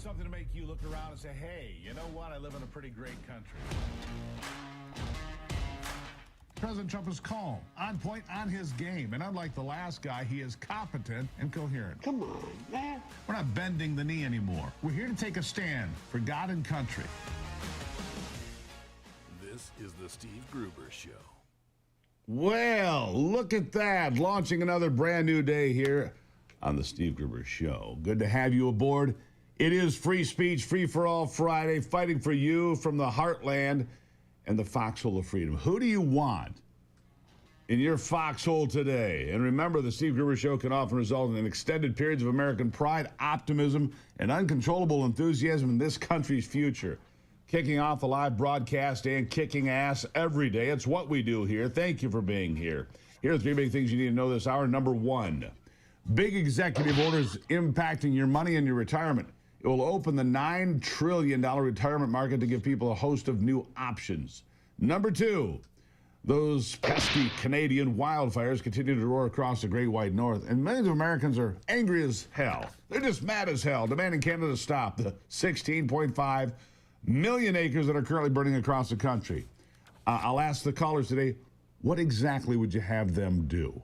Something to make you look around and say, hey, you know what? I live in a pretty great country. President Trump is calm, on point, on his game. And unlike the last guy, he is competent and coherent. Come on, man. We're not bending the knee anymore. We're here to take a stand for God and country. This is the Steve Gruber Show. Well, look at that. Launching another brand new day here on the Steve Gruber Show. Good to have you aboard. It is Free Speech, Free for All Friday, fighting for you from the heartland and the foxhole of freedom. Who do you want in your foxhole today? And remember, the Steve Gruber Show can often result in extended periods of American pride, optimism, and uncontrollable enthusiasm in this country's future. Kicking off the live broadcast and kicking ass every day. It's what we do here. Thank you for being here. Here are three big things you need to know this hour. Number one, big executive orders impacting your money and your retirement. It will open the $9 trillion retirement market to give people a host of new options. Number two, those pesky Canadian wildfires continue to roar across the Great White North, and millions of Americans are angry as hell. They're just mad as hell, demanding Canada stop the 16.5 million acres that are currently burning across the country. I'll ask the callers today, what exactly would you have them do?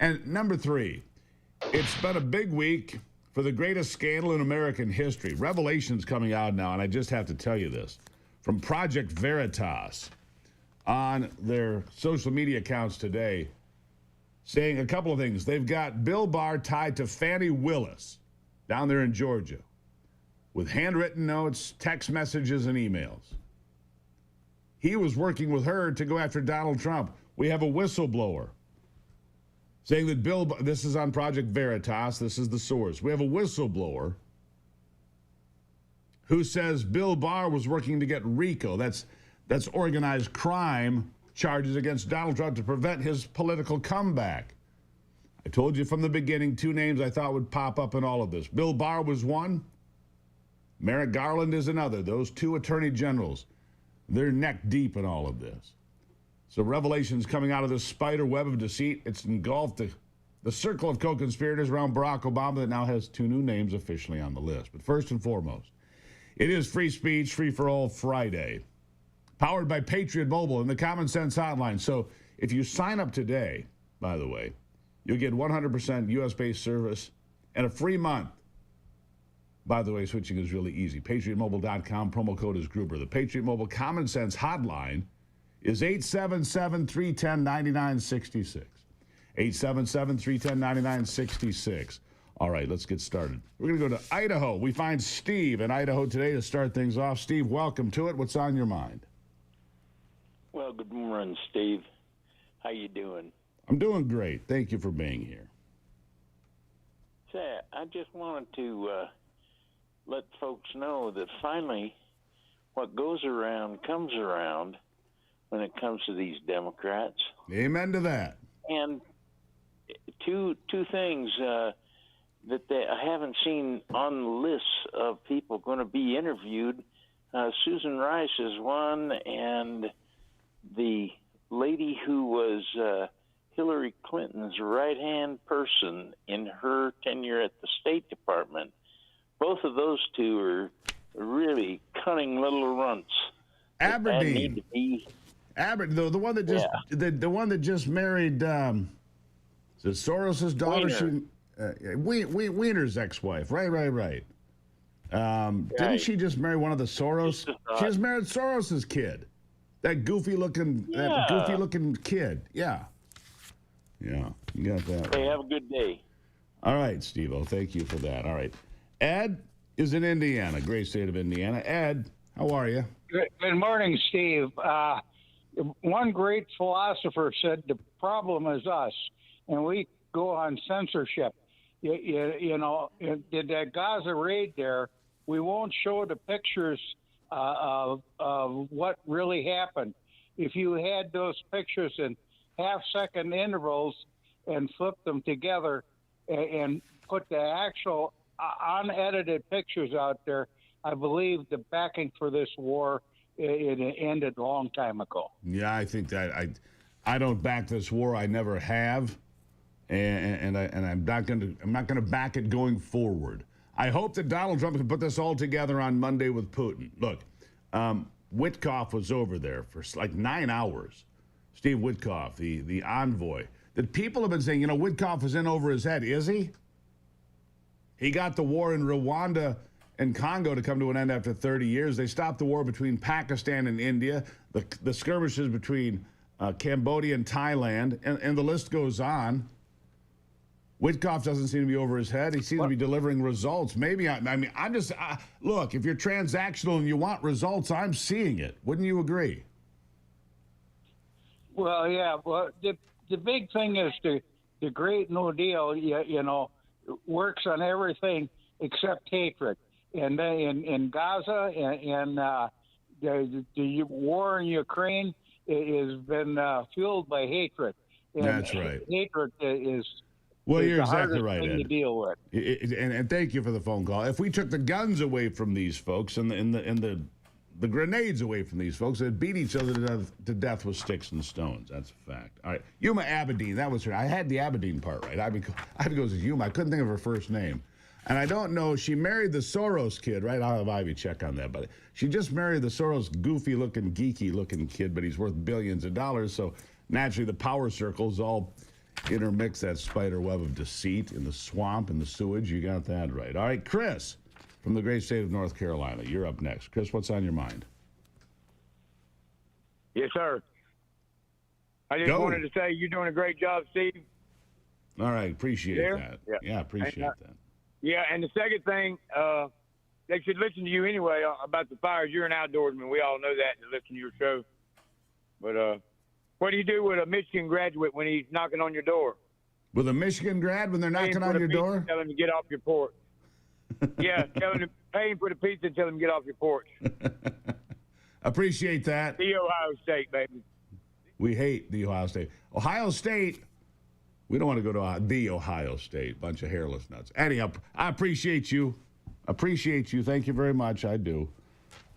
And number three, it's been a big week for the greatest scandal in American history. Revelations coming out now, and I just have to tell you this. From Project Veritas on their social media accounts today, saying a couple of things. They've got Bill Barr tied to Fannie Willis down there in Georgia with handwritten notes, text messages, and emails. He was working with her to go after Donald Trump. We have a whistleblower saying that this is on Project Veritas, this is the source. We have a whistleblower who says Bill Barr was working to get RICO, that's organized crime, charges against Donald Trump to prevent his political comeback. I told you from the beginning, two names I thought would pop up in all of this. Bill Barr was one, Merrick Garland is another. Those two attorney generals, they're neck deep in all of this. So revelations coming out of this spider web of deceit. It's engulfed the circle of co-conspirators around Barack Obama that now has two new names officially on the list. But first and foremost, it is Free Speech, Free for All Friday, powered by Patriot Mobile and the Common Sense Hotline. So if you sign up today, by the way, you'll get 100% U.S.-based service and a free month. By the way, switching is really easy. PatriotMobile.com, promo code is Gruber. The Patriot Mobile Common Sense Hotline is 877-310-9966. 877-310-9966. All right, let's get started. We're going to go to Idaho. We find Steve in Idaho today to start things off. Steve, welcome to it. What's on your mind? Well, good morning, Steve. How you doing? I'm doing great. Thank you for being here. Say, I just wanted to let folks know that finally what goes around comes around when it comes to these Democrats. Amen to that. And two things that I haven't seen on the list of people going to be interviewed. Susan Rice is one, and the lady who was Hillary Clinton's right-hand person in her tenure at the State Department. Both of those two are really cunning little runts. Aberdeen. Need to be. The one that just the one that just married is it Soros's daughter? Wiener's ex-wife. Right. Didn't she just marry one of the Soros? She just married Soros's kid. That goofy looking kid. Yeah. You got that. Hey, have a good day. All right, Steve-O. Thank you for that. All right. Ed is in Indiana, great state of Indiana. Ed, how are you? Good morning, Steve. One great philosopher said the problem is us, and we go on censorship. You know, did that Gaza raid there, we won't show the pictures of what really happened. If you had those pictures in half-second intervals and flip them together and put the actual unedited pictures out there, I believe the backing for this war it ended a long time ago. Yeah, I think that I don't back this war. I never have, and I'm not going to back it going forward. I hope that Donald Trump can put this all together on Monday with Putin. Look, Witkoff was over there for like 9 hours. Steve Witkoff, the envoy. That people have been saying, Witkoff is in over his head. Is he? He got the war in Rwanda and Congo to come to an end after 30 years. They stopped the war between Pakistan and India, the skirmishes between Cambodia and Thailand, and the list goes on. Witkoff doesn't seem to be over his head. He seems to be delivering results. Maybe, look, if you're transactional and you want results, I'm seeing it. Wouldn't you agree? Well, yeah. Well, the big thing is the Great New Deal, works on everything except hatred. And in Gaza and the war in Ukraine has been fueled by hatred. And that's right. Hatred is well, you're the exactly hardest right, thing Ed. to deal with. And thank you for the phone call. If we took the guns away from these folks and the grenades away from these folks, they'd beat each other to death with sticks and stones. That's a fact. All right, Yuma Abedin, that was her. I had the Abedin part right. I goes as Yuma. I couldn't think of her first name. And I don't know, she married the Soros kid, right? I'll have Ivy check on that. But she just married the Soros goofy-looking, geeky-looking kid, but he's worth billions of dollars. So naturally, the power circles all intermix that spider web of deceit in the swamp and the sewage. You got that right. All right, Chris from the great state of North Carolina. You're up next. Chris, what's on your mind? Yes, sir. I just wanted to say you're doing a great job, Steve. All right, appreciate that. Yeah, appreciate that. Yeah, and the second thing, they should listen to you anyway about the fires. You're an outdoorsman. We all know that to listen to your show. But what do you do with a Michigan graduate when he's knocking on your door? With a Michigan grad when they're knocking on your door? Tell him to get off your porch. Yeah, pay him for the pizza and tell him to get off your porch. Appreciate that. The Ohio State, baby. We hate the Ohio State. Ohio State, we don't want to go to the Ohio State. Bunch of hairless nuts. Anyhow, I appreciate you. Thank you very much. I do.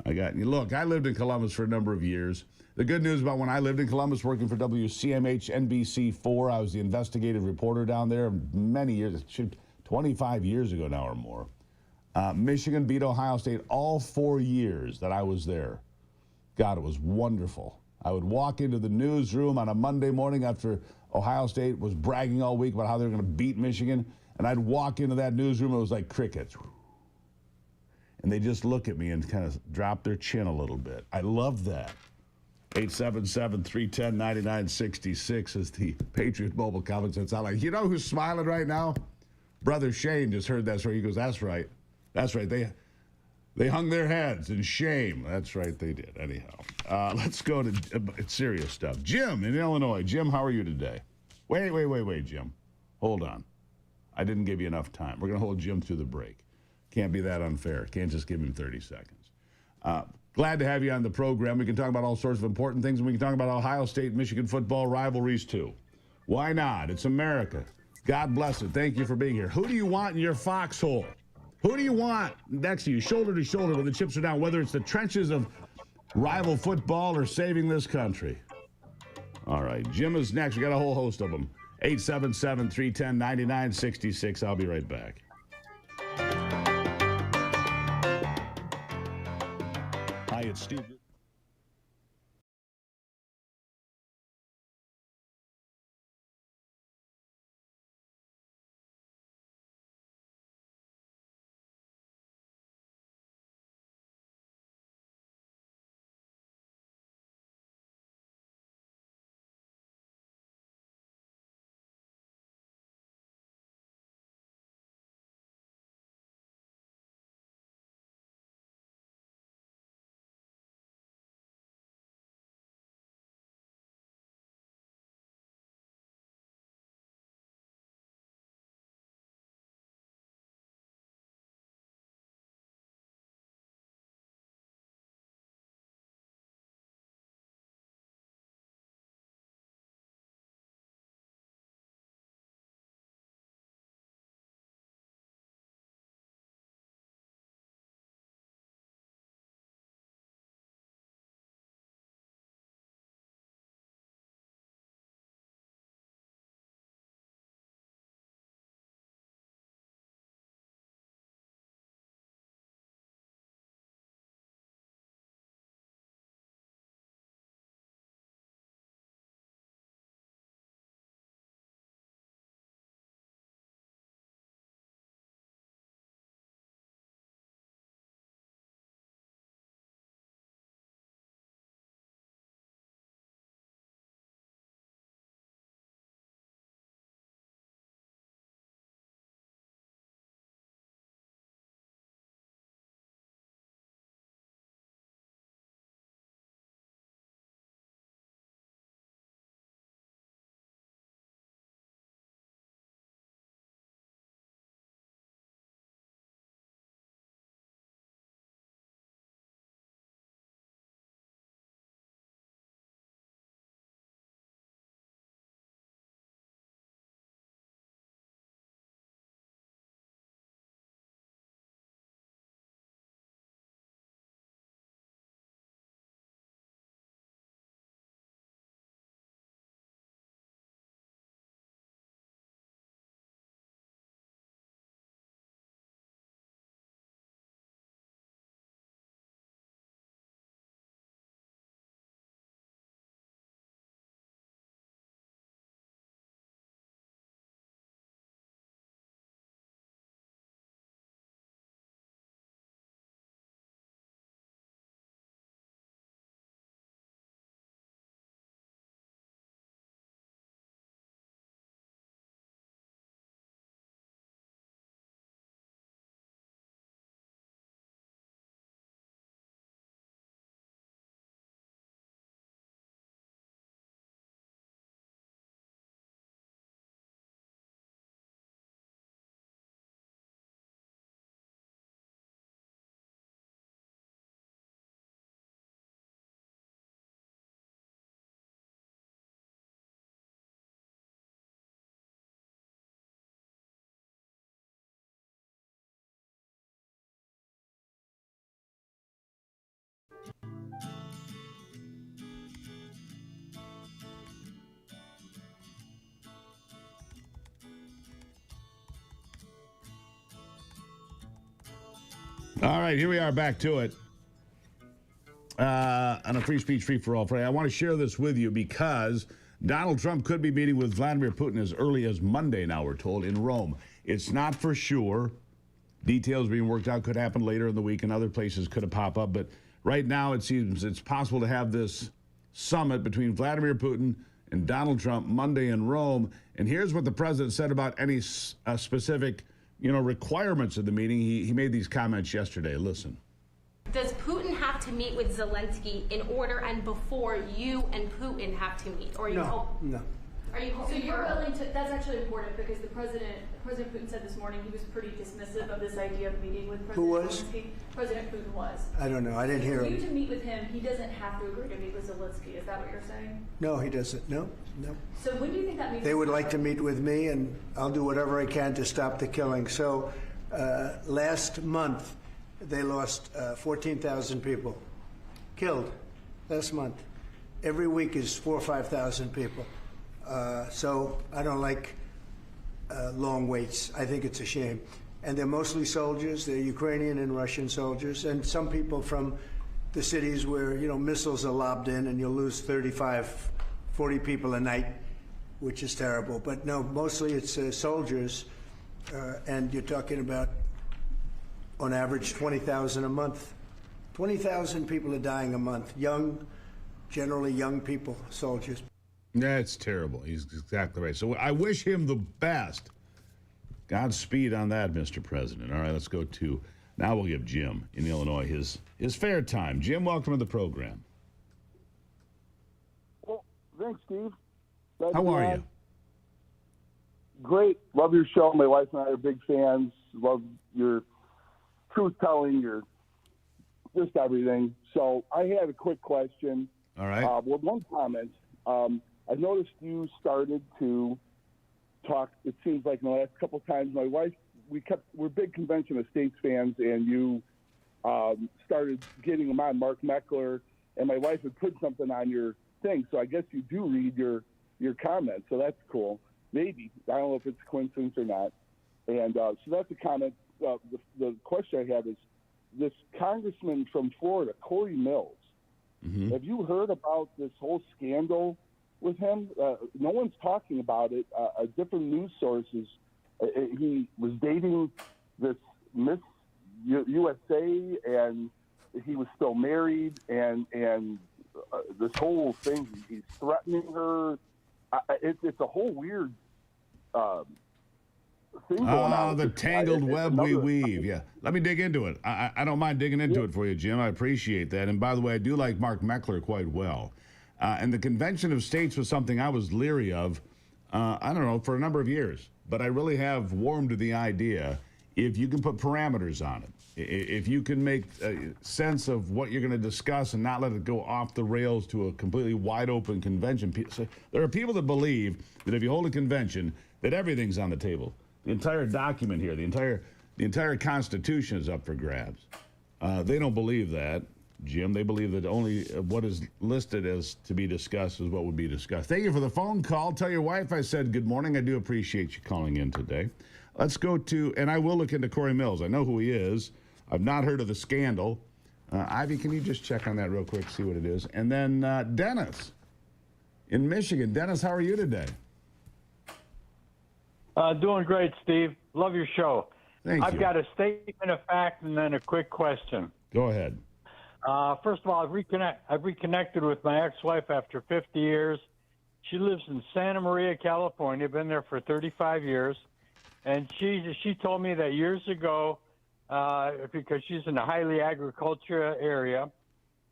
Look, I lived in Columbus for a number of years. The good news about when I lived in Columbus working for WCMH NBC4, I was the investigative reporter down there many years, 25 years ago now or more. Michigan beat Ohio State all 4 years that I was there. God, it was wonderful. I would walk into the newsroom on a Monday morning after Ohio State was bragging all week about how they were going to beat Michigan, and I'd walk into that newsroom, it was like crickets. And they just look at me and kind of drop their chin a little bit. I love that. 877-310-9966 is the Patriot Mobile comment. It's not like, you know who's smiling right now? Brother Shane just heard that story. He goes, that's right. That's right. They hung their heads in shame. That's right, they did. Anyhow, let's go to serious stuff. Jim in Illinois. Jim, how are you today? Wait, Jim. Hold on. I didn't give you enough time. We're going to hold Jim through the break. Can't be that unfair. Can't just give him 30 seconds. Glad to have you on the program. We can talk about all sorts of important things, and we can talk about Ohio State, Michigan football rivalries, too. Why not? It's America. God bless it. Thank you for being here. Who do you want in your foxhole? Who do you want next to you, shoulder to shoulder, when the chips are down, whether it's the trenches of rival football or saving this country? All right, Jim is next. We got a whole host of them. 877-310-9966. I'll be right back. Hi, it's Steve. All right, here we are back to it. On a free speech, free for all Friday. I want to share this with you because Donald Trump could be meeting with Vladimir Putin as early as Monday, now we're told, in Rome. It's not for sure. Details being worked out, could happen later in the week, and other places could have popped up. But right now, it seems it's possible to have this summit between Vladimir Putin and Donald Trump Monday in Rome. And here's what the president said about any specific, requirements of the meeting. He made these comments yesterday. Listen. Does Putin have to meet with Zelensky in order and before you and Putin have to meet? Or are you No. Are you So you're willing to? That's actually important because President Putin said this morning he was pretty dismissive of this idea of meeting with President Zelensky. President Putin was. I don't know. I didn't hear For you him. to meet with him, he doesn't have to agree to meet with Zelensky. Is that what you're saying? No, he doesn't. No. So when do you think that meeting? They would like to meet with me, and I'll do whatever I can to stop the killing. So last month, they lost 14,000 people killed last month. Every week is 4,000 or 5,000 people. So I don't like long waits. I think it's a shame. And they're mostly soldiers. They're Ukrainian and Russian soldiers, and some people from the cities where missiles are lobbed in, and you'll lose 35, 40 people a night, which is terrible. But no, mostly it's soldiers, and you're talking about, on average, 20,000 a month. 20,000 people are dying a month. Generally young people, soldiers. That's terrible. He's exactly right. So I wish him the best. Godspeed on that, Mr. President. All right, let's go to, now we'll give Jim in Illinois his fair time. Jim, welcome to the program. Well, thanks, Steve. How are you? Great. Love your show. My wife and I are big fans. Love your truth-telling, your just everything. So I had a quick question. All right. Well, one comment. I noticed you started to talk, it seems like in the last couple of times, my wife, we're big Convention of States fans, and you started getting them on, Mark Meckler, and my wife had put something on your thing, so I guess you do read your comments, so that's cool. Maybe. I don't know if it's a coincidence or not. And so that's a comment. The question I have is, this congressman from Florida, Corey Mills, have you heard about this whole scandal with him? No one's talking about it. Different news sources. He was dating this Miss USA, and he was still married, and this whole thing, he's threatening her. It's a whole weird thing going on. The tangled web we weave. Yeah. Let me dig into it. I don't mind digging into it for you, Jim. I appreciate that. And by the way, I do like Mark Meckler quite well. And the Convention of States was something I was leery of, I don't know, for a number of years. But I really have warmed to the idea, if you can put parameters on it, if you can make sense of what you're going to discuss and not let it go off the rails to a completely wide open convention. So there are people that believe that if you hold a convention, that everything's on the table. The entire document here, the entire Constitution is up for grabs. They don't believe that, Jim. They believe that only what is listed as to be discussed is what would be discussed. Thank you for the phone call. Tell your wife I said good morning. I do appreciate you calling in today. Let's go to, and I will look into Corey Mills. I know who he is. I've not heard of the scandal. Ivy, can you just check on that real quick, see what it is? And then Dennis in Michigan. Dennis, how are you today? Doing great, Steve. Love your show. Thank you. I've got a statement of fact and then a quick question. Go ahead. First of all, I've reconnected with my ex-wife after 50 years. She lives in Santa Maria, California. Been there for 35 years. And she told me that years ago, because she's in a highly agricultural area,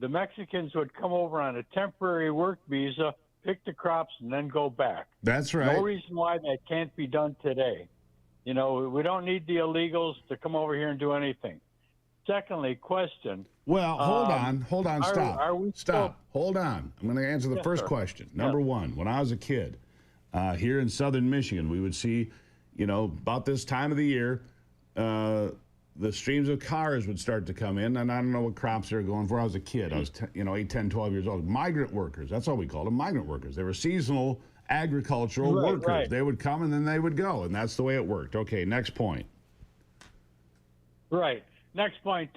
the Mexicans would come over on a temporary work visa, pick the crops, and then go back. That's right. No reason why that can't be done today. We don't need the illegals to come over here and do anything. Secondly, question. Well, hold on, stop. Stop. Hold on. I'm going to answer the first question. Number one, when I was a kid, here in southern Michigan, we would see, about this time of the year, the streams of cars would start to come in, and I don't know what crops they were going for. I was a kid. I was, 8, 10, 12 years old. Migrant workers. That's all we called them, migrant workers. They were seasonal agricultural workers. Right. They would come, and then they would go, and that's the way it worked. Okay, next point. Right. next point.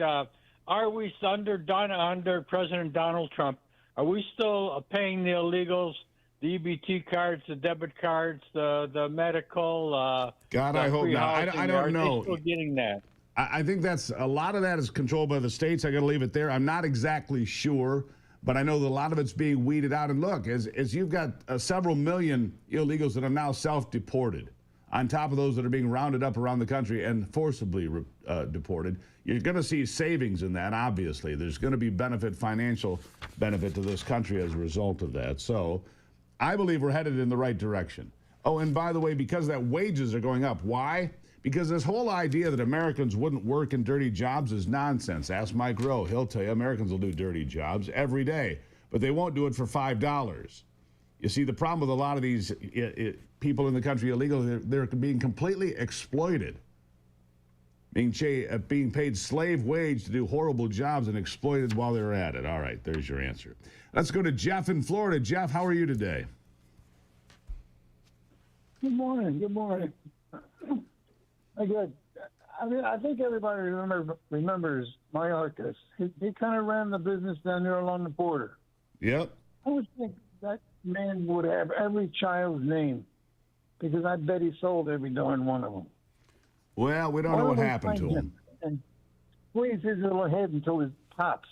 Are we under President Donald Trump? Are we still paying the illegals, the EBT cards, the debit cards, the medical? God, I hope not. I don't know. Are they still getting that? I think that's a lot of that is controlled by the states. I got to leave it there. I'm not exactly sure, but I know that a lot of it's being weeded out. And look, as you've got several million illegals that are now self-deported, on top of those that are being rounded up around the country and forcibly deported, you're going to see savings in that. Obviously, there's going to be financial benefit to this country as a result of that. So, I believe we're headed in the right direction. Oh, and by the way, because that wages are going up, why? Because this whole idea that Americans wouldn't work in dirty jobs is nonsense. Ask Mike Rowe. He'll tell you Americans will do dirty jobs every day, but they won't do it for $5. You see, the problem with a lot of these people in the country illegal, they're being completely exploited, being paid slave wage to do horrible jobs and exploited while they're at it. All right, there's your answer. Let's go to Jeff in Florida. Jeff, how are you today? Good morning. Good morning. Good. I mean, I think everybody remembers Mayorkas. He kind of ran the business down there along the border. Yep. I would think that man would have every child's name, because I bet he sold every darn one of them. Well, we don't know what happened to him. And squeeze his little head until it pops.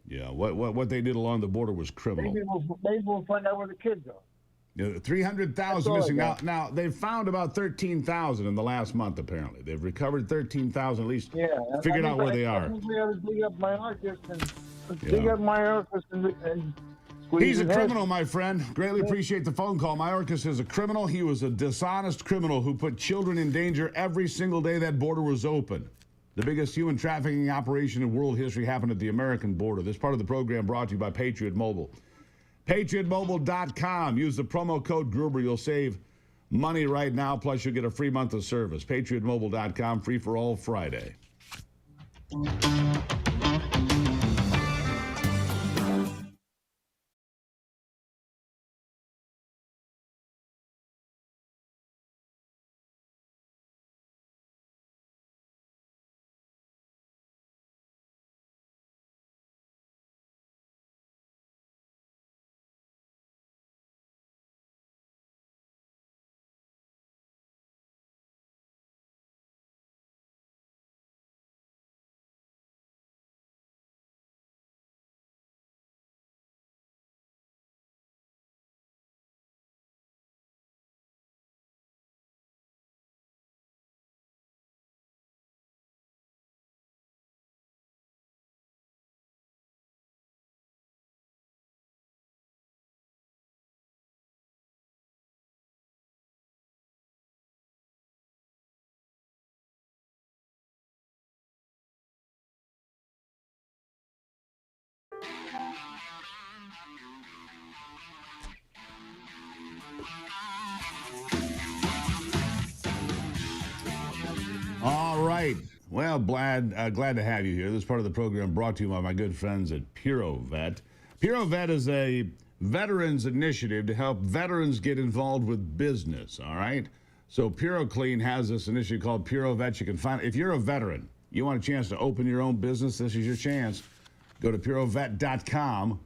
Yeah, what they did along the border was criminal. Maybe we'll find out where the kids are. 300,000 missing out. Now, they've found about 13,000 in the last month, apparently. They've recovered 13,000 at least, figured out where they are. I think we ought to dig up Mayorkas and he's a criminal, my friend. Greatly appreciate the phone call. Mayorkas is a criminal. He was a dishonest criminal who put children in danger every single day that border was open. The biggest human trafficking operation in world history happened at the American border. This part of the program brought to you by Patriot Mobile. PatriotMobile.com. Use the promo code Gruber. You'll save money right now, plus you'll get a free month of service. PatriotMobile.com, free for all Friday. All right. Well, glad to have you here. This part of the program brought to you by my good friends at PuroVet. PuroVet is a veterans initiative to help veterans get involved with business, all right? So PuroClean has this initiative called PuroVet. You can find if you're a veteran, you want a chance to open your own business, this is your chance. Go to purovet.com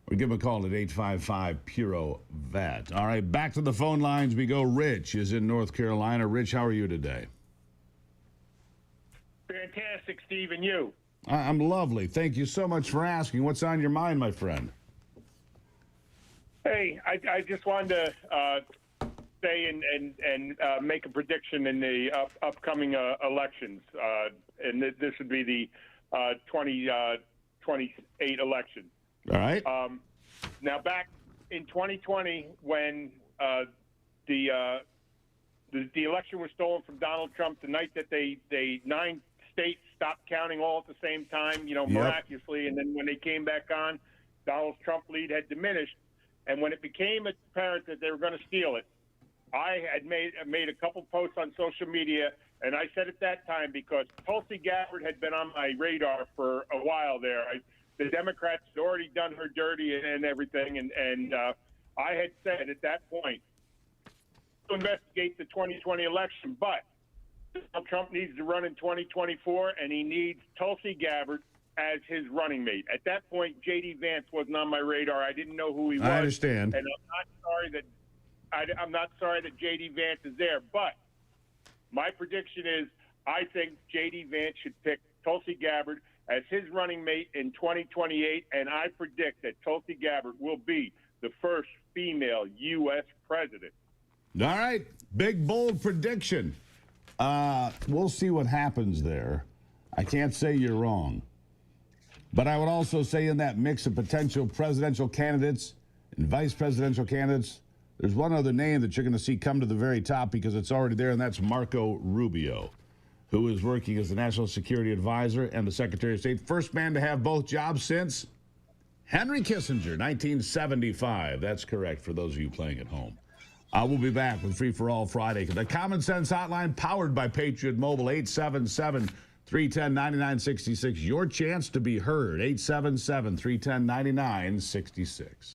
or give them a call at 855-PURO-VET. All right, back to the phone lines we go. Rich is in North Carolina. Rich, how are you today? Fantastic, Steve, and you? I'm lovely. Thank you so much for asking. What's on your mind, my friend? Hey, I just wanted to say and make a prediction in the upcoming elections, and this would be the 2028 election. All right. Now, back in 2020, when the election was stolen from Donald Trump, the night that they 9 states stopped counting all at the same time, miraculously, and then when they came back on, Donald Trump lead had diminished, and when it became apparent that they were going to steal it, I had made a couple posts on social media, and I said at that time, because Tulsi Gabbard had been on my radar for a while there. The Democrats had already done her dirty and everything, and I had said at that point to investigate the 2020 election, but Donald Trump needs to run in 2024, and he needs Tulsi Gabbard as his running mate. At that point, J.D. Vance wasn't on my radar. I didn't know who he was. I understand. And I'm not sorry that J.D. Vance is there. But my prediction is I think J.D. Vance should pick Tulsi Gabbard as his running mate in 2028, and I predict that Tulsi Gabbard will be the first female U.S. president. All right. Big, bold prediction. We'll see what happens there. I can't say you're wrong. But I would also say in that mix of potential presidential candidates and vice presidential candidates, there's one other name that you're going to see come to the very top because it's already there, and that's Marco Rubio, who is working as the National Security Advisor and the Secretary of State. First man to have both jobs since Henry Kissinger, 1975. That's correct for those of you playing at home. We'll be back with Free for All Friday. The Common Sense Hotline, powered by Patriot Mobile, 877-310-9966. Your chance to be heard, 877-310-9966.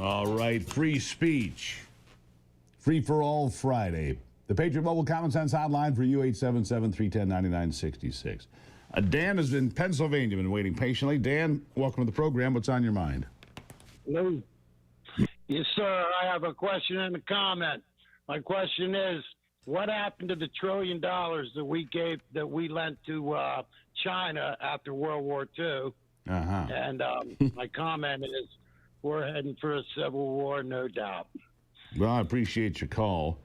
All right, free speech. Free for all Friday. The Patriot Mobile Common Sense Hotline for you, 877-310-9966. Dan is in Pennsylvania, been waiting patiently. Dan, welcome to the program. What's on your mind? Hello. Yes, sir. I have a question and a comment. My question is, what happened to the $1 trillion that we lent to China after World War II? Uh-huh. And my comment is, we're heading for a civil war, no doubt. Well, I appreciate your call.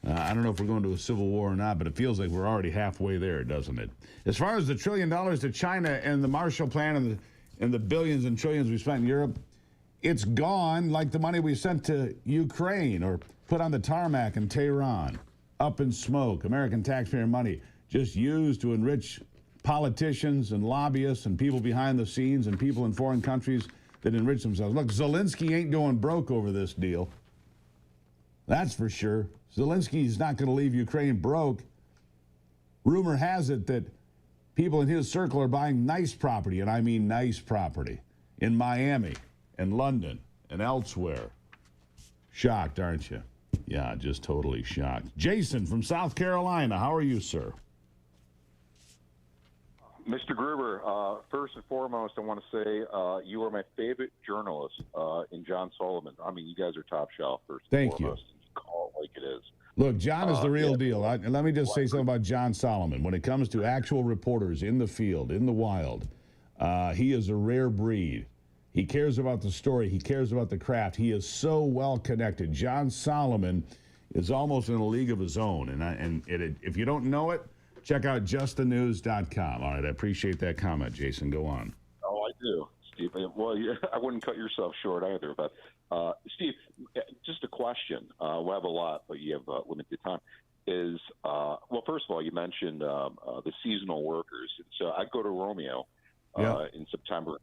I don't know if we're going to a civil war or not, but it feels like we're already halfway there, doesn't it? As far as the $1 trillion to China and the Marshall Plan and the billions and trillions we spent in Europe, it's gone like the money we sent to Ukraine or put on the tarmac in Tehran. Up in smoke. American taxpayer money just used to enrich politicians and lobbyists and people behind the scenes and people in foreign countries that enrich themselves. Look, Zelensky ain't going broke over this deal. That's for sure. Zelensky's not going to leave Ukraine broke. Rumor has it that people in his circle are buying nice property, and I mean nice property, in Miami and London and elsewhere. Shocked, aren't you? Yeah, just totally shocked. Jason from South Carolina, how are you, sir? Mr. Gruber, first and foremost, I want to say you are my favorite journalist in John Solomon. I mean, you guys are top shelf, first and foremost. Thank you. Call it like it is. Look, John is the real deal. Let me just say something about John Solomon. When it comes to actual reporters in the field, in the wild, he is a rare breed. He cares about the story. He cares about the craft. He is so well connected. John Solomon is almost in a league of his own. If you don't know it, check out justthenews.com. All right, I appreciate that comment, Jason. Go on. Oh, I do, Steve. Well, I wouldn't cut yourself short either. But, Steve, just a question. We'll have a lot, but you have limited time. Well, first of all, you mentioned the seasonal workers. So I go to Romeo in September,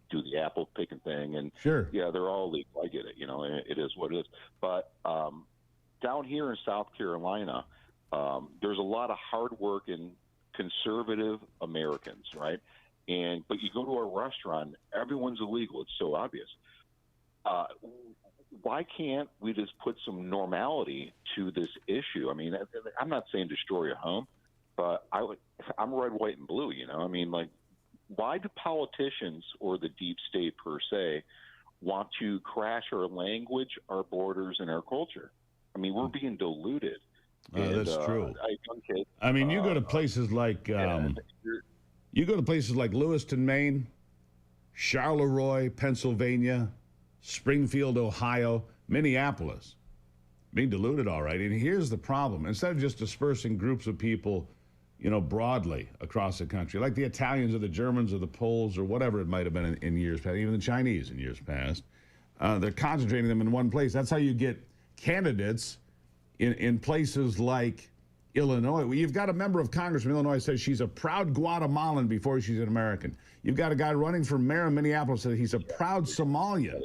do the apple picking thing. And sure. Yeah, they're all legal. I get it. It is what it is. But down here in South Carolina, there's a lot of hardworking conservative Americans, right? But you go to a restaurant, everyone's illegal. It's so obvious. Why can't we just put some normality to this issue? I mean, I'm not saying destroy a home, but I'm red, white, and blue. I mean, like, why do politicians or the deep state per se want to crash our language, our borders, and our culture? I mean, we're being diluted. That's true. I mean, you go to places like Lewiston, Maine, Charleroi, Pennsylvania, Springfield, Ohio, Minneapolis, being diluted, all right. And here's the problem: instead of just dispersing groups of people, broadly across the country, like the Italians or the Germans or the Poles or whatever it might have been in years past, even the Chinese in years past, they're concentrating them in one place. That's how you get candidates in places like Illinois. Well, you've got a member of Congress from Illinois says she's a proud Guatemalan before she's an American. You've got a guy running for mayor in Minneapolis that he's a proud Somalian,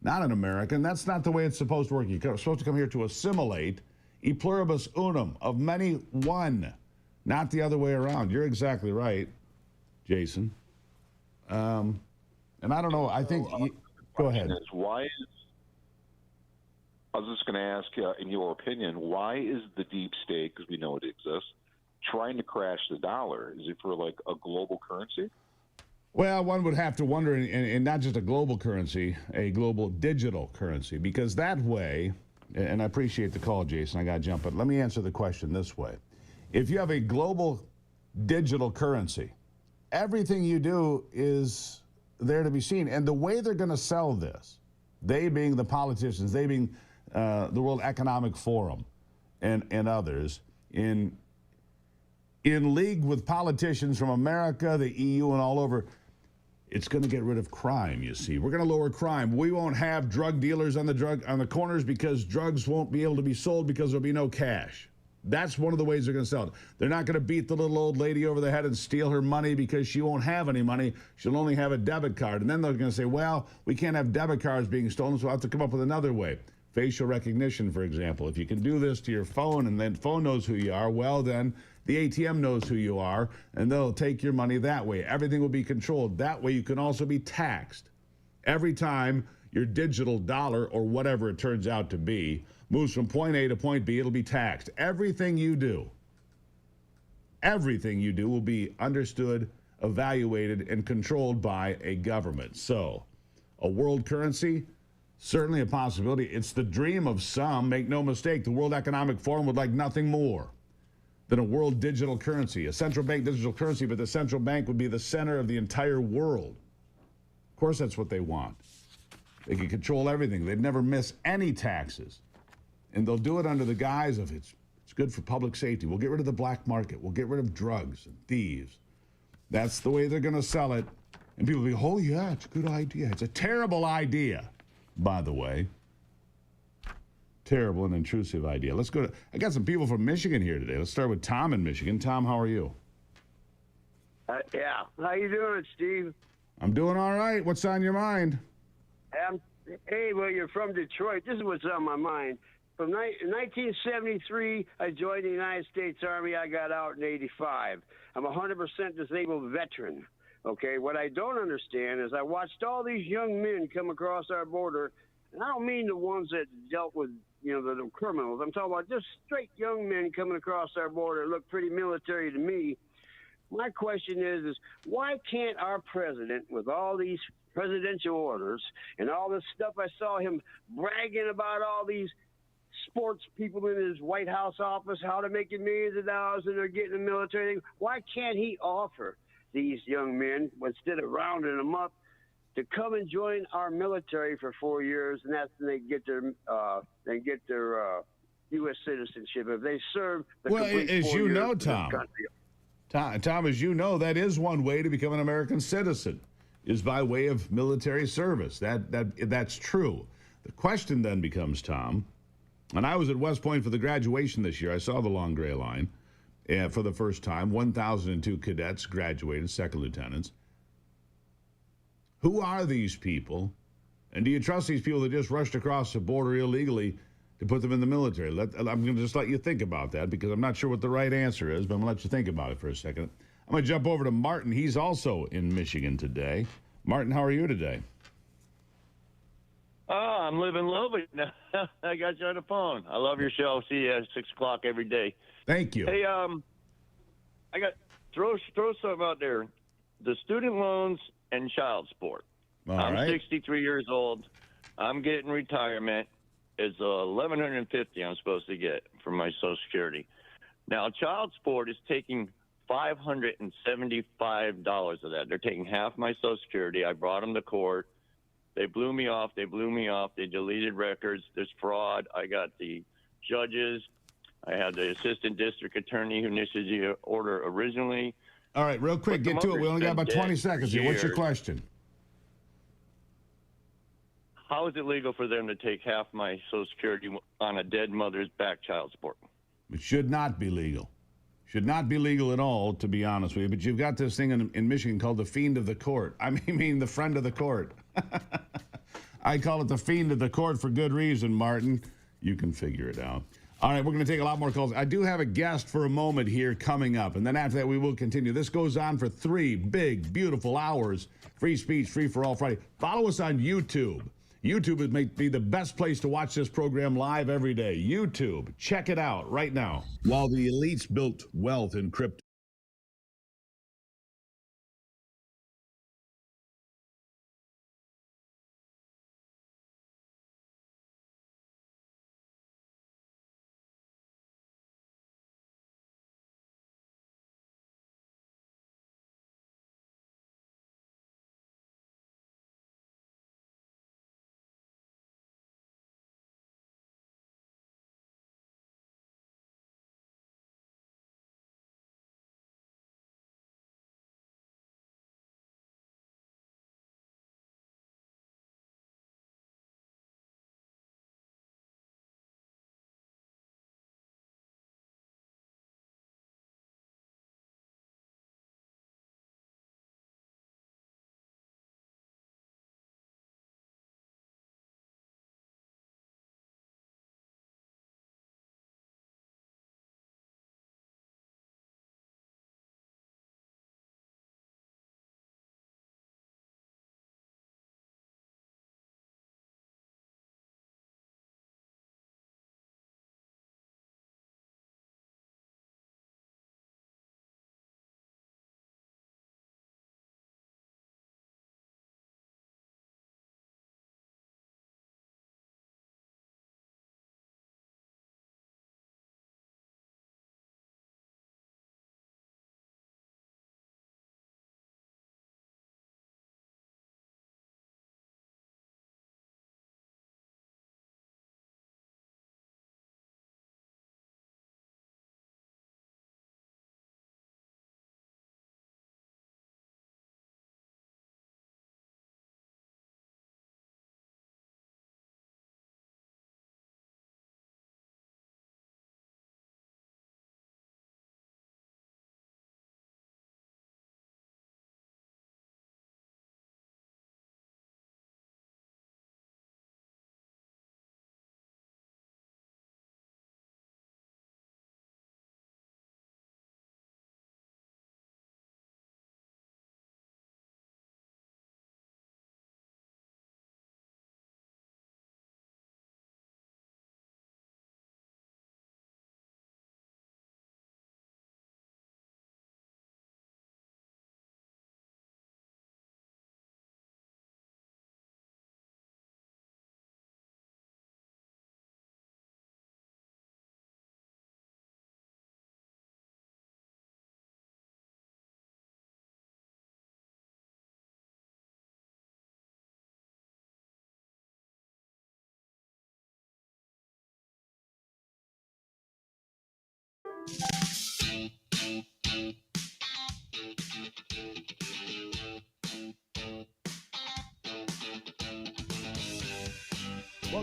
not an American. That's not the way it's supposed to work. You're supposed to come here to assimilate, e pluribus unum, of many one, not the other way around. You're exactly right, Jason. And I don't know. I think go ahead. I was just going to ask, in your opinion, why is the deep state, because we know it exists, trying to crash the dollar? Is it for like a global currency? Well, one would have to wonder, and not just a global currency, a global digital currency, because that way, and I appreciate the call, Jason, I got to jump, but let me answer the question this way. If you have a global digital currency, everything you do is there to be seen. And the way they're going to sell this, they being the politicians, they being the World Economic Forum and others, in league with politicians from America, the EU, and all over, it's going to get rid of crime, you see. We're going to lower crime. We won't have drug dealers on the corners because drugs won't be able to be sold because there'll be no cash. That's one of the ways they're going to sell it. They're not going to beat the little old lady over the head and steal her money because she won't have any money. She'll only have a debit card. And then they're going to say, well, we can't have debit cards being stolen, so we'll have to come up with another way. Facial recognition, for example. If you can do this to your phone and then phone knows who you are, well, then the ATM knows who you are, and they'll take your money that way. Everything will be controlled. That way you can also be taxed. Every time your digital dollar, or whatever it turns out to be, moves from point A to point B, it'll be taxed. Everything you do will be understood, evaluated, and controlled by a government. So, a world currency, certainly a possibility. It's the dream of some. Make no mistake, the World Economic Forum would like nothing more than a world digital currency, a central bank digital currency, but the central bank would be the center of the entire world. Of course, that's what they want. They can control everything. They'd never miss any taxes. And they'll do it under the guise of it's good for public safety. We'll get rid of the black market. We'll get rid of drugs and thieves. That's the way they're going to sell it. And people will be, oh, yeah, it's a good idea. It's a terrible idea, by the way. Terrible and intrusive idea. Let's go to, I got some people from Michigan here today. Let's start with Tom in Michigan. Tom, how are you? Yeah. How you doing, Steve? I'm doing all right. What's on your mind? Hey, well, you're from Detroit. This is what's on my mind. From 1973, I joined the United States Army. I got out in 85. I'm a 100% disabled veteran. Okay, what I don't understand is I watched all these young men come across our border, and I don't mean the ones that dealt with, the criminals. I'm talking about just straight young men coming across our border. Look pretty military to me. My question is why can't our president, with all these presidential orders and all this stuff, I saw him bragging about all these sports people in his White House office, how they're making millions of dollars and they're getting the military thing. Why can't he offer these young men, instead of rounding them up, to come and join our military for 4 years, and that's when they get their U.S. citizenship if they serve the complete 4 years as you know, for this Tom, country. Tom, as you know, that is one way to become an American citizen, is by way of military service. That's true. The question then becomes, Tom, and I was at West Point for the graduation this year. I saw the long gray line for the first time. 1,002 cadets graduated, second lieutenants. Who are these people? And do you trust these people that just rushed across the border illegally to put them in the military? I'm going to just let you think about that because I'm not sure what the right answer is, but I'm going to let you think about it for a second. I'm going to jump over to Martin. He's also in Michigan today. Martin, how are you today? Oh, I'm living lovely. I got you on the phone. I love your show. See you at 6 o'clock every day. Thank you. Hey, I got throw something out there. The student loans and child support. I'm 63 years old. I'm getting retirement. It's $1,150 I'm supposed to get from my Social Security. Now, child support is taking $575 of that. They're taking half my Social Security. I brought them to court. They blew me off. They deleted records. There's fraud. I got the judges. I had the assistant district attorney who issued the order originally. All right, real quick, get to it. We only got about 20 seconds here. What's your question? How is it legal for them to take half my Social Security on a dead mother's back child support? It should not be legal. Should not be legal at all, to be honest with you. But you've got this thing in Michigan called the fiend of the court. I mean the friend of the court. I call it the fiend of the court for good reason, Martin. You can figure it out. All right, we're going to take a lot more calls. I do have a guest for a moment here coming up, and then after that we will continue. This goes on for 3 big, beautiful hours. Free speech, free for all Friday. Follow us on YouTube. YouTube may be the best place to watch this program live every day. YouTube, check it out right now. While the elites built wealth in crypto.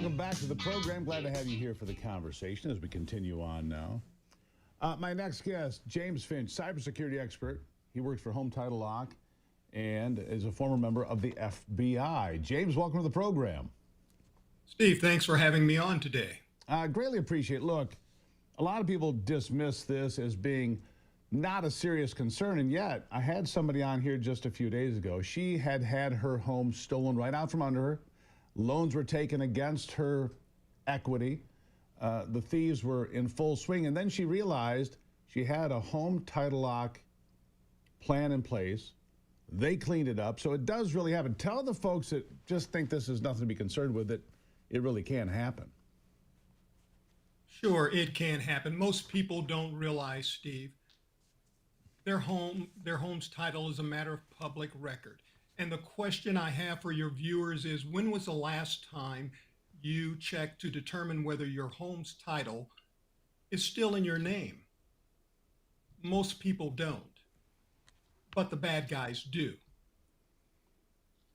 Welcome back to the program. Glad to have you here for the conversation as we continue on now. My next guest, James Finch, cybersecurity expert. He works for Home Title Lock and is a former member of the FBI. James, welcome to the program. Steve, thanks for having me on today. I greatly appreciate it. Look, a lot of people dismiss this as being not a serious concern, and yet I had somebody on here just a few days ago. She had had her home stolen right out from under her. Loans were taken against her equity. The thieves were in full swing, and then she realized she had a Home Title Lock plan in place. They cleaned it up, so it does really happen. Tell the folks that just think this is nothing to be concerned with that it really can happen. Sure, it can happen. Most people don't realize, Steve, their home's title is a matter of public record. And the question I have for your viewers is, when was the last time you checked to determine whether your home's title is still in your name? Most people don't, but the bad guys do.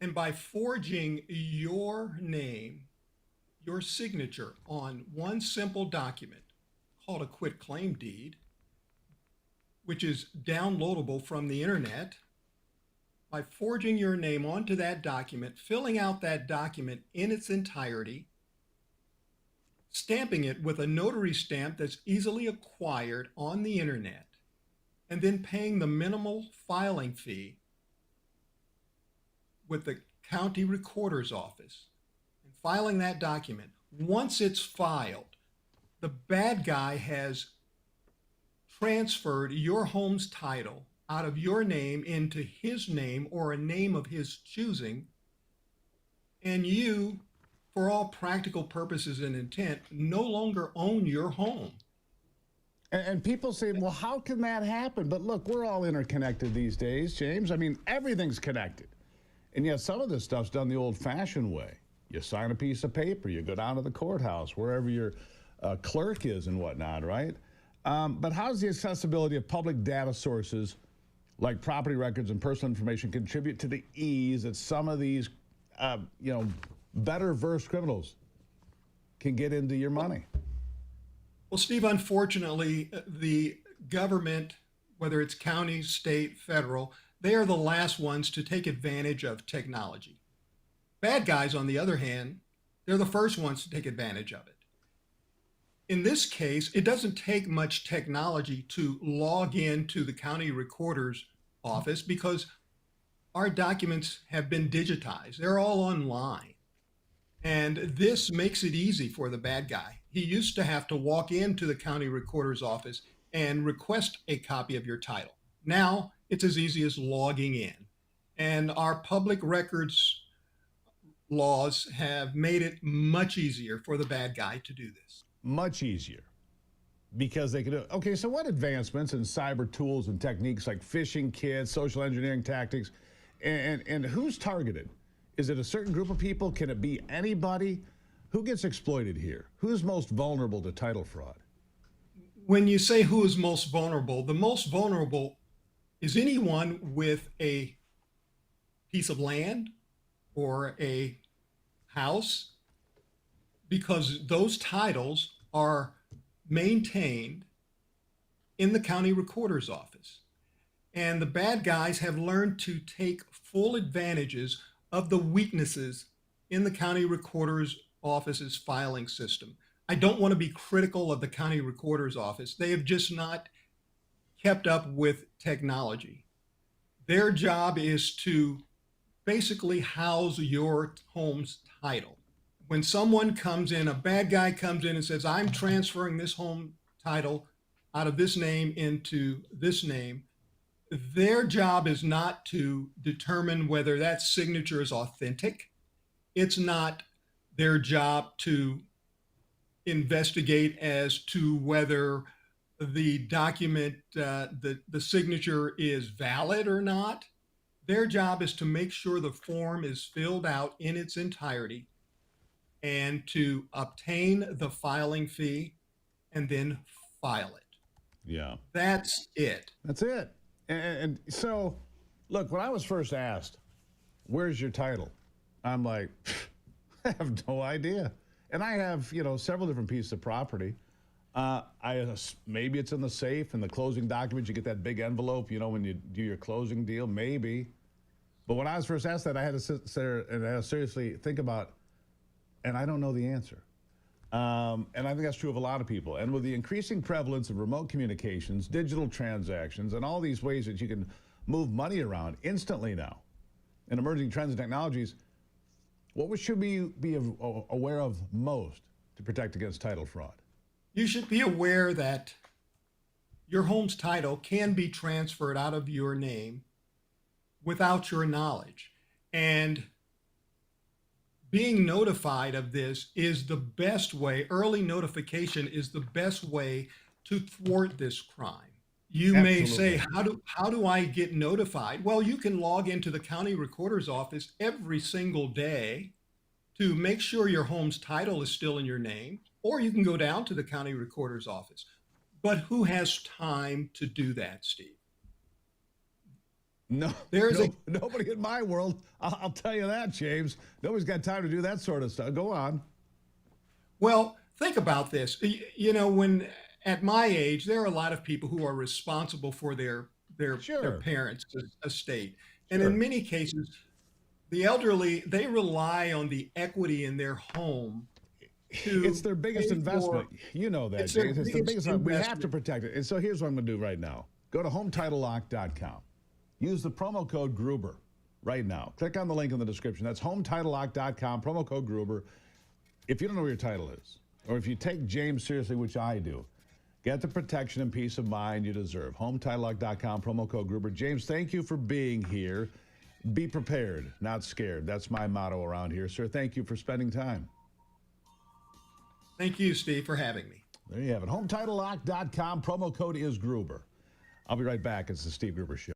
And by forging your name, your signature on one simple document called a quitclaim deed, which is downloadable from the internet, by forging your name onto that document, filling out that document in its entirety, stamping it with a notary stamp that's easily acquired on the internet, and then paying the minimal filing fee with the county recorder's office, and filing that document. Once it's filed, the bad guy has transferred your home's title out of your name into his name or a name of his choosing, and you, for all practical purposes and intent, no longer own your home. And people say, well, how can that happen? But look, we're all interconnected these days, James. I mean, everything's connected. And yet some of this stuff's done the old-fashioned way. You sign a piece of paper, you go down to the courthouse, wherever your clerk is and whatnot, right? But how does the accessibility of public data sources like property records and personal information contribute to the ease that some of these, better versed criminals can get into your money? Well, Steve, unfortunately, the government, whether it's county, state, federal, they are the last ones to take advantage of technology. Bad guys, on the other hand, they're the first ones to take advantage of it. In this case, it doesn't take much technology to log into the county recorder's office because our documents have been digitized. They're all online. And this makes it easy for the bad guy. He used to have to walk into the county recorder's office and request a copy of your title. Now it's as easy as logging in. And our public records laws have made it much easier for the bad guy to do this. Much easier because they can do it. Okay, so what advancements in cyber tools and techniques like phishing kits, social engineering tactics, and who's targeted? Is it a certain group of people? Can it be anybody? Who gets exploited here? Who's most vulnerable to title fraud? When you say who is most vulnerable, the most vulnerable is anyone with a piece of land or a house, because those titles are maintained in the county recorder's office. And the bad guys have learned to take full advantages of the weaknesses in the county recorder's office's filing system. I don't want to be critical of the county recorder's office. They have just not kept up with technology. Their job is to basically house your home's title. When someone comes in, a bad guy comes in and says, I'm transferring this home title out of this name into this name, their job is not to determine whether that signature is authentic. It's not their job to investigate as to whether the document, the signature is valid or not. Their job is to make sure the form is filled out in its entirety and to obtain the filing fee and then file it. Yeah. That's it. That's it. And so, look, when I was first asked, where's your title? I'm like, I have no idea. And I have, several different pieces of property. Maybe it's in the safe and the closing documents. You get that big envelope, when you do your closing deal. Maybe. But when I was first asked that, I had to sit there and I had to seriously think about, and I don't know the answer. And I think that's true of a lot of people. And with the increasing prevalence of remote communications, digital transactions, and all these ways that you can move money around instantly now, and emerging trends and technologies, what should we be aware of most to protect against title fraud? You should be aware that your home's title can be transferred out of your name without your knowledge. And being notified of this is the best way. Early notification is the best way to thwart this crime. You may say, how do I get notified? Well, you can log into the county recorder's office every single day to make sure your home's title is still in your name, or you can go down to the county recorder's office. But who has time to do that, Steve? Nobody in my world. I'll tell you that, James. Nobody's got time to do that sort of stuff. Go on. Well, think about this. When at my age, there are a lot of people who are responsible for their parents' estate. And in many cases, the elderly, they rely on the equity in their home. It's their biggest investment. You know that, James. It's the biggest investment. We have to protect it. And so here's what I'm going to do right now. Go to HometitleLock.com. Use the promo code Gruber right now. Click on the link in the description. That's HometitleLock.com, promo code Gruber. If you don't know where your title is, or if you take James seriously, which I do, get the protection and peace of mind you deserve. HometitleLock.com, promo code Gruber. James, thank you for being here. Be prepared, not scared. That's my motto around here, sir. Thank you for spending time. Thank you, Steve, for having me. There you have it. HometitleLock.com, promo code is Gruber. I'll be right back. It's the Steve Gruber Show.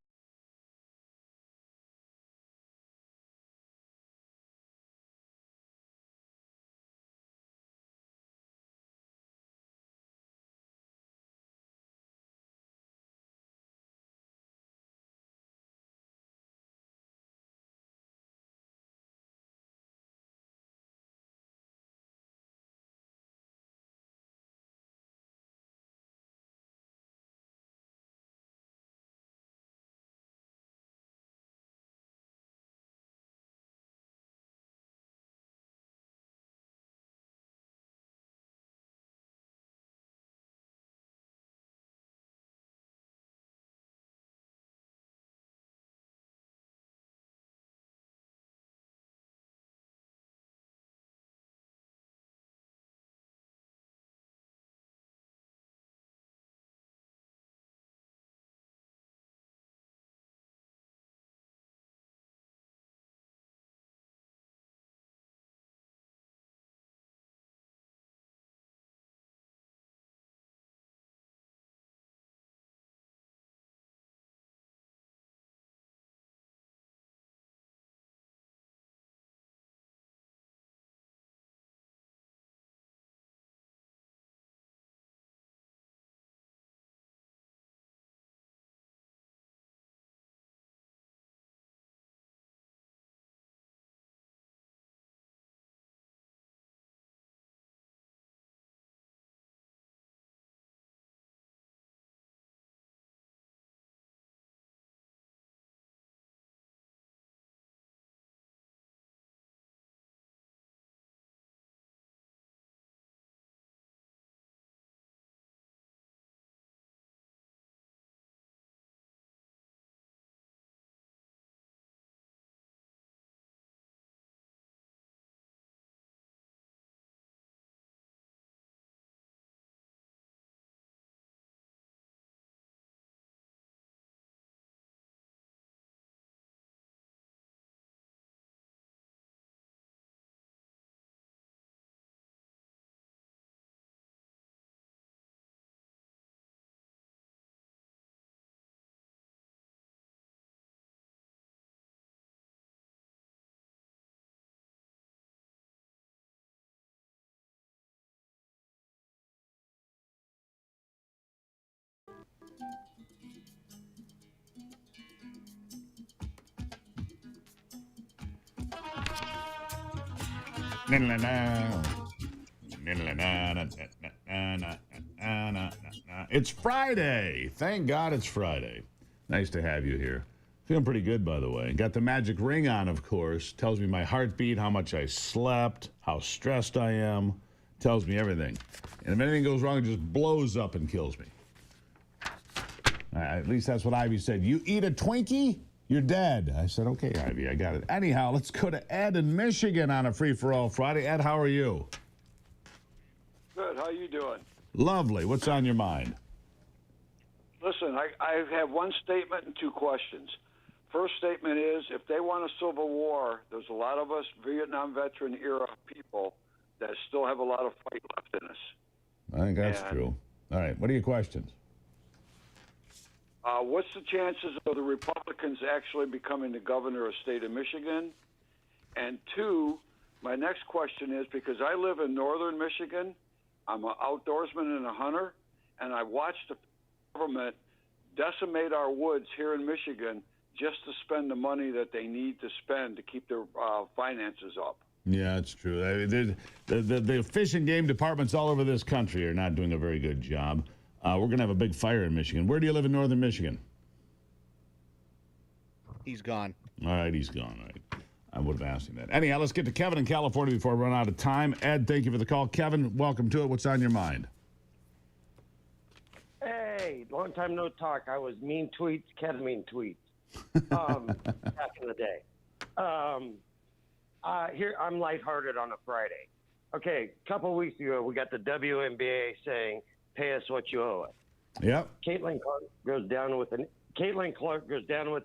It's Friday. Thank God it's Friday. Nice to have you here. Feeling pretty good, by the way. Got the magic ring on, of course. Tells me my heartbeat, how much I slept, how stressed I am. Tells me everything. And if anything goes wrong, it just blows up and kills me. At least that's what Ivy said. You eat a Twinkie, you're dead. I said, okay, Ivy, I got it. Anyhow, let's go to Ed in Michigan on a free-for-all Friday. Ed, how are you? Good. How you doing? Lovely. What's on your mind? Listen, I have one statement and two questions. First statement is, if they want a civil war, there's a lot of us Vietnam veteran era people that still have a lot of fight left in us. I think that's true. All right. What are your questions? What's the chances of the Republicans actually becoming the governor of the state of Michigan? And two, my next question is, because I live in northern Michigan, I'm an outdoorsman and a hunter, and I watched the government decimate our woods here in Michigan just to spend the money that they need to spend to keep their finances up. Yeah, it's true. I mean, the fish and game departments all over this country are not doing a very good job. We're going to have a big fire in Michigan. Where do you live in northern Michigan? He's gone. All right, he's gone. All right. I would have asked him that. Anyhow, let's get to Kevin in California before we run out of time. Ed, thank you for the call. Kevin, welcome to it. What's on your mind? Hey, long time no talk. I was mean tweets, ketamine tweets back in the day. Here, I'm lighthearted on a Friday. Okay, a couple weeks ago, we got the WNBA saying, "Pay us what you owe us." Yep. Caitlin Clark goes down with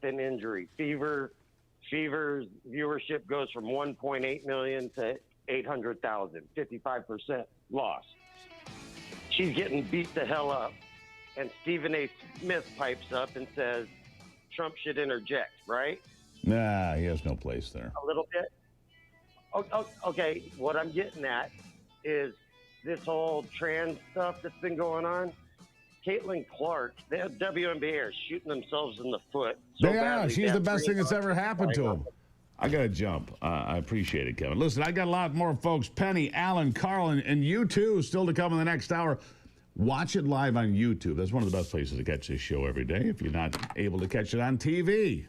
an injury. Fever's viewership goes from 1.8 million to 800,000. 55% loss. She's getting beat the hell up, and Stephen A. Smith pipes up and says Trump should interject. Right? Nah, he has no place there. A little bit. Okay, what I'm getting at is this whole trans stuff that's been going on. Caitlin Clark, the WNBA are shooting themselves in the foot. So They are. badly, She's they the have best thing that's ever happened to flying him. up. I got to jump. I appreciate it, Kevin. Listen, I got a lot more folks. Penny, Alan, Carl, and you too still to come in the next hour. Watch it live on YouTube. That's one of the best places to catch this show every day if you're not able to catch it on TV.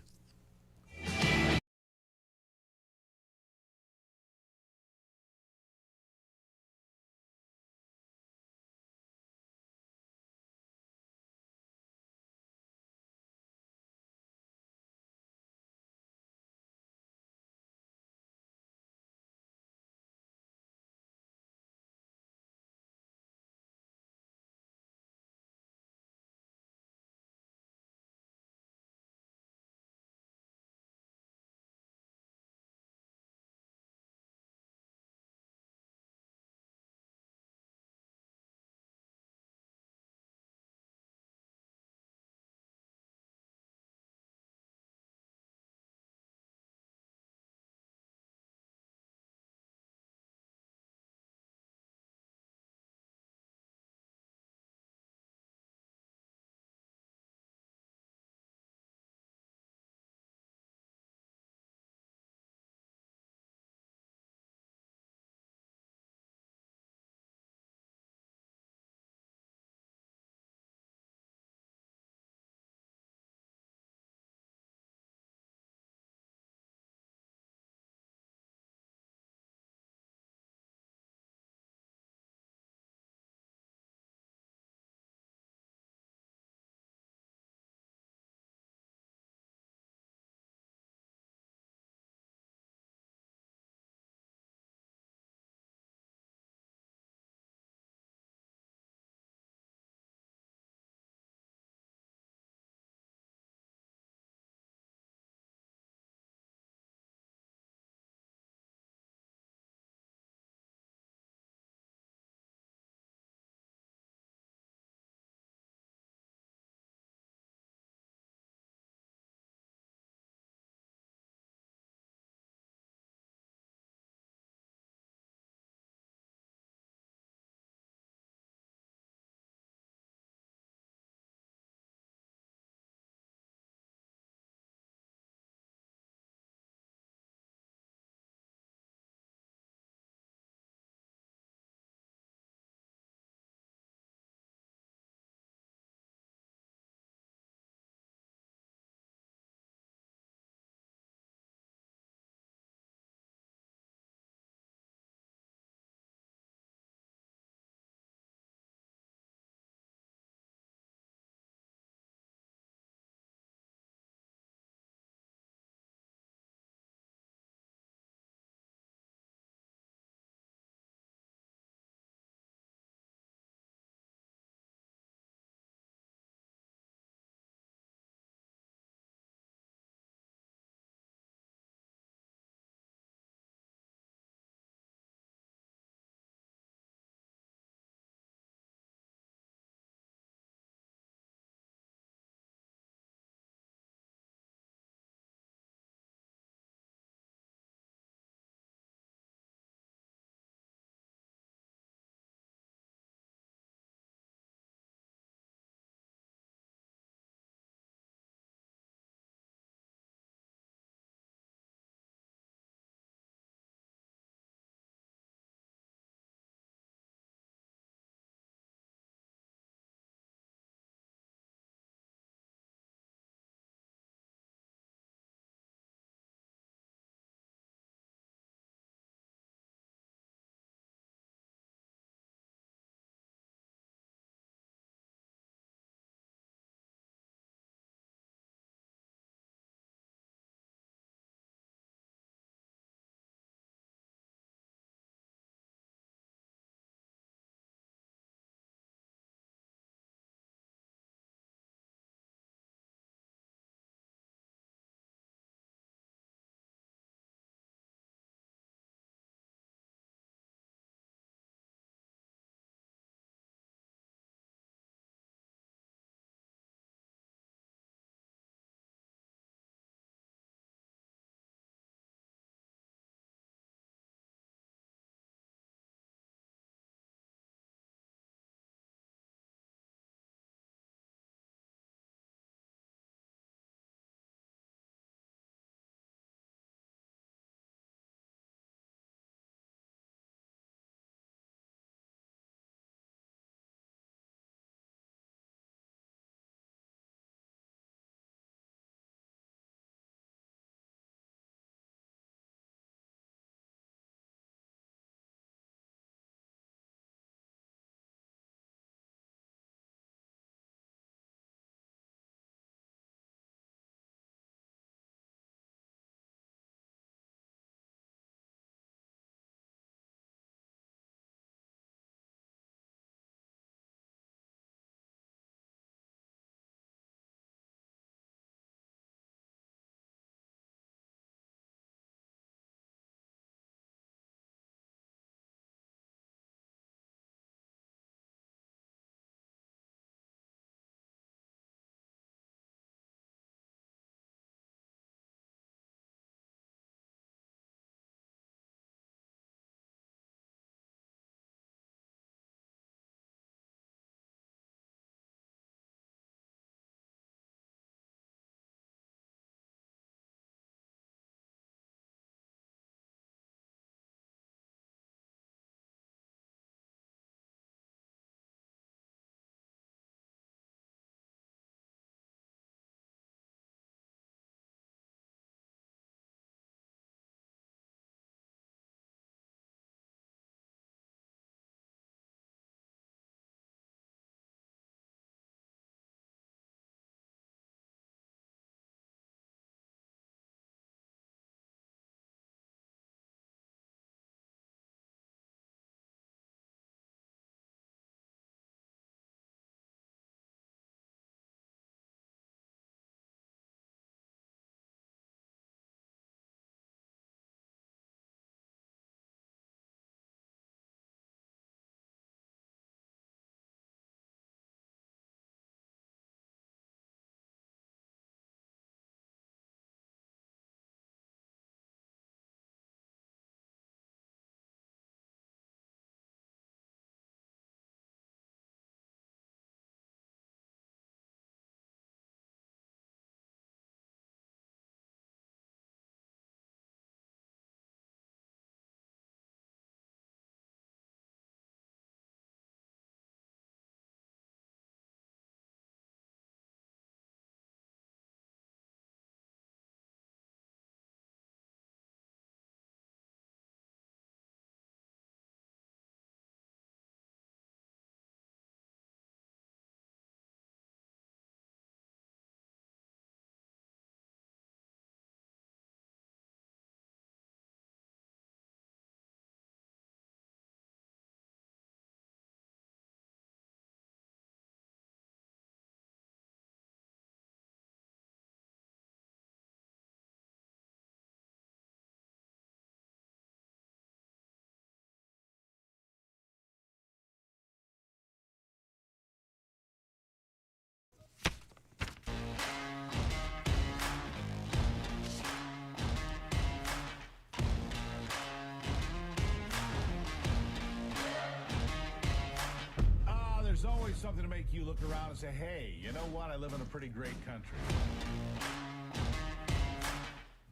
Something to make you look around and say, hey, you know what? I live in a pretty great country.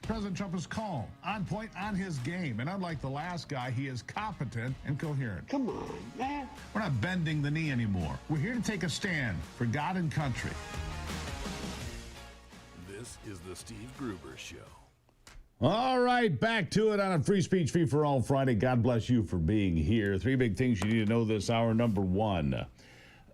President Trump is calm, on point, on his game. And unlike the last guy, he is competent and coherent. Come on, man. We're not bending the knee anymore. We're here to take a stand for God and country. This is the Steve Gruber Show. All right, back to it on a Free Speech, Free for All Friday. God bless you for being here. Three big things you need to know this hour. Number one,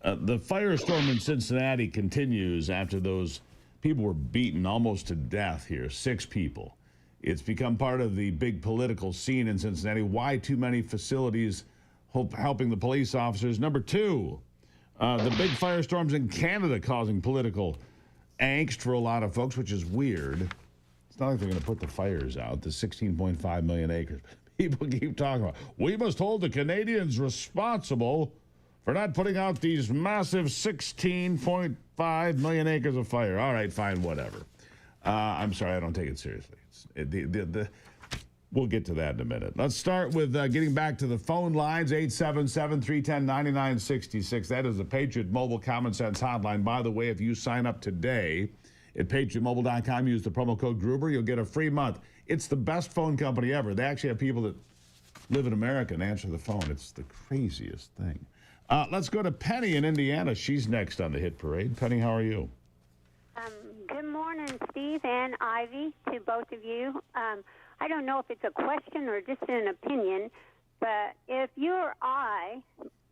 the firestorm in Cincinnati continues after those people were beaten almost to death here, 6 people. It's become part of the big political scene in Cincinnati. Why too many facilities helping the police officers? Number two, the big firestorms in Canada causing political angst for a lot of folks, which is weird. It's not like they're going to put the fires out, the 16.5 million acres. People keep talking about, we must hold the Canadians responsible for not putting out these massive 16.5 million acres of fire. All right, fine, whatever. I'm sorry, I don't take it seriously. We'll get to that in a minute. Let's start with getting back to the phone lines, 877-310-9966. That is the Patriot Mobile Common Sense Hotline. By the way, if you sign up today at patriotmobile.com, use the promo code Gruber, you'll get a free month. It's the best phone company ever. They actually have people that live in America and answer the phone. It's the craziest thing. Let's go to Penny in Indiana. She's next on the hit parade. Penny, how are you? Good morning, Steve and Ivy, to both of you. I don't know if it's a question or just an opinion, but if you or I,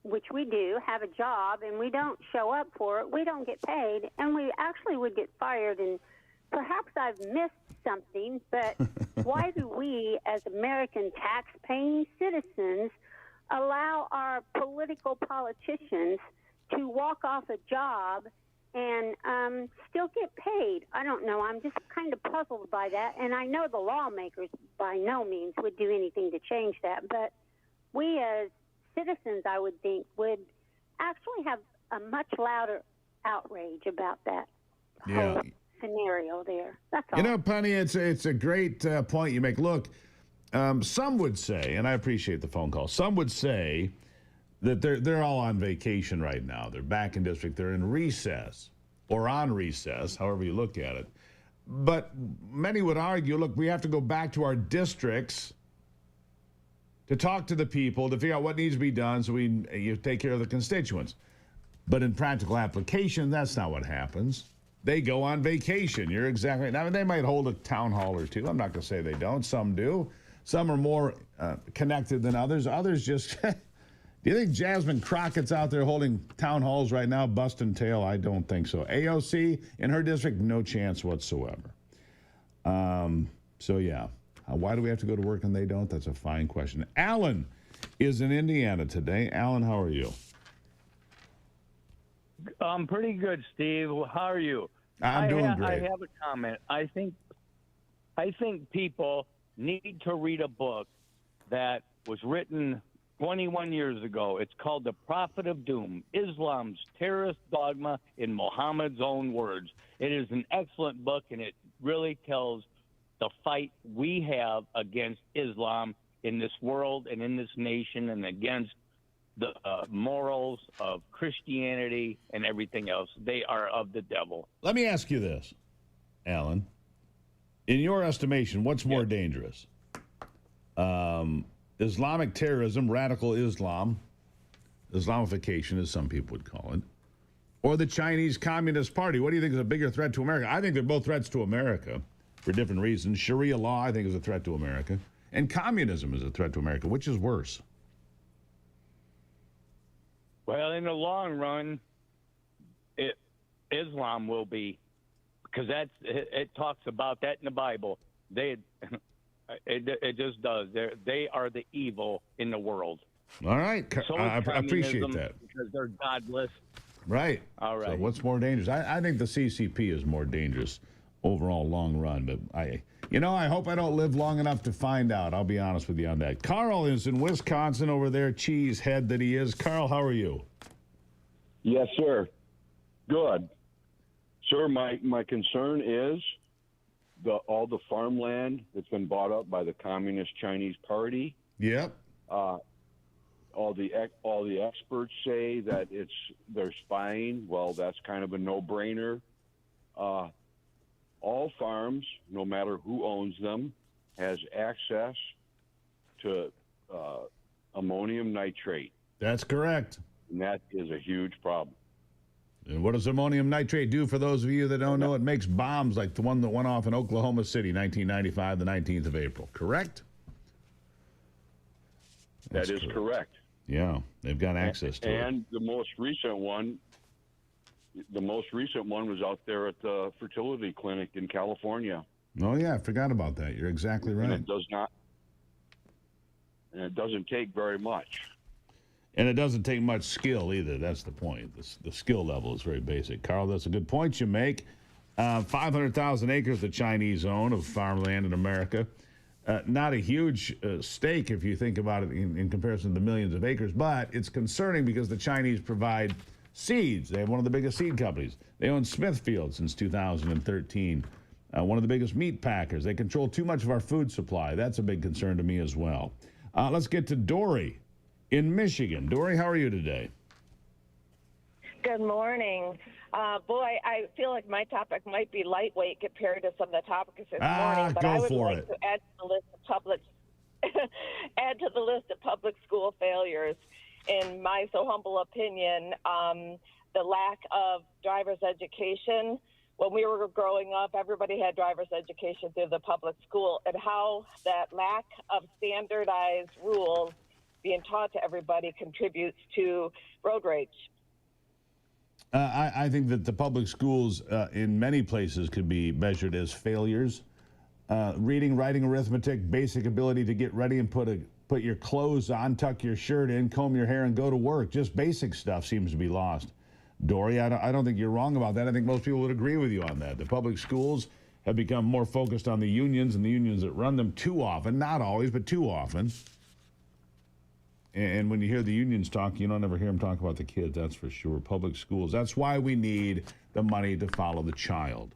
which we do, have a job and we don't show up for it, we don't get paid, and we actually would get fired. And perhaps I've missed something, but why do we, as American tax-paying citizens, allow our political politicians to walk off a job and still get paid? I don't know. I'm just kind of puzzled by that. And I know the lawmakers by no means would do anything to change that. But we as citizens, I would think, would actually have a much louder outrage about that whole scenario there. That's all. You know, Penny, it's a great point you make. Look, some would say, and I appreciate the phone call, some would say that they're all on vacation right now. They're back in district. They're in recess or on recess, however you look at it. But many would argue, look, we have to go back to our districts to talk to the people, to figure out what needs to be done so you take care of the constituents. But in practical application, that's not what happens. They go on vacation. You're exactly right. Now, they might hold a town hall or two. I'm not going to say they don't. Some do. Some are more connected than others. Others just... Do you think Jasmine Crockett's out there holding town halls right now, busting tail? I don't think so. AOC in her district, no chance whatsoever. So, yeah. Why do we have to go to work and they don't? That's a fine question. Alan is in Indiana today. Alan, how are you? I'm pretty good, Steve. How are you? I'm doing great. I have a comment. I think people need to read a book that was written 21 years ago. It's called The Prophet of Doom, Islam's Terrorist Dogma in Muhammad's Own Words. It is an excellent book, and it really tells the fight we have against Islam in this world and in this nation, and against the morals of Christianity and everything else. They are of the devil. Let me ask you this, Alan. In your estimation, what's more dangerous? Islamic terrorism, radical Islam, Islamification, as some people would call it, or the Chinese Communist Party? What do you think is a bigger threat to America? I think they're both threats to America for different reasons. Sharia law, I think, is a threat to America. And communism is a threat to America. Which is worse? Well, in the long run, Islam will be, because it talks about that in the Bible. It just does. They are the evil in the world. All right. So I appreciate that. Because they're godless. Right. All right. So what's more dangerous? I think the CCP is more dangerous overall long run. But I hope I don't live long enough to find out. I'll be honest with you on that. Carl is in Wisconsin over there, cheesehead that he is. Carl, how are you? Yes, sir. Good. Sir, my concern is all the farmland that's been bought up by the Communist Chinese Party. Yep. all the experts say that they're spying. Well, that's kind of a no-brainer. All farms, no matter who owns them, has access to ammonium nitrate. That's correct. And that is a huge problem. And what does ammonium nitrate do for those of you that don't know? It makes bombs like the one that went off in Oklahoma City, 1995, the 19th of April. Correct? That is correct. Yeah, they've got access to it. And the most recent one was out there at the fertility clinic in California. Oh, yeah, I forgot about that. You're exactly right. And it doesn't take very much. And it doesn't take much skill either. That's the point. The skill level is very basic. Carl, that's a good point you make. 500,000 acres the Chinese own of farmland in America. Not a huge stake if you think about it in comparison to the millions of acres, but it's concerning because the Chinese provide seeds. They have one of the biggest seed companies. They own Smithfield since 2013. One of the biggest meat packers. They control too much of our food supply. That's a big concern to me as well. Let's get to Dory in Michigan. Dory, how are you today? Good morning. Boy, I feel like my topic might be lightweight compared to some of the topics this morning, but I would like to add to the list of public school failures. In my so humble opinion, the lack of driver's education. When we were growing up, everybody had driver's education through the public school, and how that lack of standardized rules being taught to everybody contributes to road rage. I think that the public schools in many places could be measured as failures. Reading, writing, arithmetic, basic ability to get ready and put your clothes on, tuck your shirt in, comb your hair, and go to work. Just basic stuff seems to be lost. Dory, I don't think you're wrong about that. I think most people would agree with you on that. The public schools have become more focused on the unions and the unions that run them too often. Not always, but too often. And when you hear the unions talk, you don't ever hear them talk about the kids, that's for sure. Public schools, that's why we need the money to follow the child.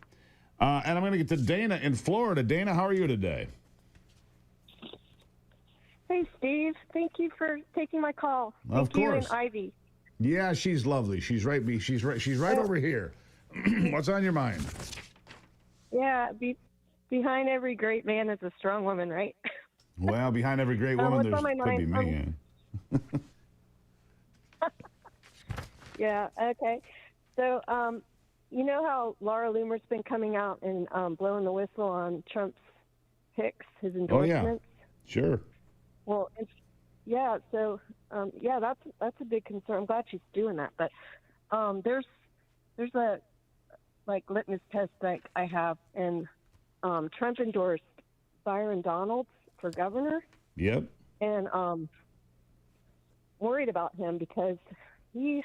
And I'm going to get to Dana in Florida. Dana, how are you today? Hey, Steve. Thank you for taking my call. Of course. You and Ivy. Yeah, she's lovely. She's right over here. What's on your mind? Yeah, behind every great man is a strong woman, right? Well, behind every great woman, there could be me. Yeah, okay. So, you know how Laura Loomer's been coming out and blowing the whistle on Trump's picks, his endorsements? Oh, yeah. Sure. Well, that's a big concern. I'm glad she's doing that. But there's a litmus test that I have, and Trump endorsed Byron Donalds for governor. Yep. And worried about him because he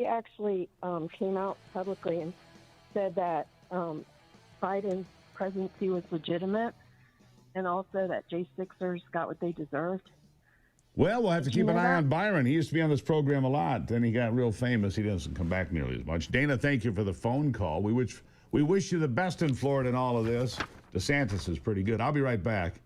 actually came out publicly and said that Biden's presidency was legitimate, and also that J6ers got what they deserved. Well, we'll have to keep an eye on Byron. He used to be on this program a lot. Then he got real famous. He doesn't come back nearly as much. Dana, thank you for the phone call. We wish you the best in Florida in all of this. DeSantis is pretty good. I'll be right back.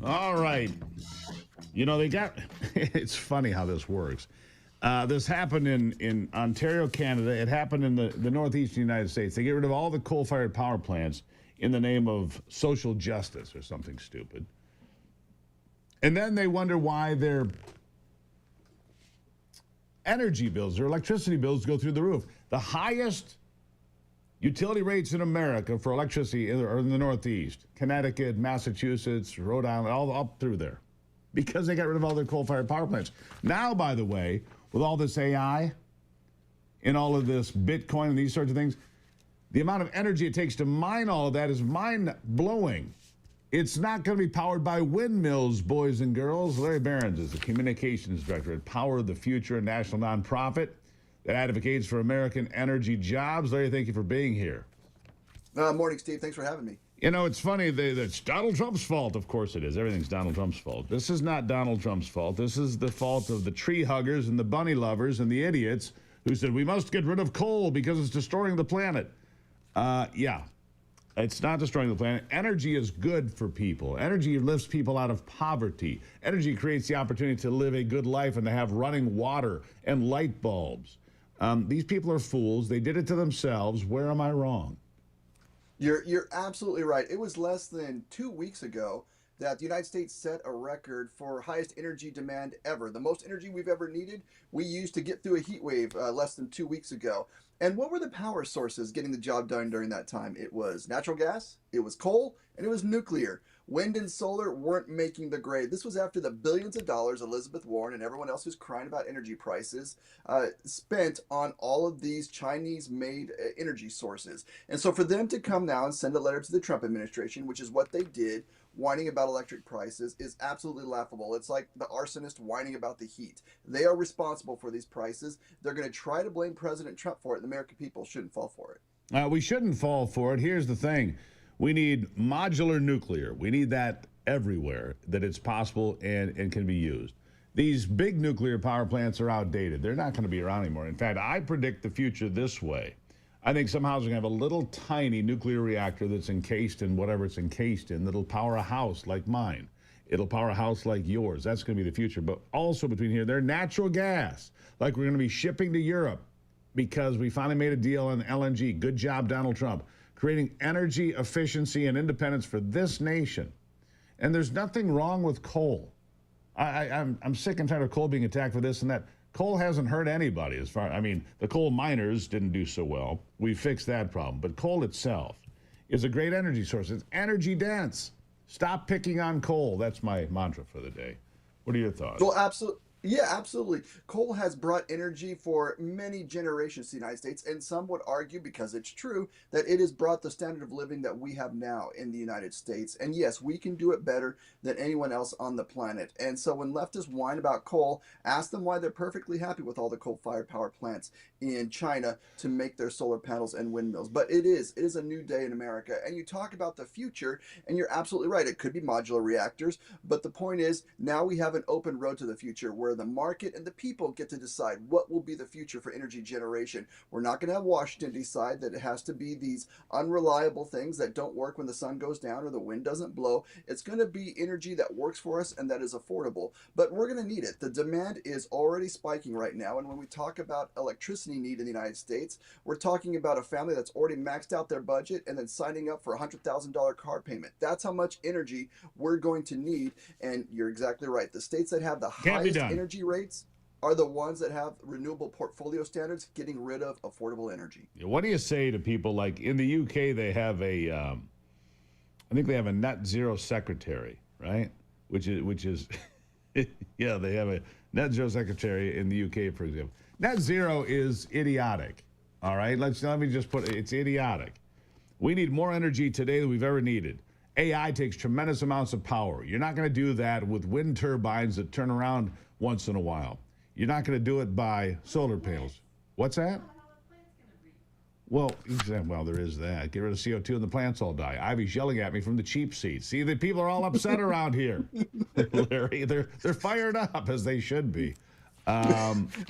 All right. You know, they got, it's funny how this works. This happened in Ontario, Canada. It happened in the northeastern United States. They get rid of all the coal-fired power plants in the name of social justice or something stupid. And then they wonder why their energy bills, their electricity bills go through the roof. The highest utility rates in America for electricity are in the Northeast. Connecticut, Massachusetts, Rhode Island, all up through there. Because they got rid of all their coal-fired power plants. Now, by the way, with all this AI and all of this Bitcoin and these sorts of things, the amount of energy it takes to mine all of that is mind-blowing. It's not going to be powered by windmills, boys and girls. Larry Behrens is the communications director at Power of the Future, a national nonprofit that advocates for American energy jobs. Larry, thank you for being here. Morning, Steve. Thanks for having me. You know, it's funny. It's Donald Trump's fault. Of course it is. Everything's Donald Trump's fault. This is not Donald Trump's fault. This is the fault of the tree huggers and the bunny lovers and the idiots who said, we must get rid of coal because it's destroying the planet. Yeah, it's not destroying the planet. Energy is good for people. Energy lifts people out of poverty. Energy creates the opportunity to live a good life and to have running water and light bulbs. These people are fools. They did it to themselves. Where am I wrong? You're absolutely right. It was less than 2 weeks ago that the United States set a record for highest energy demand ever. The most energy we've ever needed, we used to get through a heat wave less than 2 weeks ago. And what were the power sources getting the job done during that time? It was natural gas, it was coal, and it was nuclear. Wind and solar weren't making the grade. This was after the billions of dollars Elizabeth Warren and everyone else who's crying about energy prices spent on all of these Chinese-made energy sources. And so for them to come now and send a letter to the Trump administration, which is what they did, whining about electric prices, is absolutely laughable. It's like the arsonist whining about the heat. They are responsible for these prices. They're going to try to blame President Trump for it. The American people shouldn't fall for it. We shouldn't fall for it. Here's the thing. We need modular nuclear. We need that everywhere that it's possible and can be used. These big nuclear power plants are outdated. They're not going to be around anymore. In fact, I predict the future this way. I think somehow we're going to have a little tiny nuclear reactor that's encased in whatever it's encased in that'll power a house like mine. It'll power a house like yours. That's going to be the future. But also between here, they're natural gas, like we're going to be shipping to Europe because we finally made a deal on LNG. Good job, Donald Trump. Creating energy efficiency and independence for this nation. And there's nothing wrong with coal. I'm sick and tired of coal being attacked for this and that. Coal hasn't hurt anybody as far, I mean, the coal miners didn't do so well. We fixed that problem. But coal itself is a great energy source. It's energy dense. Stop picking on coal. That's my mantra for the day. What are your thoughts? Well, absolutely. Yeah, absolutely. Coal has brought energy for many generations to the United States, and some would argue, because it's true, that it has brought the standard of living that we have now in the United States. And yes, we can do it better than anyone else on the planet. And so when leftists whine about coal, ask them why they're perfectly happy with all the coal-fired power plants in China to make their solar panels and windmills. But it is a new day in America. And you talk about the future, and you're absolutely right. It could be modular reactors, but the point is now we have an open road to the future where the market and the people get to decide what will be the future for energy generation. We're not going to have Washington decide that it has to be these unreliable things that don't work when the sun goes down or the wind doesn't blow. It's going to be energy that works for us and that is affordable, but we're going to need it. The demand is already spiking right now, and when we talk about electricity need in the United States, we're talking about a family that's already maxed out their budget and then signing up for a $100,000 car payment. That's how much energy we're going to need, and you're exactly right. The states that have the highest energy rates are the ones that have renewable portfolio standards, getting rid of affordable energy. What do you say to people like in the UK? They have I think they have a net zero secretary, right? Which is, yeah, they have a net zero secretary in the UK, for example. Net zero is idiotic. All right, let me just put it's idiotic. We need more energy today than we've ever needed. AI takes tremendous amounts of power. You're not going to do that with wind turbines that turn around once in a while. You're not going to do it by solar panels. What's that? Well, there is that. Get rid of CO2 and the plants all die. Ivy's yelling at me from the cheap seat. See, the people are all upset around here. Larry, they're fired up, as they should be.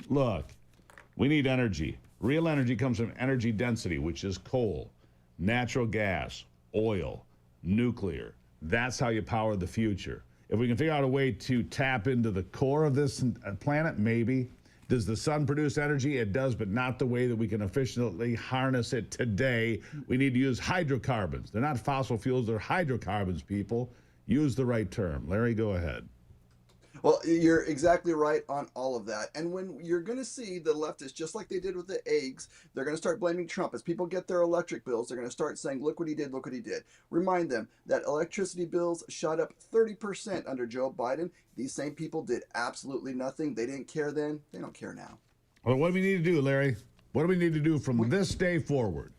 Look, we need energy. Real energy comes from energy density, which is coal, natural gas, oil, nuclear. That's how you power the future. If we can figure out a way to tap into the core of this planet, maybe. Does the sun produce energy? It does, but not the way that we can efficiently harness it today. We need to use hydrocarbons. They're not fossil fuels, they're hydrocarbons, people. Use the right term. Larry, go ahead. Well, you're exactly right on all of that. And when you're going to see the leftists, just like they did with the eggs, they're going to start blaming Trump. As people get their electric bills, they're going to start saying, look what he did, look what he did. Remind them that electricity bills shot up 30% under Joe Biden. These same people did absolutely nothing. They didn't care then. They don't care now. Well, what do we need to do, Larry? What do we need to do from this day forward?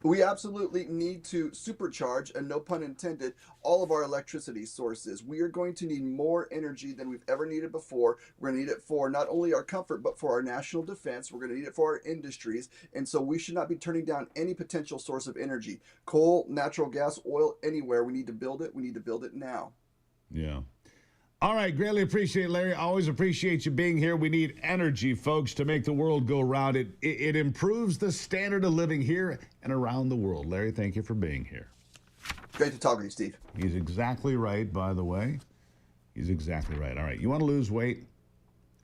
We absolutely need to supercharge, and no pun intended, all of our electricity sources. We are going to need more energy than we've ever needed before. We're going to need it for not only our comfort, but for our national defense. We're going to need it for our industries. And so we should not be turning down any potential source of energy. Coal, natural gas, oil, anywhere. We need to build it. We need to build it now. Yeah. All right, greatly appreciate it, Larry. Always appreciate you being here. We need energy, folks, to make the world go round. It improves the standard of living here and around the world. Larry, thank you for being here. Great to talk with you, Steve. He's exactly right, by the way. He's exactly right. All right, you want to lose weight?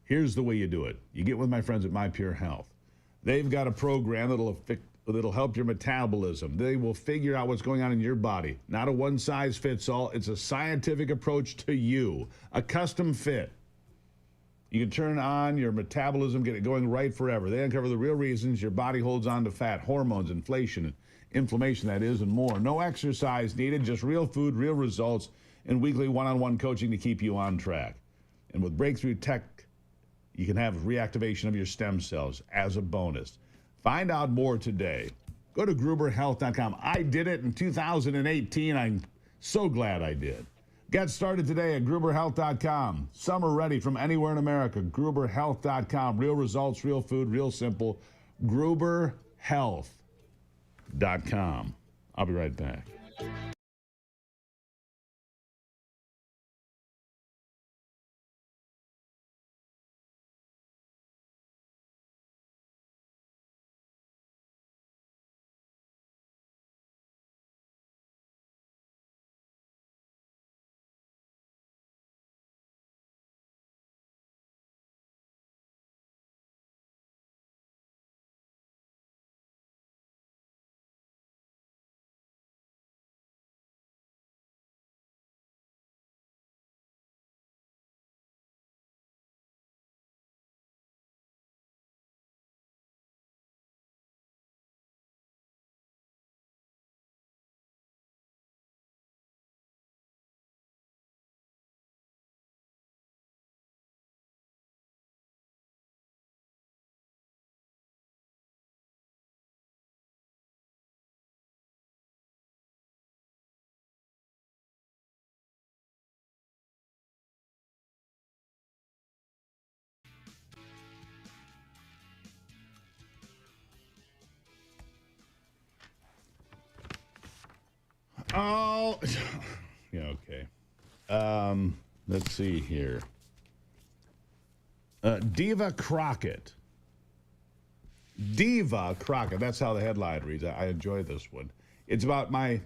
Here's the way you do it. You get with my friends at My Pure Health. They've got a program that'll help your metabolism. They will figure out what's going on in your body. Not a one-size-fits-all. It's a scientific approach to you, a custom fit. You can turn on your metabolism, get it going right forever. They uncover the real reasons your body holds on to fat, hormones, inflation, inflammation, that is, and more. No exercise needed, just real food, real results, and weekly one-on-one coaching to keep you on track. And with breakthrough tech, you can have reactivation of your stem cells as a bonus. Find out more today. Go to GruberHealth.com. I did it in 2018. I'm so glad I did. Get started today at GruberHealth.com. Summer ready from anywhere in America. GruberHealth.com. Real results, real food, real simple. GruberHealth.com. I'll be right back. Oh, yeah, okay. Let's see here. Diva Crockett. Diva Crockett. That's how the headline reads. I enjoy this one. It's about my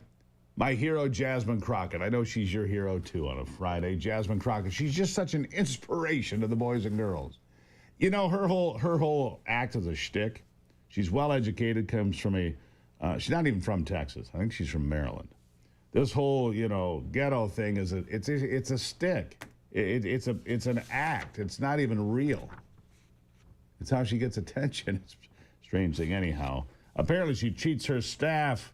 hero, Jasmine Crockett. I know she's your hero, too, on a Friday. Jasmine Crockett. She's just such an inspiration to the boys and girls. You know, her whole act is a shtick. She's well-educated, comes from she's not even from Texas. I think she's from Maryland. This whole, ghetto thing it's a stick. It's an act. It's not even real. It's how she gets attention. It's a strange thing anyhow. Apparently she treats her staff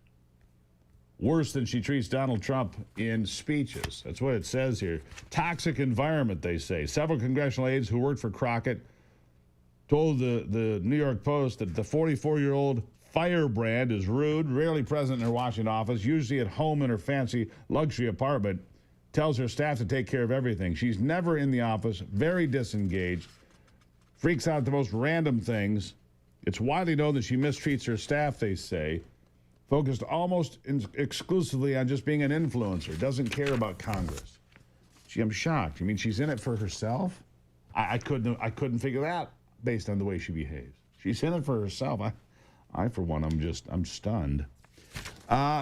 worse than she treats Donald Trump in speeches. That's what it says here. Toxic environment, they say. Several congressional aides who worked for Crockett told the New York Post that the 44-year-old firebrand is rude, rarely present in her Washington office, usually at home in her fancy luxury apartment, tells her staff to take care of everything. She's never in the office, very disengaged, freaks out at the most random things. It's widely known that she mistreats her staff, they say, focused almost exclusively on just being an influencer, doesn't care about Congress. I'm shocked. You mean she's in it for herself? I couldn't figure that based on the way she behaves. She's in it for herself. I for one, I'm stunned.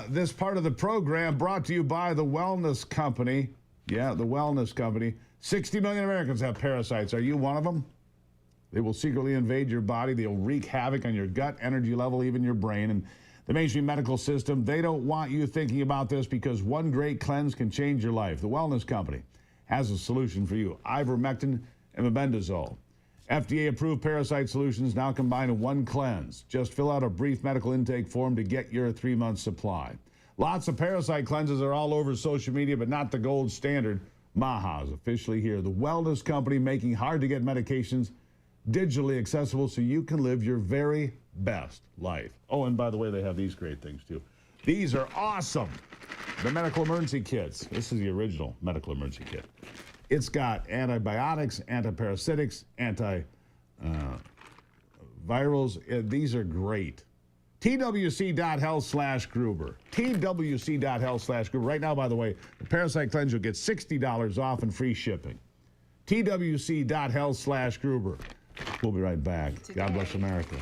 This part of the program brought to you by the wellness company Yeah, the wellness company. 60 million Americans have parasites. Are you one of them? They will secretly invade your body. They'll wreak havoc on your gut, energy level, even your brain. And the mainstream medical system, they don't want you thinking about this because one great cleanse can change your life. The wellness company has a solution for you. Ivermectin and mebendazole. FDA-approved parasite solutions now combined in one cleanse. Just fill out a brief medical intake form to get your 3-month supply. Lots of parasite cleanses are all over social media, but not the gold standard. Maha is officially here. The wellness company making hard-to-get medications digitally accessible so you can live your very best life. Oh, and by the way, they have these great things, too. These are awesome. The medical emergency kits. This is the original medical emergency kit. It's got antibiotics, antiparasitics, antivirals. These are great. TWC.health/Gruber. TWC.health/Gruber. Right now, by the way, the Parasite Cleanse, you'll get $60 off and free shipping. TWC.health/Gruber. We'll be right back. God bless America.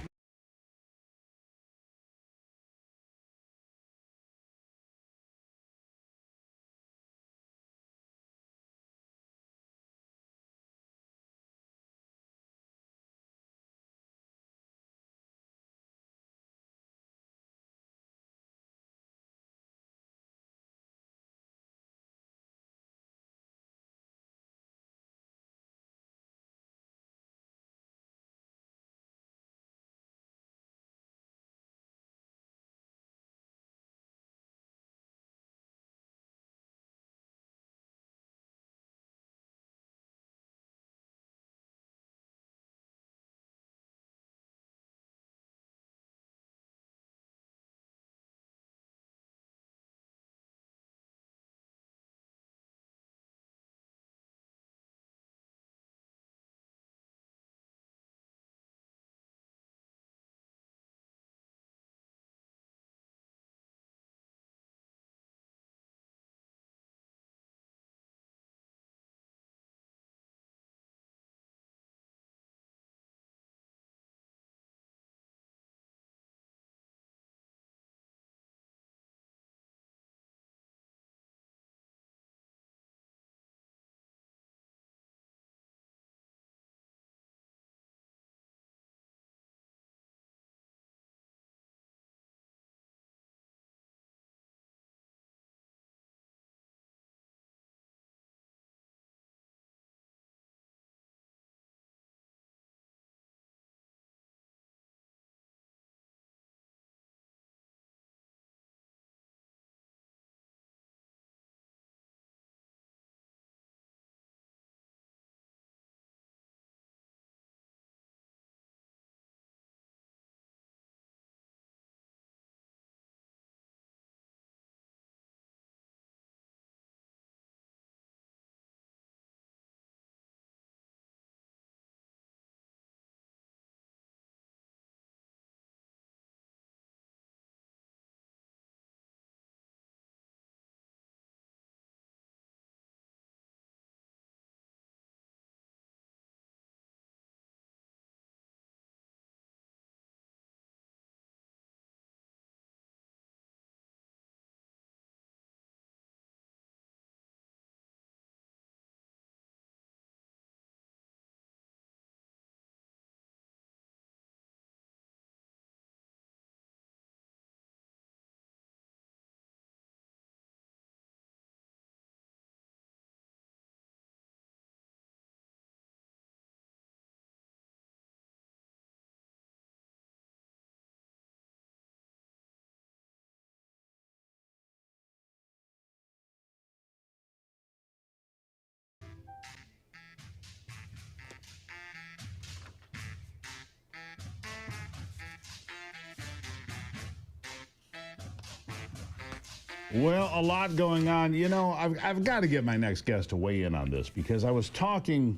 Well, a lot going on. You know, I've got to get my next guest to weigh in on this because I was talking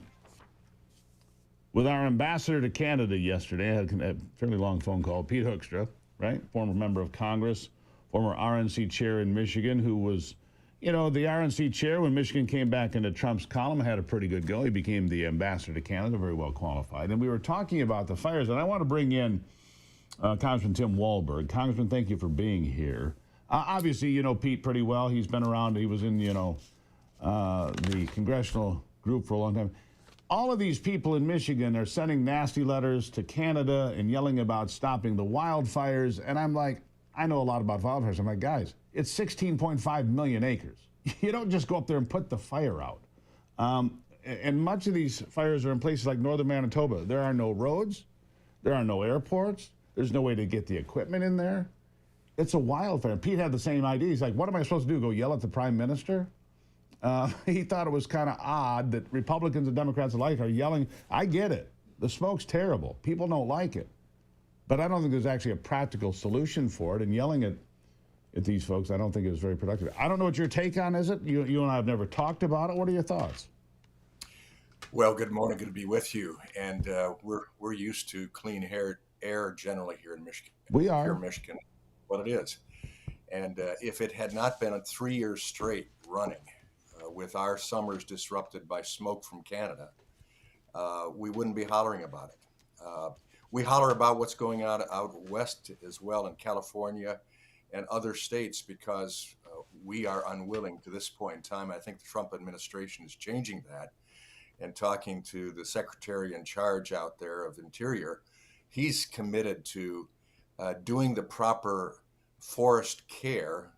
with our ambassador to Canada yesterday. I had a fairly long phone call. Pete Hoekstra, right? Former member of Congress, former RNC chair in Michigan, who was, you know, the RNC chair when Michigan came back into Trump's column, had a pretty good go. He became the ambassador to Canada, very well qualified. And we were talking about the fires, and I want to bring in Congressman Tim Walberg. Congressman, thank you for being here. Obviously, you know Pete pretty well. He's been around. He was in, you know, the congressional group for a long time. All of these people in Michigan are sending nasty letters to Canada and yelling about stopping the wildfires. And I'm like, I know a lot about wildfires. I'm like, guys, it's 16.5 million acres. You don't just go up there and put the fire out. And much of these fires are in places like northern Manitoba. There are no roads. There are no airports. There's no way to get the equipment in there. It's a wildfire. Pete had the same idea. He's like, what am I supposed to do, go yell at the prime minister? He thought it was kind of odd that Republicans and Democrats alike are yelling. I get it. The smoke's terrible. People don't like it. But I don't think there's actually a practical solution for it. And yelling at these folks, I don't think is very productive. I don't know what your take on is it. You and I have never talked about it. What are your thoughts? Well, good morning. Good to be with you. And we're used to clean air generally here in Michigan. We are. Here in Michigan, what it is. And if it had not been 3 years straight running with our summers disrupted by smoke from Canada, we wouldn't be hollering about it. We holler about what's going on out west as well in California and other states because we are unwilling to this point in time. I think the Trump administration is changing that. And talking to the secretary in charge out there of Interior, he's committed to doing the proper forest care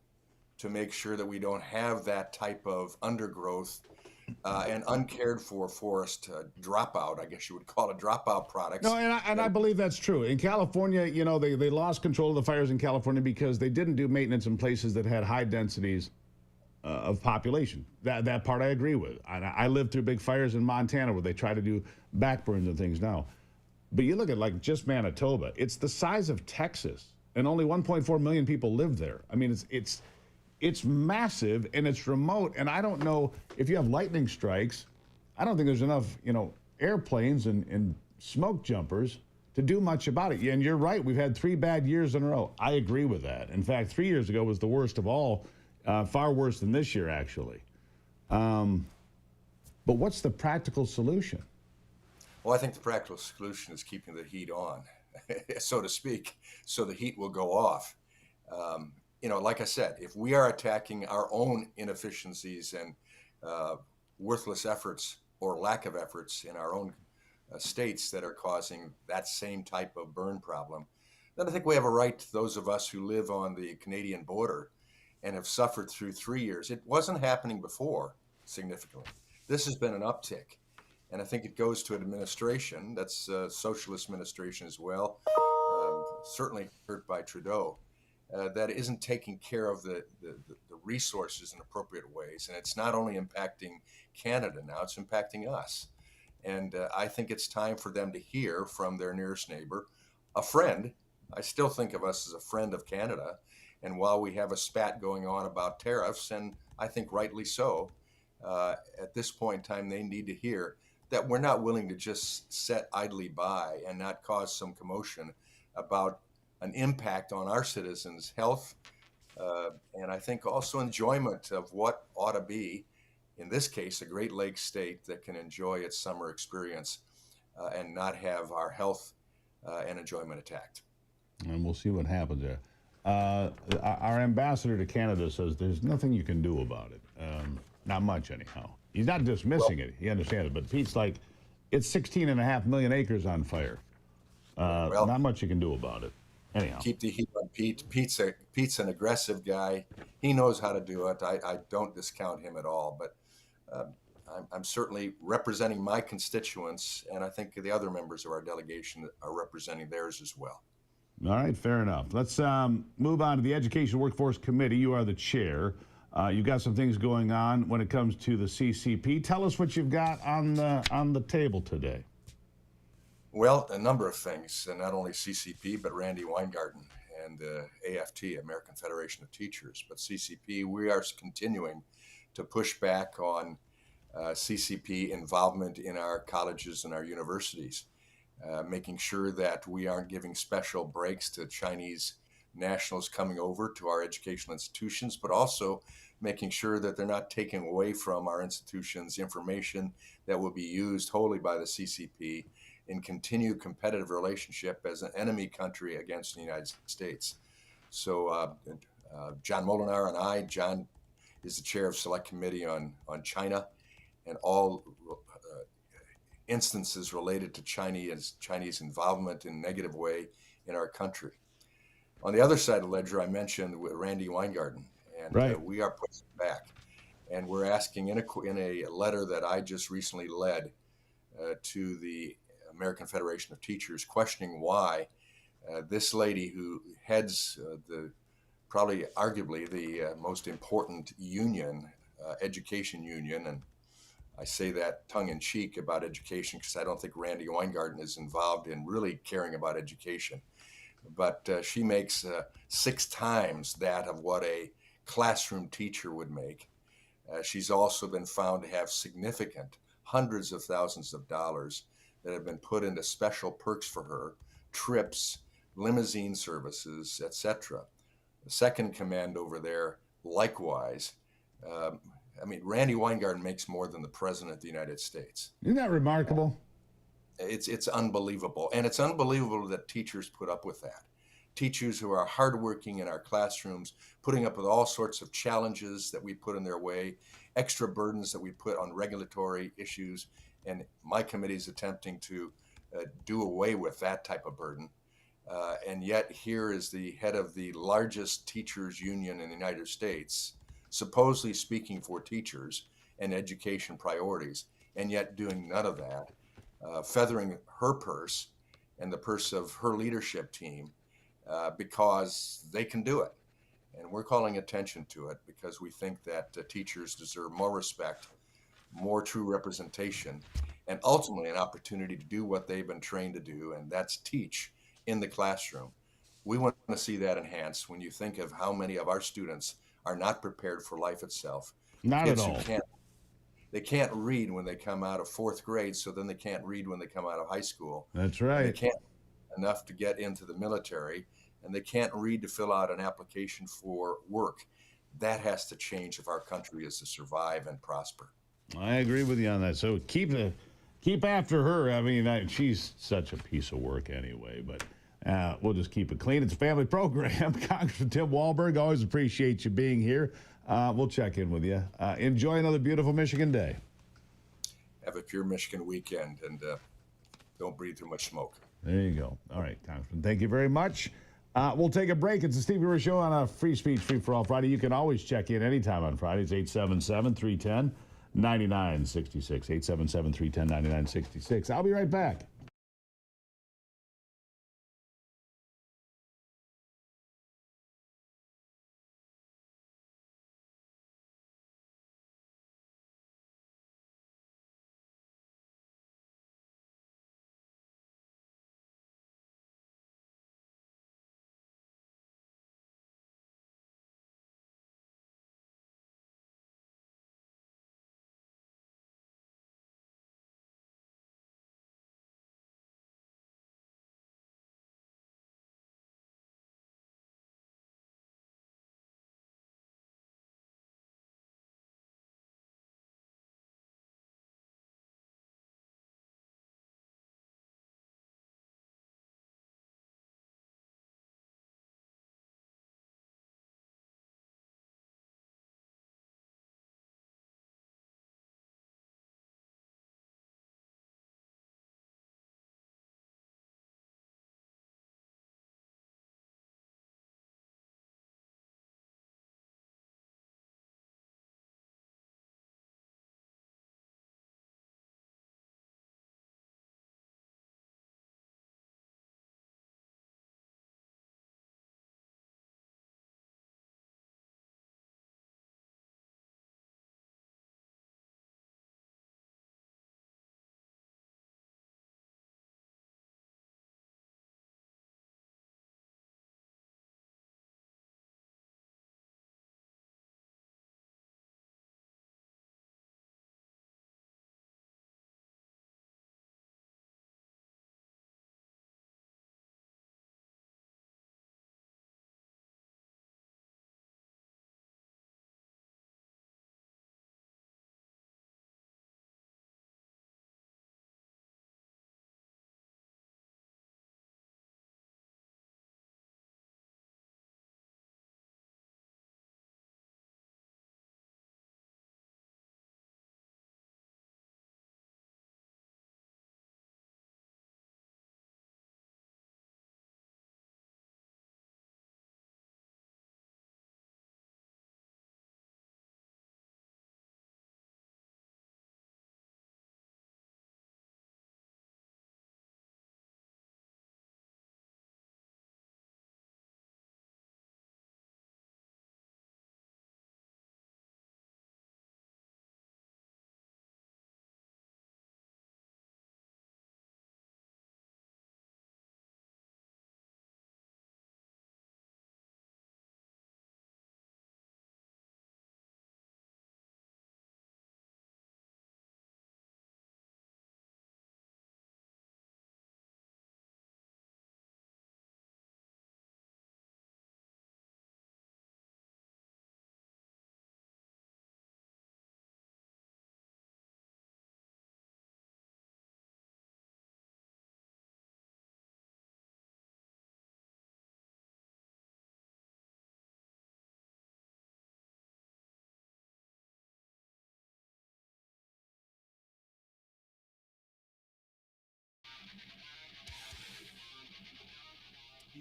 to make sure that we don't have that type of undergrowth and uncared for forest dropout, I guess you would call it dropout products. No, and I believe that's true. In California, you know, they lost control of the fires in California because they didn't do maintenance in places that had high densities of population. That part I agree with. I lived through big fires in Montana where they try to do backburns and things now. But you look at like just Manitoba, it's the size of Texas, and only 1.4 million people live there. I mean, it's massive and it's remote. And I don't know if you have lightning strikes. I don't think there's enough, airplanes and smoke jumpers to do much about it. And you're right. We've had 3 bad years in a row. I agree with that. In fact, 3 years ago was the worst of all. Far worse than this year, actually. But what's the practical solution? Well, I think the practical solution is keeping the heat on, so to speak, so the heat will go off. Like I said, if we are attacking our own inefficiencies and worthless efforts or lack of efforts in our own states that are causing that same type of burn problem, then I think we have a right, those of us who live on the Canadian border, and have suffered through 3 years. It wasn't happening before significantly. This has been an uptick. And I think it goes to an administration, that's a socialist administration as well, certainly hurt by Trudeau, that isn't taking care of the resources in appropriate ways. And it's not only impacting Canada now, it's impacting us. And I think it's time for them to hear from their nearest neighbor, a friend. I still think of us as a friend of Canada. And while we have a spat going on about tariffs, and I think rightly so, at this point in time, they need to hear that we're not willing to just sit idly by and not cause some commotion about an impact on our citizens' health, and I think also enjoyment of what ought to be, in this case, a Great Lakes state that can enjoy its summer experience and not have our health and enjoyment attacked. And we'll see what happens there. Our ambassador to Canada says there's nothing you can do about it. Not much, anyhow. He's not dismissing it. He understands it. But Pete's like, it's 16.5 million acres on fire. Not much you can do about it. Anyhow. Keep the heat on Pete. Pete's an aggressive guy. He knows how to do it. I don't discount him at all. But I'm certainly representing my constituents, and I think the other members of our delegation are representing theirs as well. All right, fair enough. Let's move on to the Education Workforce Committee. You are the chair. You've got some things going on when it comes to the CCP. Tell us what you've got on the table today. Well, a number of things, and not only CCP, but Randy Weingarten and AFT, American Federation of Teachers. But CCP, we are continuing to push back on CCP involvement in our colleges and our universities, making sure that we aren't giving special breaks to Chinese nationals coming over to our educational institutions, but also making sure that they're not taking away from our institutions information that will be used wholly by the CCP in continued competitive relationship as an enemy country against the United States. So John Molinar and I, John is the chair of Select Committee on China and all instances related to Chinese involvement in a negative way in our country. On the other side of the ledger, I mentioned Randy Weingarten, and right. We are pushing back. And we're asking in a letter that I just recently led to the American Federation of Teachers, questioning why this lady who heads probably arguably the most important union, education union, and I say that tongue in cheek about education because I don't think Randy Weingarten is involved in really caring about education. But she makes 6 times that of what a classroom teacher would make. She's also been found to have significant hundreds of thousands of dollars that have been put into special perks for her, trips, limousine services, etc. The second command over there, likewise. Randy Weingarten makes more than the president of the United States. Isn't that remarkable? It's unbelievable. And it's unbelievable that teachers put up with that. Teachers who are hardworking in our classrooms, putting up with all sorts of challenges that we put in their way, extra burdens that we put on regulatory issues. And my committee is attempting to do away with that type of burden. And yet here is the head of the largest teachers union in the United States, supposedly speaking for teachers and education priorities, and yet doing none of that, feathering her purse and the purse of her leadership team because they can do it. And we're calling attention to it because we think that teachers deserve more respect, more true representation, and ultimately an opportunity to do what they've been trained to do, and that's teach in the classroom. We want to see that enhanced when you think of how many of our students are not prepared for life itself. Not Kids at all. They can't read when they come out of 4th grade, so then they can't read when they come out of high school. That's They right. can't enough to get into the military, and they can't read to fill out an application for work. That has to change if our country is to survive and prosper. I agree with you on that. So keep after her. I mean, she's such a piece of work anyway, but we'll just keep it clean. It's a family program. Congressman Tim Walberg, always appreciate you being here. We'll check in with you. Enjoy another beautiful Michigan day. Have a pure Michigan weekend, and don't breathe too much smoke. There you go. All right, Congressman, thank you very much. We'll take a break. It's the Steve Gruber Show on a Free Speech, Free for All Friday. You can always check in anytime on Fridays, 877-310-9966. 877-310-9966. I'll be right back.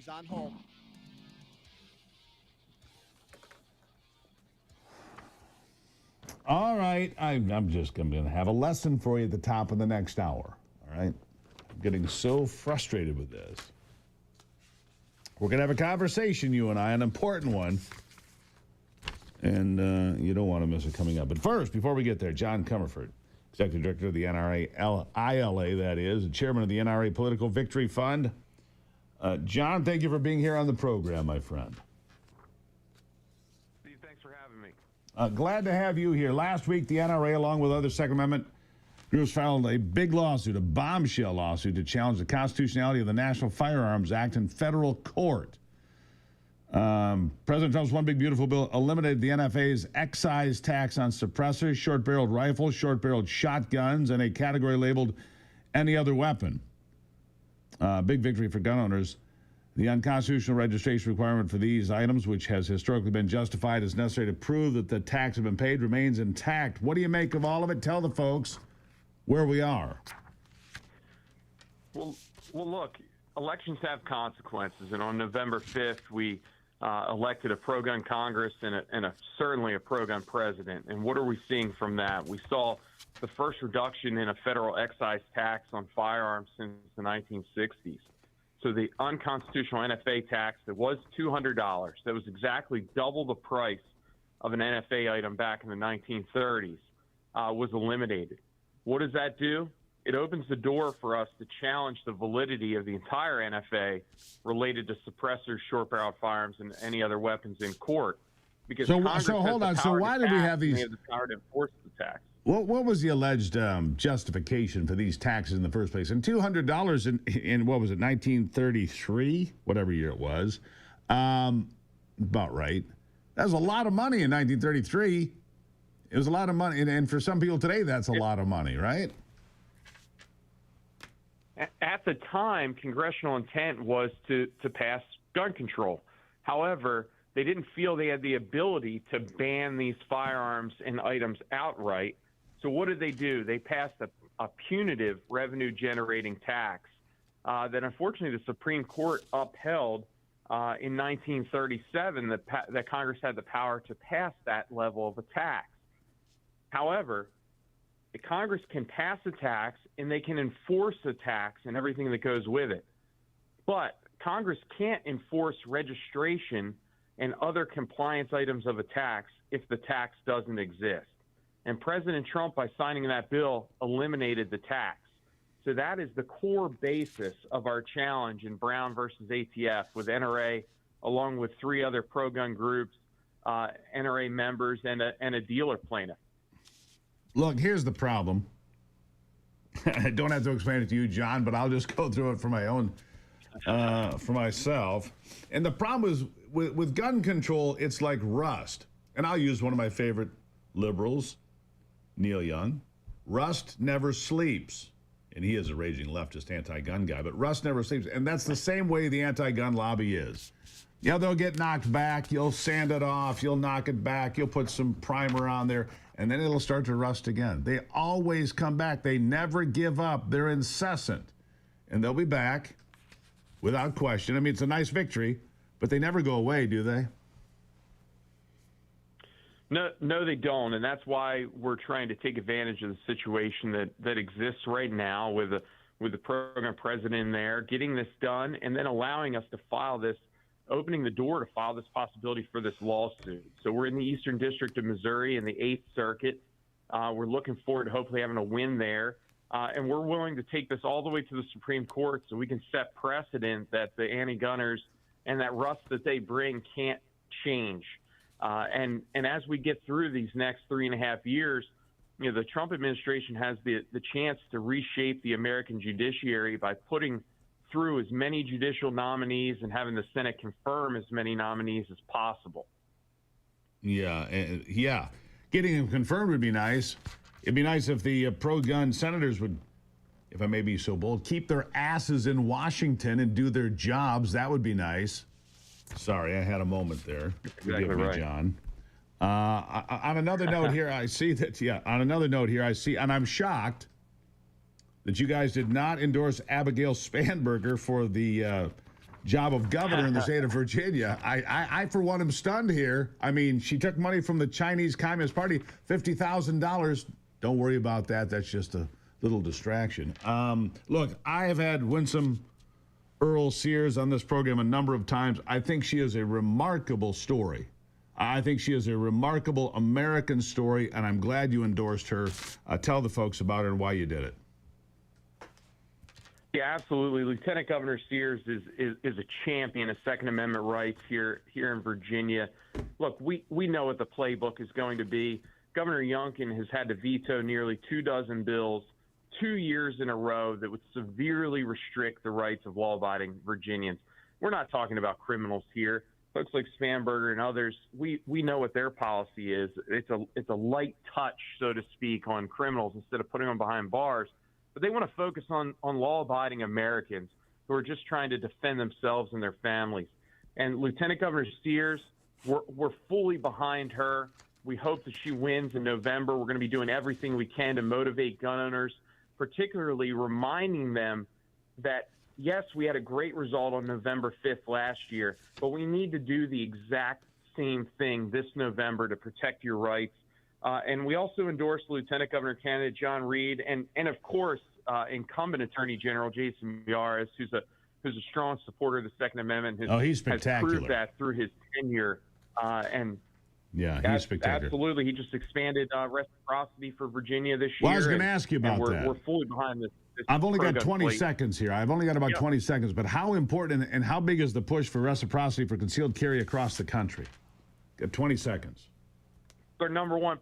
is on hold. All right, I'm just going to have a lesson for you at the top of the next hour. All right, I'm getting so frustrated with this. We're going to have a conversation, you and I, an important one. And you don't want to miss it coming up. But first, before we get there, John Comerford, Executive Director of the NRA, ILA, that is, and Chairman of the NRA Political Victory Fund. John, thank you for being here on the program, my friend. Steve, thanks for having me. Glad to have you here. Last week, the NRA, along with other Second Amendment groups, filed a big lawsuit, a bombshell lawsuit, to challenge the constitutionality of the National Firearms Act in federal court. President Trump's One Big Beautiful Bill eliminated the NFA's excise tax on suppressors, short-barreled rifles, short-barreled shotguns, and a category labeled any other weapon. Big victory for gun owners. The unconstitutional registration requirement for these items, which has historically been justified as necessary to prove that the tax has been paid, remains intact. What do you make of all of it? Tell the folks where we are. Well, look, elections have consequences, and on November 5th, we elected a pro-gun Congress and certainly a pro-gun president. And what are we seeing from that? We saw the first reduction in a federal excise tax on firearms since the 1960s. So the unconstitutional NFA tax that was $200, that was exactly double the price of an NFA item back in the 1930s, was eliminated. What does that do? It opens the door for us to challenge the validity of the entire NFA related to suppressors, short-barreled firearms, and any other weapons in court. Because So Congress hold on. has the So power why to did we tax, have and these? they have the power to enforce the tax. What was the alleged justification for these taxes in the first place? And $200 in what was it, 1933, whatever year it was, about right. That was a lot of money in 1933. It was a lot of money, and for some people today, that's a lot of money, right? At the time, congressional intent was to pass gun control. However, they didn't feel they had the ability to ban these firearms and items outright. So what did they do? They passed a punitive revenue-generating tax that unfortunately the Supreme Court upheld in 1937, that Congress had the power to pass that level of a tax. However, the Congress can pass a tax and they can enforce a tax and everything that goes with it. But Congress can't enforce registration and other compliance items of a tax if the tax doesn't exist. And President Trump, by signing that bill, eliminated the tax. So that is the core basis of our challenge in Brown versus ATF with NRA, along with 3 other pro-gun groups, NRA members, and a dealer plaintiff. Look, here's the problem. I don't have to explain it to you, John, but I'll just go through it for my own, for myself. And the problem is with gun control, it's like rust. And I'll use one of my favorite liberals, Neil Young. Rust never sleeps. And he is a raging leftist anti-gun guy, but rust never sleeps. And that's the same way the anti-gun lobby is. Yeah, they'll get knocked back. You'll sand it off. You'll knock it back. You'll put some primer on there, and then it'll start to rust again. They always come back. They never give up. They're incessant. And they'll be back without question. I mean, it's a nice victory, but they never go away, do they? No, they don't, and that's why we're trying to take advantage of the situation that exists right now with the program president in there, getting this done, and then allowing us to file this, opening the door to file this possibility for this lawsuit. So we're in the Eastern District of Missouri in the 8th Circuit. We're looking forward to hopefully having a win there, and we're willing to take this all the way to the Supreme Court so we can set precedent that the anti-gunners and that rust that they bring can't change. And as we get through these next 3.5 years, you know, the Trump administration has the chance to reshape the American judiciary by putting through as many judicial nominees and having the Senate confirm as many nominees as possible. Yeah. Getting them confirmed would be nice. It'd be nice if the pro-gun senators would, if I may be so bold, keep their asses in Washington and do their jobs. That would be nice. Sorry, I had a moment there. Exactly Forgive me, right. John. On another note here, I see that, on another note here, I see, and I'm shocked that you guys did not endorse Abigail Spanberger for the job of governor in the state of Virginia. I for one, am stunned here. I mean, she took money from the Chinese Communist Party, $50,000. Don't worry about that. That's just a little distraction. Look, I have had Winsome Earl Sears on this program a number of times. I think she is a remarkable story. I think she is a remarkable American story, and I'm glad you endorsed her. Tell the folks about her and why you did it. Yeah, absolutely. Lieutenant Governor Sears is a champion of Second Amendment rights here in Virginia. Look, we know what the playbook is going to be. Governor Youngkin has had to veto nearly 24 bills 2 years in a row that would severely restrict the rights of law-abiding Virginians. We're not talking about criminals here. Folks like Spanberger and others, we know what their policy is. It's a light touch, so to speak, on criminals instead of putting them behind bars. But they want to focus on law-abiding Americans who are just trying to defend themselves and their families. And Lieutenant Governor Sears, we're fully behind her. We hope that she wins in November. We're going to be doing everything we can to motivate gun owners, particularly reminding them that, yes, we had a great result on November 5th last year, but we need to do the exact same thing this November to protect your rights. And we also endorsed Lieutenant Governor candidate John Reed and of course, incumbent Attorney General Jason Miyares, who's a strong supporter of the Second Amendment. He's spectacular. Has proved that through his tenure. Yeah, he's spectacular. Absolutely. He just expanded reciprocity for Virginia this year. Well, I was going to ask you about that. We're fully behind this. I've only got 20 plate. seconds here. I've only got about 20 seconds, but how important and how big is the push for reciprocity for concealed carry across the country? Got 20 seconds. Their number one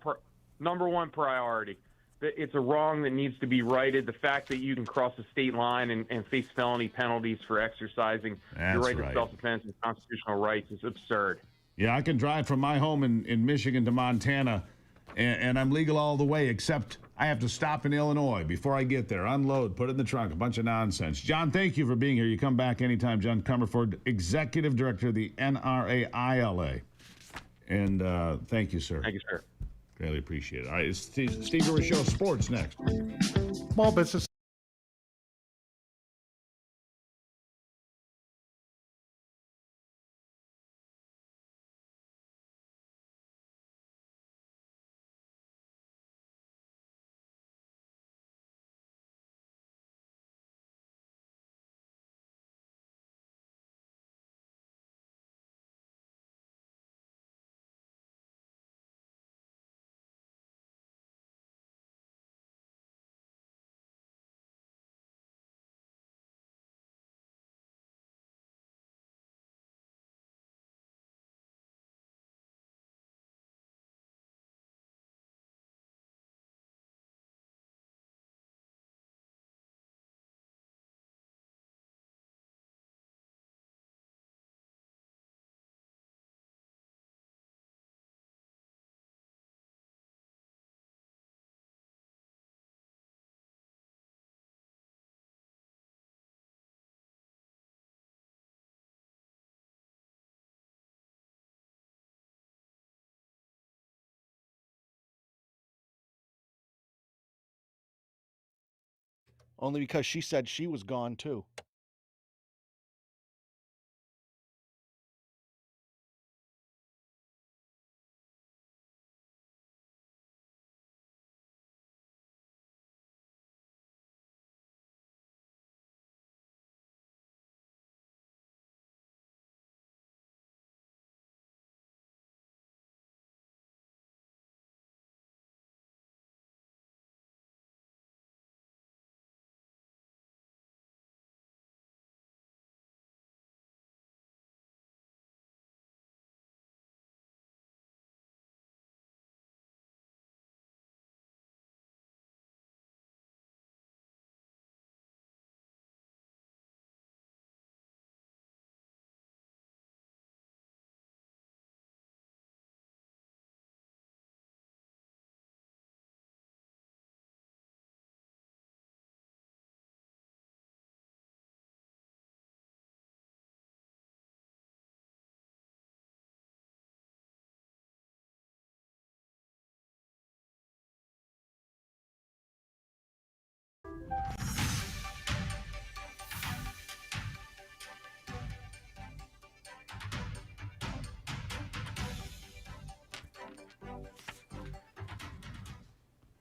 priority. It's a wrong that needs to be righted. The fact that you can cross the state line and face felony penalties for exercising your right to self-defense and constitutional rights is absurd. Yeah, I can drive from my home in Michigan to Montana, and I'm legal all the way, except I have to stop in Illinois before I get there, unload, put it in the trunk, a bunch of nonsense. John, thank you for being here. You come back anytime. John Comerford, Executive Director of the NRA-ILA. And thank you, sir. Thank you, sir. Really appreciate it. All right, it's Steve Gruber Show Sports next. Small business only because she said she was gone too.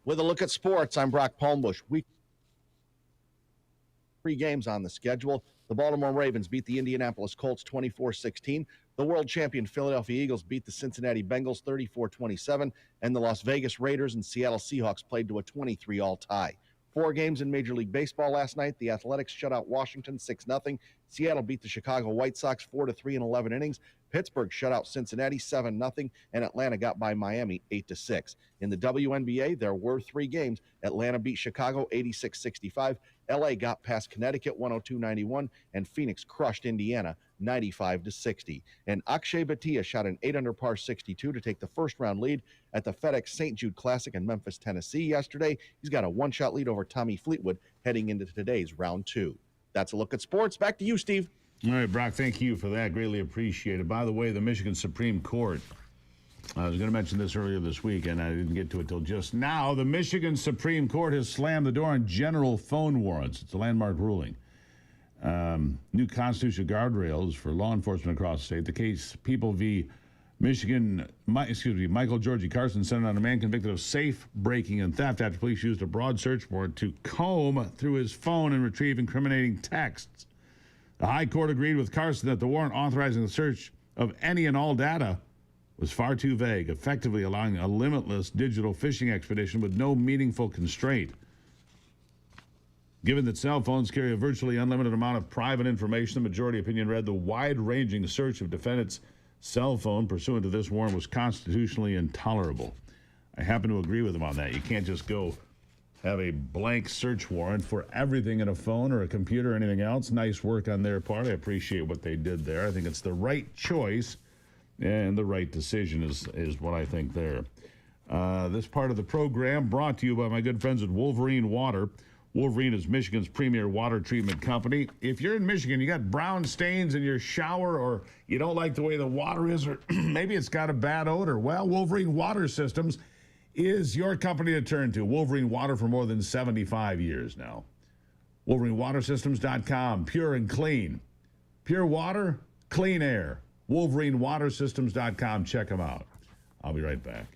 With a look at sports, I'm Brock Palmbush. Week 3 games on the schedule. The Baltimore Ravens beat the Indianapolis Colts 24-16. The world champion Philadelphia Eagles beat the Cincinnati Bengals 34-27. And the Las Vegas Raiders and Seattle Seahawks played to a 23-all tie. 4 games in Major League Baseball last night. The Athletics shut out Washington 6-0. Seattle beat the Chicago White Sox 4-3 in 11 innings. Pittsburgh shut out Cincinnati 7-0, and Atlanta got by Miami 8-6. In the WNBA, there were 3 games. Atlanta beat Chicago 86-65. LA got past Connecticut 102-91, and Phoenix crushed Indiana 95-60. And Akshay Bhatia shot an 8-under par 62 to take the first-round lead at the FedEx St. Jude Classic in Memphis, Tennessee yesterday. He's got a 1-shot lead over Tommy Fleetwood heading into today's round 2. That's a look at sports. Back to you, Steve. All right, Brock, thank you for that. Greatly appreciated. By the way, the Michigan Supreme Court, I was going to mention this earlier this week, and I didn't get to it till just now. The Michigan Supreme Court has slammed the door on general phone warrants. It's a landmark ruling. New constitutional guardrails for law enforcement across the state. The case People v. Michael Georgie Carson centered on a man convicted of safe breaking and theft after police used a broad search warrant to comb through his phone and retrieve incriminating texts. The High Court agreed with Carson that the warrant authorizing the search of any and all data was far too vague, effectively allowing a limitless digital fishing expedition with no meaningful constraint. Given that cell phones carry a virtually unlimited amount of private information, the majority opinion read the wide-ranging search of defendant's cell phone pursuant to this warrant was constitutionally intolerable. I happen to agree with him on that. You can't just go have a blank search warrant for everything in a phone or a computer or anything else. Nice work on their part. I appreciate what they did there. I think it's the right choice and the right decision is what I think there. This part of the program brought to you by my good friends at Wolverine Water. Wolverine is Michigan's premier water treatment company. If you're in Michigan, you got brown stains in your shower, or you don't like the way the water is, or maybe it's got a bad odor, well, Wolverine Water Systems is your company to turn to. Wolverine Water for more than 75 years now. WolverineWaterSystems.com, pure and clean. Pure water, clean air. WolverineWaterSystems.com, check them out. I'll be right back.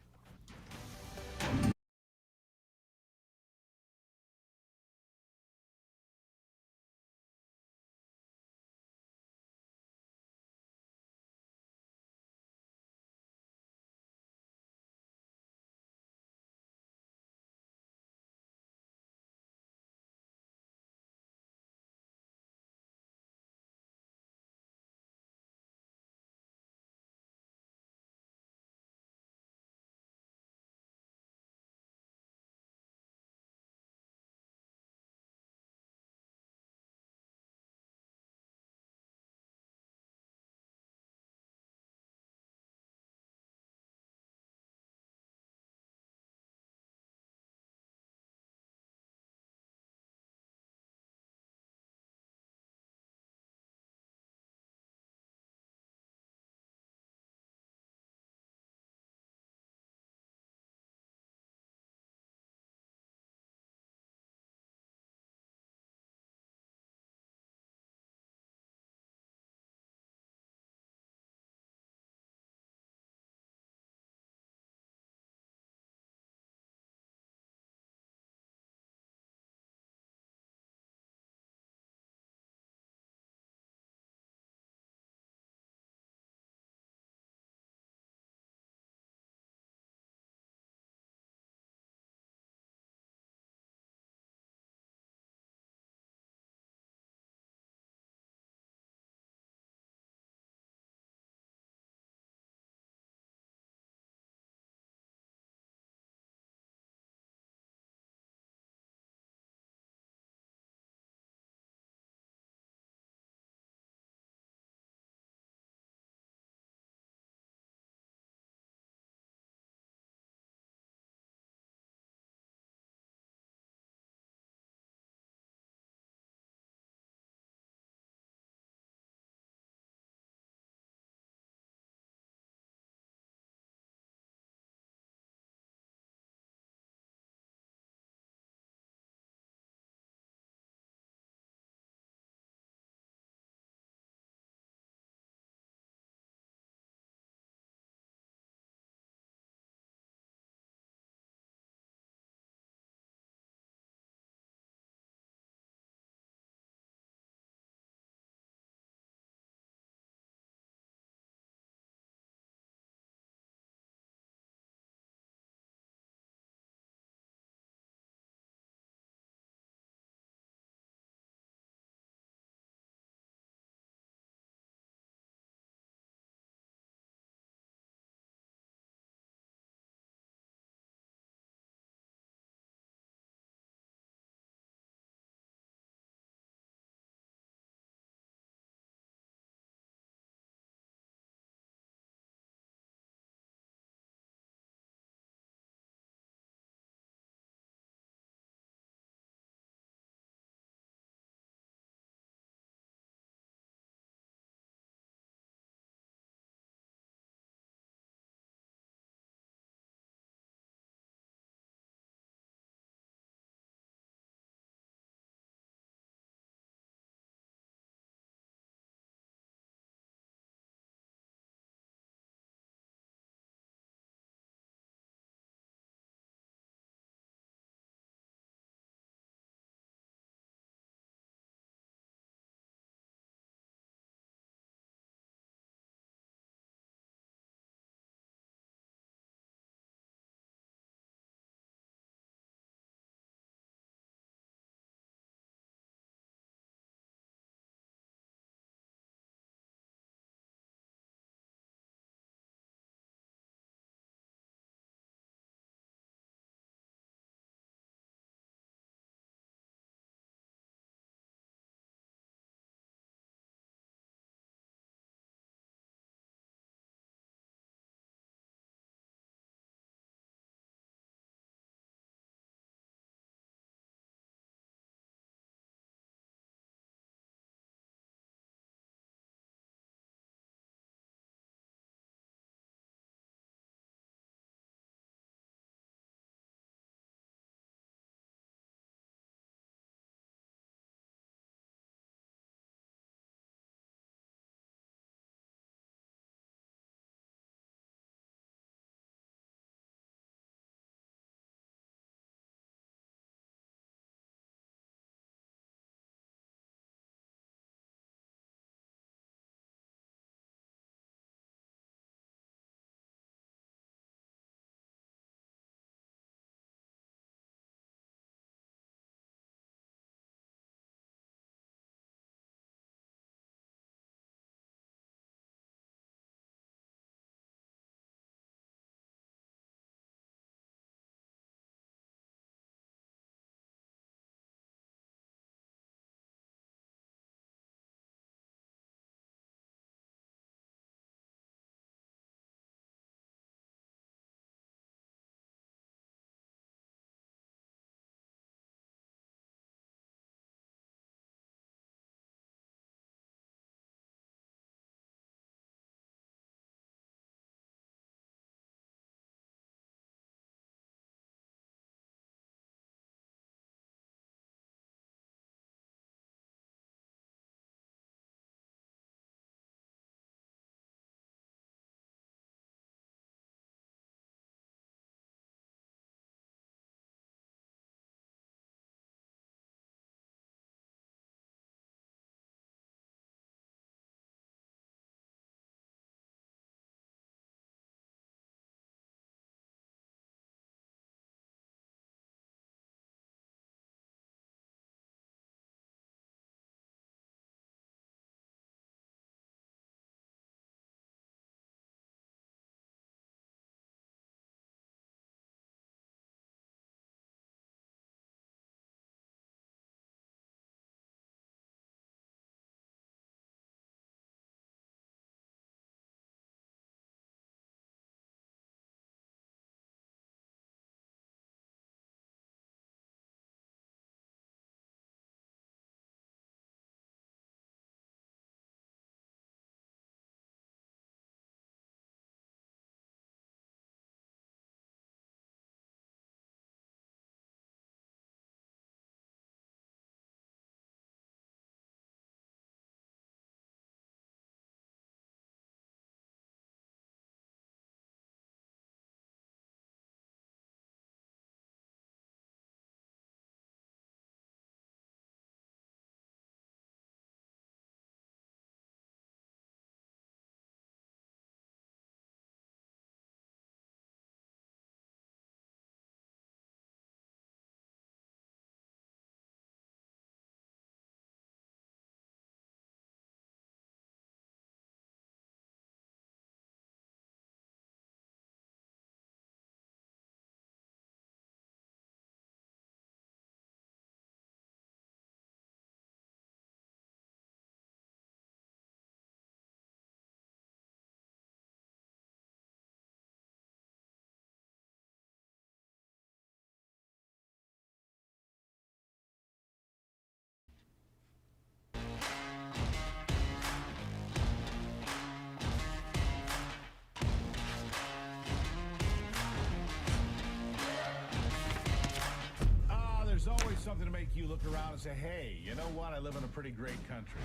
something to make you look around and say, hey, you know what? I live in a pretty great country.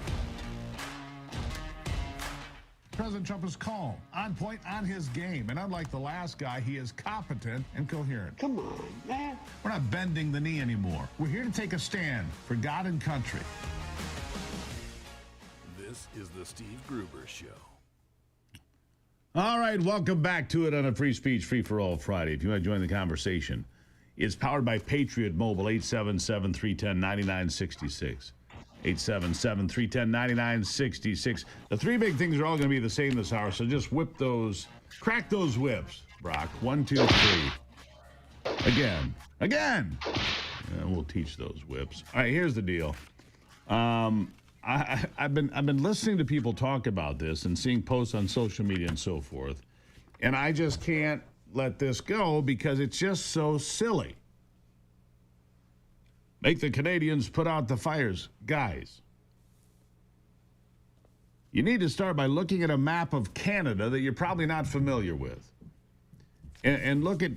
President Trump is calm, on point, on his game. And unlike the last guy, he is competent and coherent. Come on, man. We're not bending the knee anymore. We're here to take a stand for God and country. This is the Steve Gruber Show. All right, welcome back to it on a Free Speech, Free for All Friday. If you want to join the conversation, it's powered by Patriot Mobile, 877-310-9966. 877-310-9966. The three big things are all going to be the same this hour, so just crack those whips, Brock. 1, 2, 3. Again. And we'll teach those whips. All right, here's the deal. I've been listening to people talk about this and seeing posts on social media and so forth, and I just can't let this go because it's just so silly. Make the Canadians put out the fires. Guys, you need to start by looking at a map of Canada that you're probably not familiar with. And look at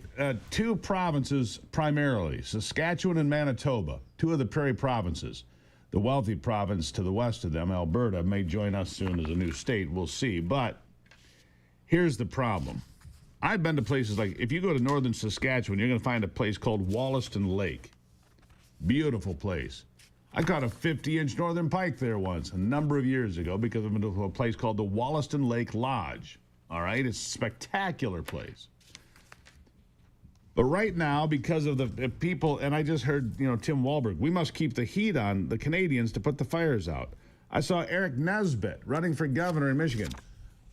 two provinces primarily, Saskatchewan and Manitoba, two of the prairie provinces. The wealthy province to the west of them, Alberta, may join us soon as a new state. We'll see. But here's the problem. I've been to places like, if you go to northern Saskatchewan, you're going to find a place called Wollaston Lake. Beautiful place. I caught a 50-inch northern pike there once, a number of years ago, because I've been to a place called the Wollaston Lake Lodge. All right? It's a spectacular place. But right now, because of the people, and I just heard, Tim Walberg, we must keep the heat on the Canadians to put the fires out. I saw Eric Nesbitt running for governor in Michigan.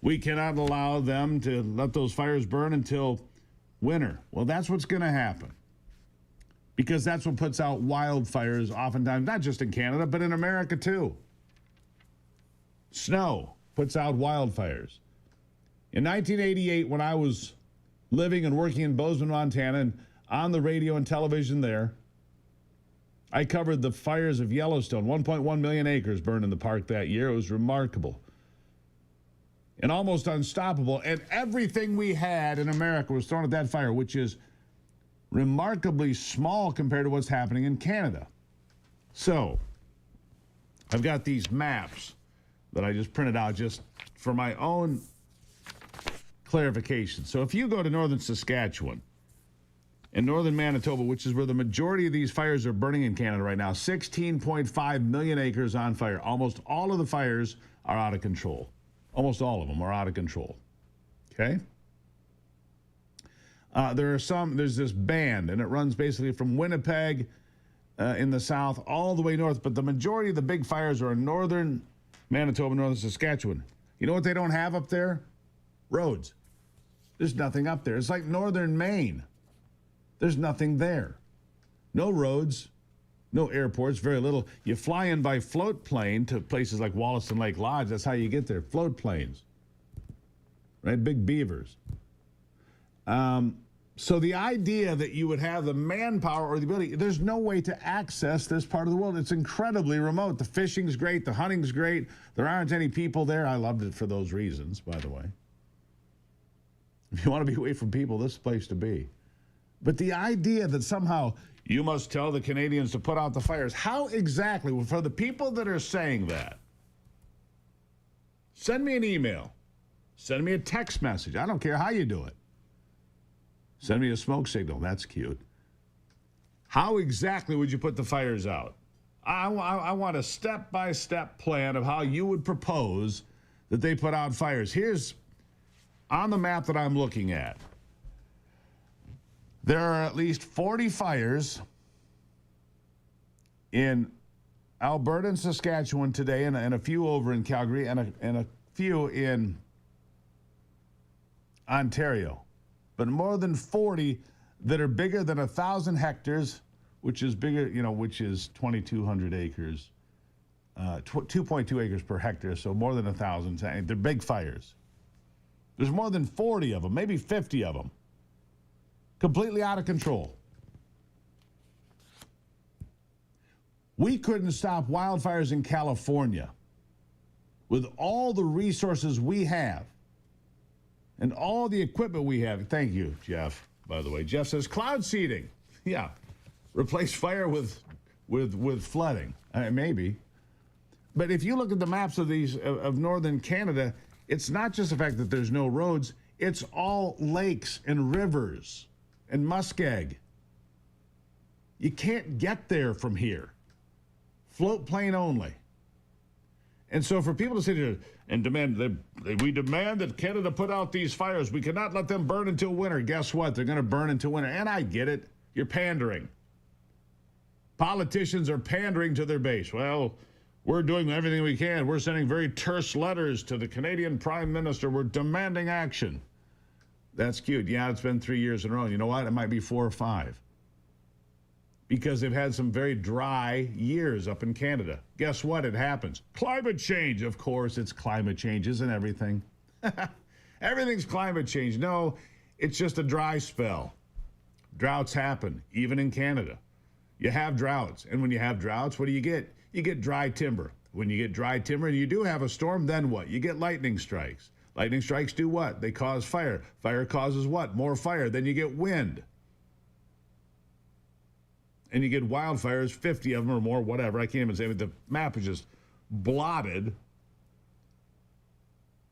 We cannot allow them to let those fires burn until winter. Well, that's what's going to happen. Because that's what puts out wildfires oftentimes, not just in Canada, but in America too. Snow puts out wildfires. In 1988, when I was living and working in Bozeman, Montana, and on the radio and television there, I covered the fires of Yellowstone. 1.1 million acres burned in the park that year. It was remarkable and almost unstoppable. And everything we had in America was thrown at that fire, which is remarkably small compared to what's happening in Canada. So I've got these maps that I just printed out just for my own clarification. So if you go to northern Saskatchewan and northern Manitoba, which is where the majority of these fires are burning in Canada right now, 16.5 million acres on fire. Almost all of the fires are out of control. Almost all of them are out of control. Okay? There's this band, and it runs basically from Winnipeg in the south all the way north, but the majority of the big fires are in northern Manitoba, northern Saskatchewan. You know what they don't have up there? Roads. There's nothing up there. It's like northern Maine. There's nothing there. No roads, no airports, very little. You fly in by float plane to places like Wollaston Lake Lodge. That's how you get there, float planes, right? Big beavers. So the idea that you would have the manpower or the ability, there's no way to access this part of the world. It's incredibly remote. The fishing's great. The hunting's great. There aren't any people there. I loved it for those reasons, by the way. If you want to be away from people, this is the place to be. But the idea that somehow you must tell the Canadians to put out the fires, how exactly, for the people that are saying that, send me an email. Send me a text message. I don't care how you do it. Send me a smoke signal. That's cute. How exactly would you put the fires out? I want a step-by-step plan of how you would propose that they put out fires. Here's, on the map that I'm looking at, there are at least 40 fires in Alberta and Saskatchewan today, and a few over in Calgary, and a few in Ontario. But more than 40 that are bigger than 1,000 hectares, which is bigger, which is 2,200 acres, 2.2 acres per hectare, so more than 1,000. They're big fires. There's more than 40 of them, maybe 50 of them, completely out of control. We couldn't stop wildfires in California with all the resources we have and all the equipment we have. Thank you, Jeff, by the way. Jeff says cloud seeding. Yeah. Replace fire with with flooding. Maybe. But if you look at the maps of these of northern Canada, it's not just the fact that there's no roads, it's all lakes and rivers and muskeg. You can't get there from here. Float plane only. And so for people to sit here and demand, we demand that Canada put out these fires. We cannot let them burn until winter. Guess what? They're going to burn until winter. And I get it. You're pandering. Politicians are pandering to their base. Well, we're doing everything we can. We're sending very terse letters to the Canadian Prime Minister. We're demanding action. That's cute. Yeah, it's been 3 years in a row. You know what? It might be 4 or 5. Because they've had some very dry years up in Canada. Guess what? It happens. Climate change. Of course, it's climate change, isn't everything? Everything's climate change. No, it's just a dry spell. Droughts happen, even in Canada. You have droughts. And when you have droughts, what do? You get dry timber. When you get dry timber and you do have a storm, then what? You get lightning strikes. Lightning strikes do what? They cause fire. Fire causes what? More fire. Then you get wind. And you get wildfires, 50 of them or more, whatever. I can't even say, but the map is just blotted.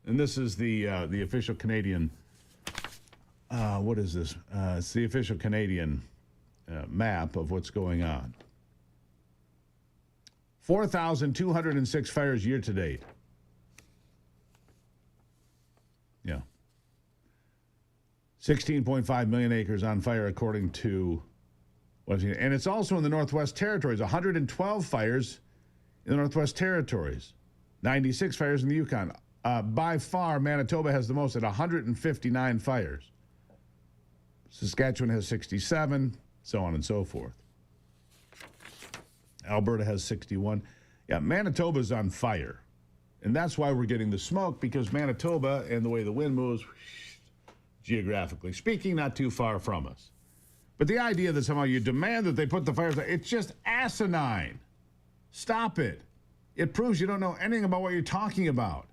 And this is the official Canadian, what is this? It's the official Canadian map of what's going on. 4,206 fires year to date. Yeah. 16.5 million acres on fire, according to... And it's also in the Northwest Territories. 112 fires in the Northwest Territories. 96 fires in the Yukon. By far, Manitoba has the most at 159 fires. Saskatchewan has 67, so on and so forth. Alberta has 61. Yeah, Manitoba's on fire. And that's why we're getting the smoke, because Manitoba and the way the wind moves, geographically speaking, not too far from us. But the idea that somehow you demand that they put the fires out, it's just asinine. Stop it. It proves you don't know anything about what you're talking about.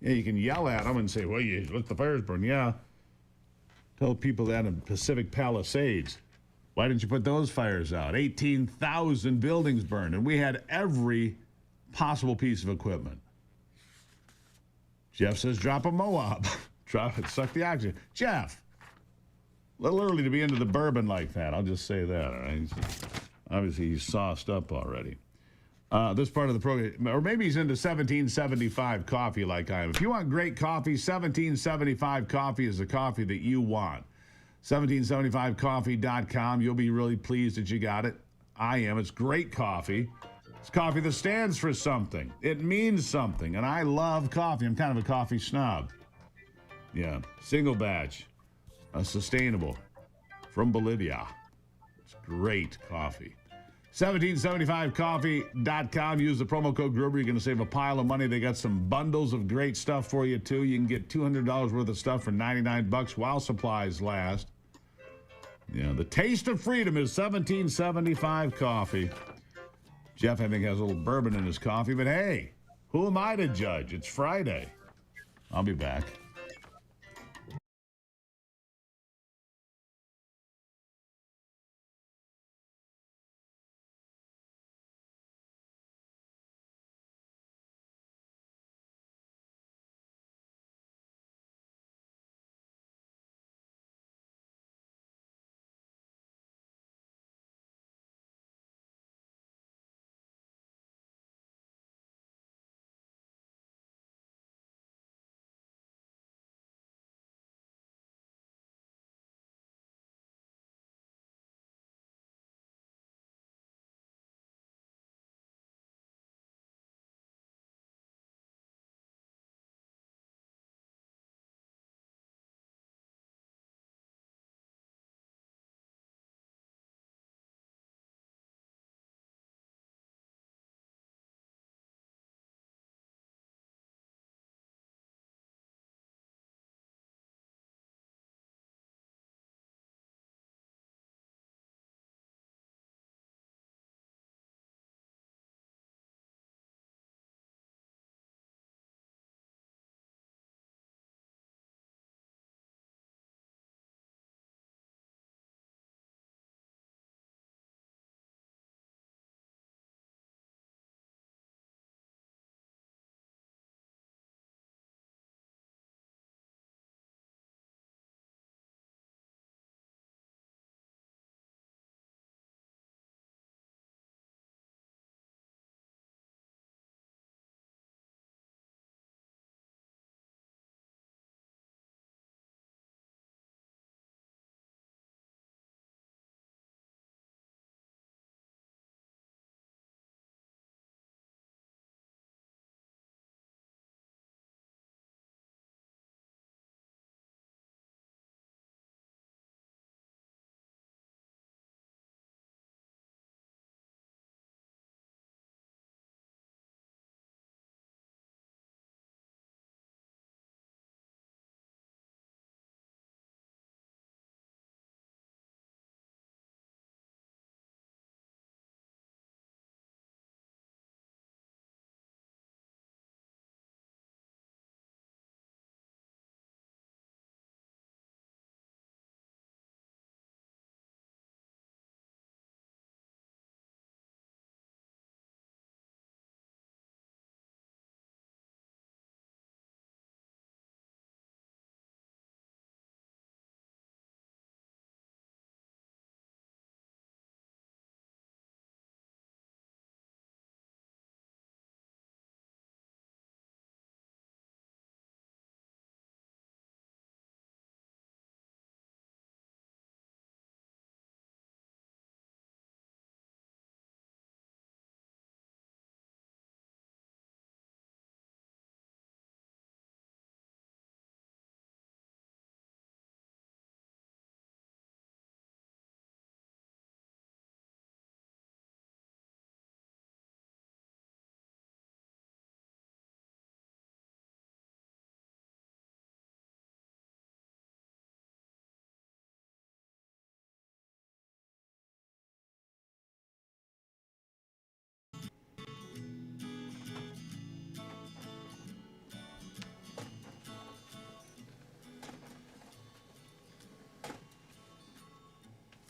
Yeah, you can yell at them and say, well, you let the fires burn. Yeah. Tell people that in Pacific Palisades. Why didn't you put those fires out? 18,000 buildings burned, and we had every possible piece of equipment. Jeff says, drop a Moab. Drop it, suck the oxygen. Jeff. A little early to be into the bourbon like that. I'll just say that. All right? Obviously, he's sauced up already. This part of the program, or maybe he's into 1775 coffee like I am. If you want great coffee, 1775 coffee is the coffee that you want. 1775coffee.com. You'll be really pleased that you got it. I am. It's great coffee. It's coffee that stands for something. It means something, and I love coffee. I'm kind of a coffee snob. Yeah, single batch. Sustainable from Bolivia. It's great coffee. 1775coffee.com. Use the promo code Gruber. You're going to save a pile of money. They got some bundles of great stuff for you, too. You can get $200 worth of stuff for $99 while supplies last. Yeah, the taste of freedom is 1775 coffee. Jeff, I think, has a little bourbon in his coffee, but hey, who am I to judge? It's Friday. I'll be back.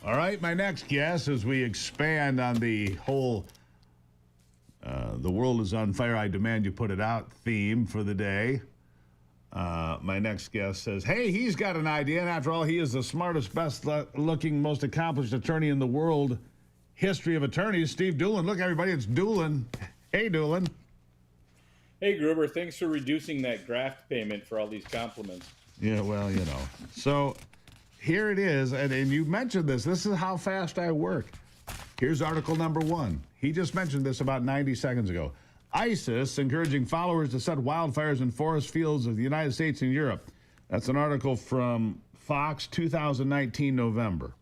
All right, my next guess as we expand on the whole the world is on fire, I demand you put it out theme for the day. My next guest says, hey, he's got an idea, and after all, he is the smartest, best-looking, most accomplished attorney in the world history of attorneys, Steve Doolin. Look, everybody, it's Doolin. Hey, Doolin. Hey, Gruber, thanks for reducing that graft payment for all these compliments. Yeah, well, you know. So here it is, and you mentioned this. This is how fast I work. Here's article number 1. He just mentioned this about 90 seconds ago. ISIS encouraging followers to set wildfires in forest fields of the United States and Europe. That's an article from Fox, 2019, November.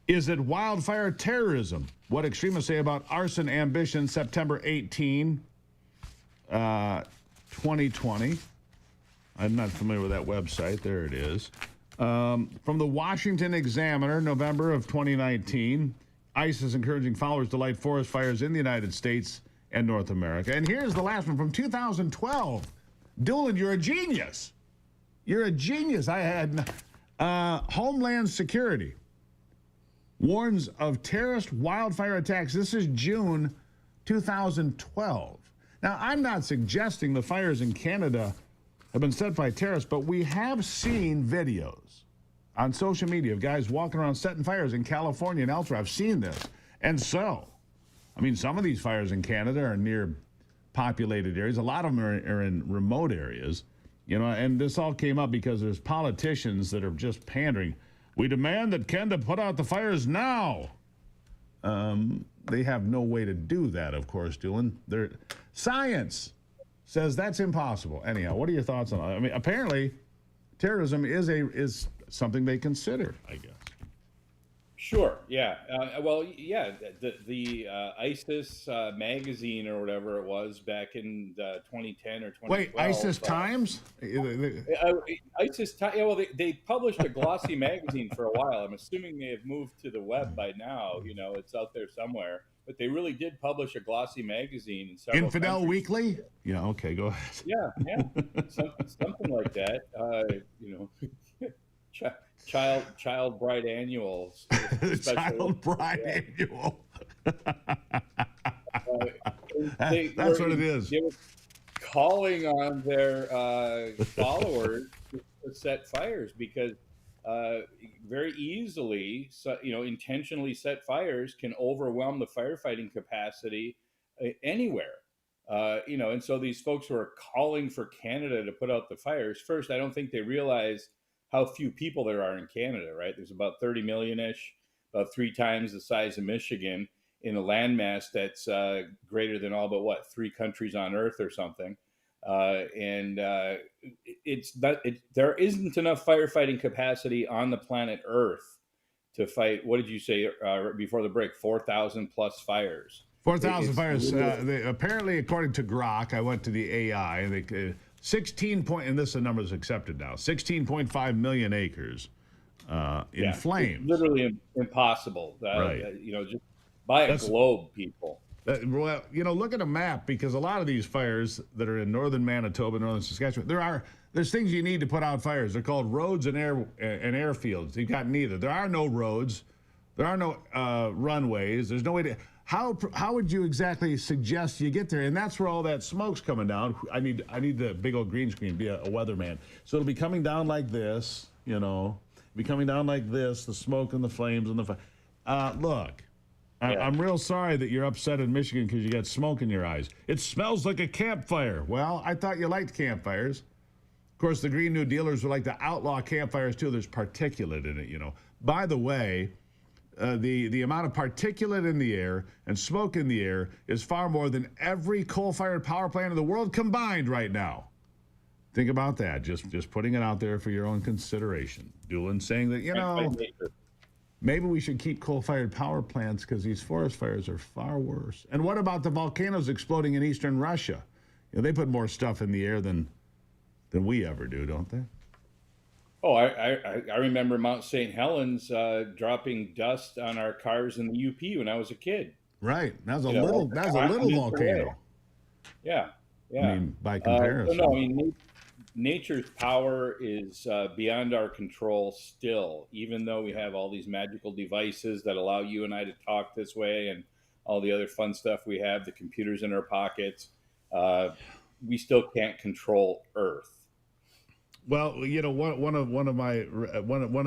Is it wildfire terrorism? What extremists say about arson ambition, September 18, 2020. I'm not familiar with that website. There it is. From the Washington Examiner, November of 2019. ISIS encouraging followers to light forest fires in the United States and North America. And here's the last one from 2012. Doolin, you're a genius. You're a genius. I had Homeland Security warns of terrorist wildfire attacks. This is June 2012. Now, I'm not suggesting the fires in Canada have been set by terrorists, but we have seen videos on social media of guys walking around setting fires in California and elsewhere. I've seen this. And so, I mean, some of these fires in Canada are near populated areas. A lot of them are in remote areas, you know, and this all came up because there's politicians that are just pandering. We demand that Canada put out the fires now. They have no way to do that, of course, Doolin. Science says that's impossible. Anyhow, what are your thoughts on that? I mean, apparently, terrorism is something they consider, I guess. Sure. Yeah. Well, yeah. The ISIS magazine or whatever it was back in 2010 or 2012. Wait, ISIS Times? ISIS Times. Yeah. Well, they published a glossy magazine for a while. I'm assuming they have moved to the web by now. You know, it's out there somewhere. But they really did publish a glossy magazine in several Infidel countries. Weekly? Yeah. Okay. Go ahead. Yeah. Something like that. You know. Child Bride Annual. Child Bride Annual. That's what it is. They were calling on their followers to set fires because very easily, intentionally set fires can overwhelm the firefighting capacity anywhere. And so these folks who are calling for Canada to put out the fires, first, I don't think they realize how few people there are in Canada, right? There's about 30 million-ish, about 3 times the size of Michigan, in a landmass that's greater than all but 3 countries on Earth or something. There isn't enough firefighting capacity on the planet Earth to fight. What did you say before the break? 4,000 plus fires. 4,000 fires. Apparently, according to Grok, I went to the AI, and 16 point, and this is the number that's accepted now, 16.5 million acres in flames. It's literally impossible. Right. Just buy a globe, people. Well, look at a map, because a lot of these fires that are in northern Manitoba, northern Saskatchewan, there's things you need to put out fires. They're called roads and airfields. You've got neither. There are no roads. There are no runways. There's no way to. How would you exactly suggest you get there? And that's where all that smoke's coming down. I need the big old green screen, be a weatherman. So it'll be coming down like this, be coming down like this, the smoke and the flames and the fire. Look, I'm real sorry that you're upset in Michigan because you got smoke in your eyes. It smells like a campfire. Well, I thought you liked campfires. Of course, the Green New Dealers would like to outlaw campfires too. There's particulate in it, By the way, the amount of particulate in the air and smoke in the air is far more than every coal-fired power plant in the world combined right now. Think about that. Just putting it out there for your own consideration. Doolin saying that, maybe we should keep coal-fired power plants because these forest fires are far worse. And what about the volcanoes exploding in eastern Russia? They put more stuff in the air than we ever do, don't they? Oh, I remember Mount St. Helens dropping dust on our cars in the UP when I was a kid. Right. That was a little volcano. Yeah. I mean, by comparison. nature's power is beyond our control still, even though we have all these magical devices that allow you and I to talk this way and all the other fun stuff we have, the computers in our pockets. We still can't control Earth. Well, you know, one of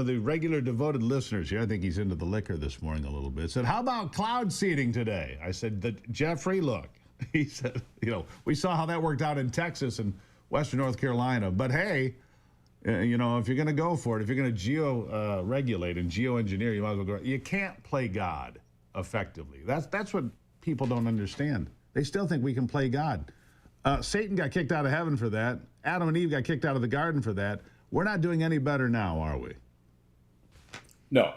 the regular devoted listeners here, I think he's into the liquor this morning a little bit, said, "How about cloud seeding today?" I said, "Jeffrey, look," he said, "you know, we saw how that worked out in Texas and Western North Carolina, but hey, you know, if you're going to go for it, if you're going to geo-regulate and geo-engineer, you might as well go. You can't play God effectively. That's what people don't understand. They still think we can play God. Satan got kicked out of heaven for that. Adam and Eve got kicked out of the garden for that. We're not doing any better now, are we?" No,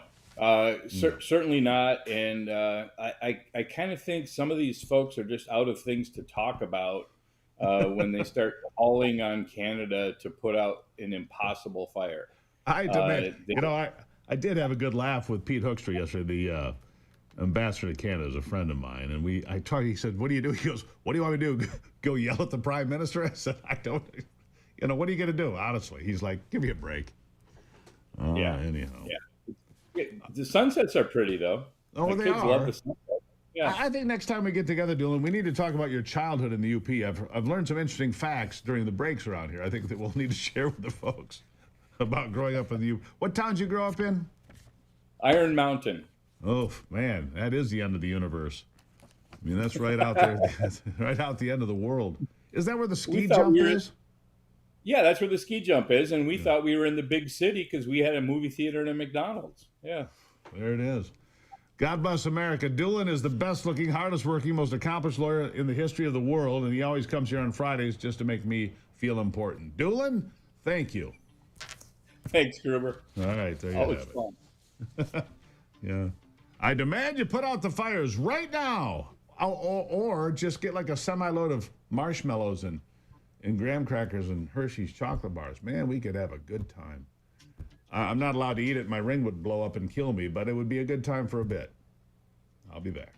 certainly not. And I kind of think some of these folks are just out of things to talk about when they start calling on Canada to put out an impossible fire. I demand, you know, I did have a good laugh with Pete Hoekstra yesterday, the ambassador to Canada is a friend of mine, and he said, "What do you do?" He goes, "What do you want me to do? Go yell at the prime minister?" I said, "I don't, you know, what are you going to do?" Honestly, he's like, "Give me a break." Yeah. Anyhow. Yeah. The sunsets are pretty, though. Oh, My they kids are. love the sunset. Yeah. I think next time we get together, Dylan, we need to talk about your childhood in the UP. I've learned some interesting facts during the breaks around here. I think that we'll need to share with the folks about growing up in the UP. What town did you grow up in? Iron Mountain. Oh, man, that is the end of the universe. I mean, that's right out there, right out the end of the world. Is that where the ski jump is? Yeah, that's where the ski jump is, and we thought we were in the big city because we had a movie theater and a McDonald's. Yeah. There it is. God bless America. Doolin is the best-looking, hardest-working, most accomplished lawyer in the history of the world, and he always comes here on Fridays just to make me feel important. Doolin, thank you. Thanks, Gruber. All right, there you Always have it. fun. Yeah. I demand you put out the fires right now, or just get like a semi-load of marshmallows and graham crackers and Hershey's chocolate bars. Man, we could have a good time. I'm not allowed to eat it. My ring would blow up and kill me, but it would be a good time for a bit. I'll be back.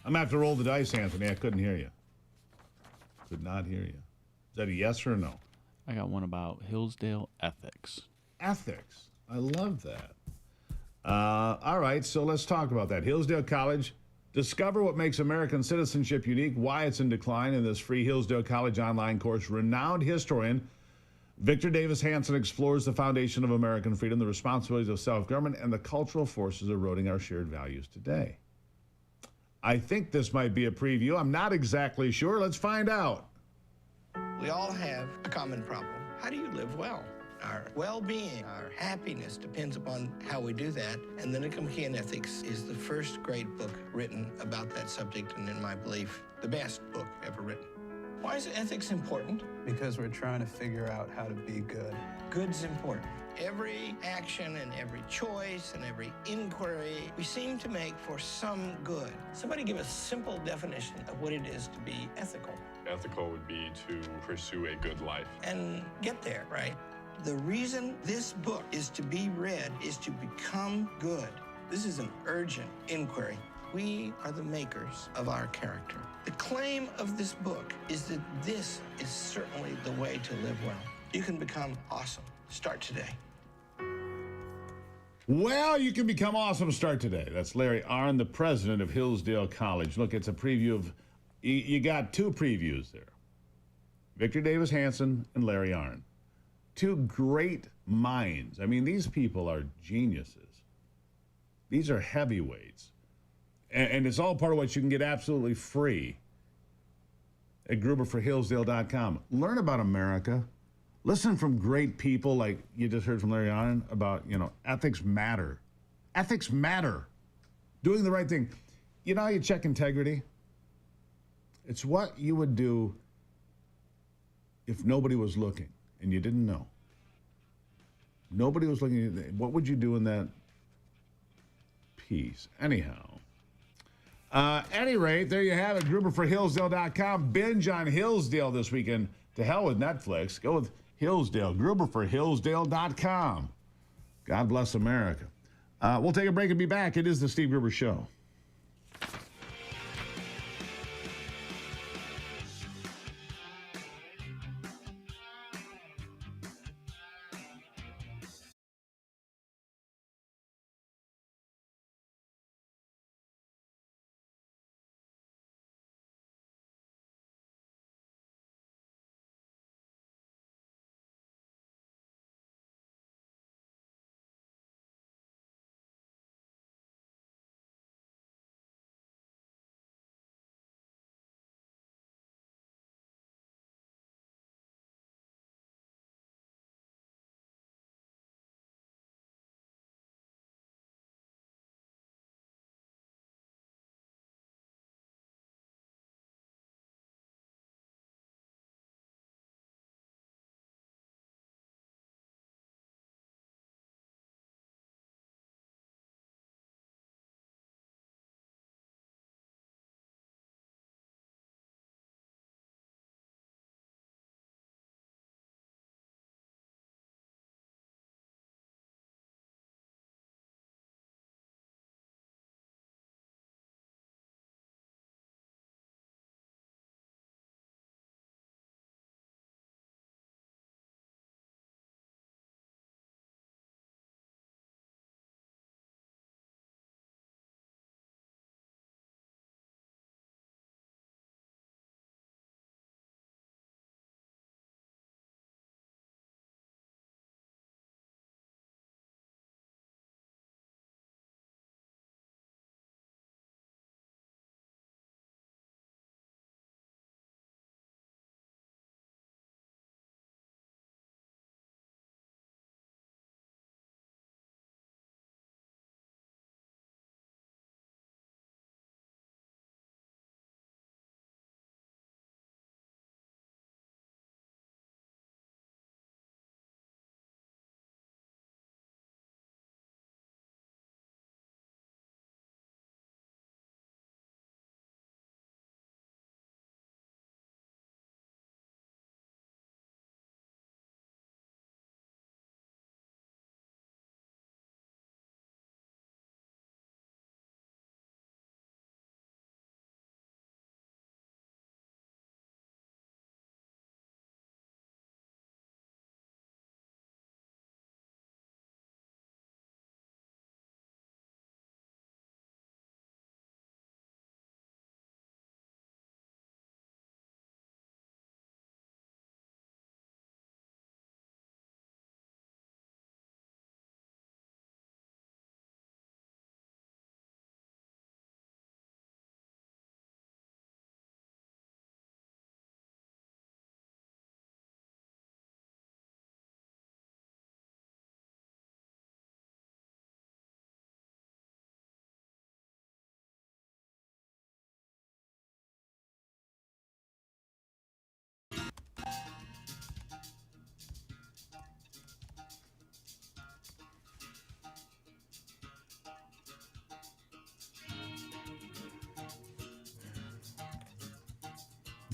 I'm going to have to roll the dice, Anthony. I couldn't hear you. Could not hear you. Is that a yes or a no? I got one about Hillsdale ethics. Ethics. I love that. All right, so let's talk about that. Hillsdale College. Discover what makes American citizenship unique, why it's in decline in this free Hillsdale College online course. Renowned historian Victor Davis Hanson explores the foundation of American freedom, the responsibilities of self-government, and the cultural forces eroding our shared values today. I think this might be a preview. I'm not exactly sure. Let's find out. We all have a common problem. How do you live well? Our well-being, our happiness depends upon how we do that. And the Nicomachean Ethics is the first great book written about that subject, and in my belief, the best book ever written. Why is ethics important? Because we're trying to figure out how to be good. Good's important. Every action and every choice and every inquiry we seem to make for some good. Somebody give a simple definition of what it is to be ethical. Ethical would be to pursue a good life. And get there, right? The reason this book is to be read is to become good. This is an urgent inquiry. We are the makers of our character. The claim of this book is that this is certainly the way to live well. You can become awesome. Start today. Well, you can become awesome. Start today. That's Larry Arnn, the president of Hillsdale College. Look, it's a preview of, you got two previews there. Victor Davis Hanson and Larry Arnn. Two great minds. I mean, these people are geniuses. These are heavyweights. And it's all part of what you can get absolutely free at GruberForHillsdale.com. Learn about America. Listen from great people like you just heard from Larry Arnn about, ethics matter. Ethics matter. Doing the right thing. You know how you check integrity? It's what you would do if nobody was looking and you didn't know. Nobody was looking. What would you do in that piece? Anyhow. Any rate, there you have it. GruberForHillsdale.com. Binge on Hillsdale this weekend. To hell with Netflix. Go with Hillsdale. GruberForHillsdale.com. God bless America. We'll take a break and be back. It is the Steve Gruber Show.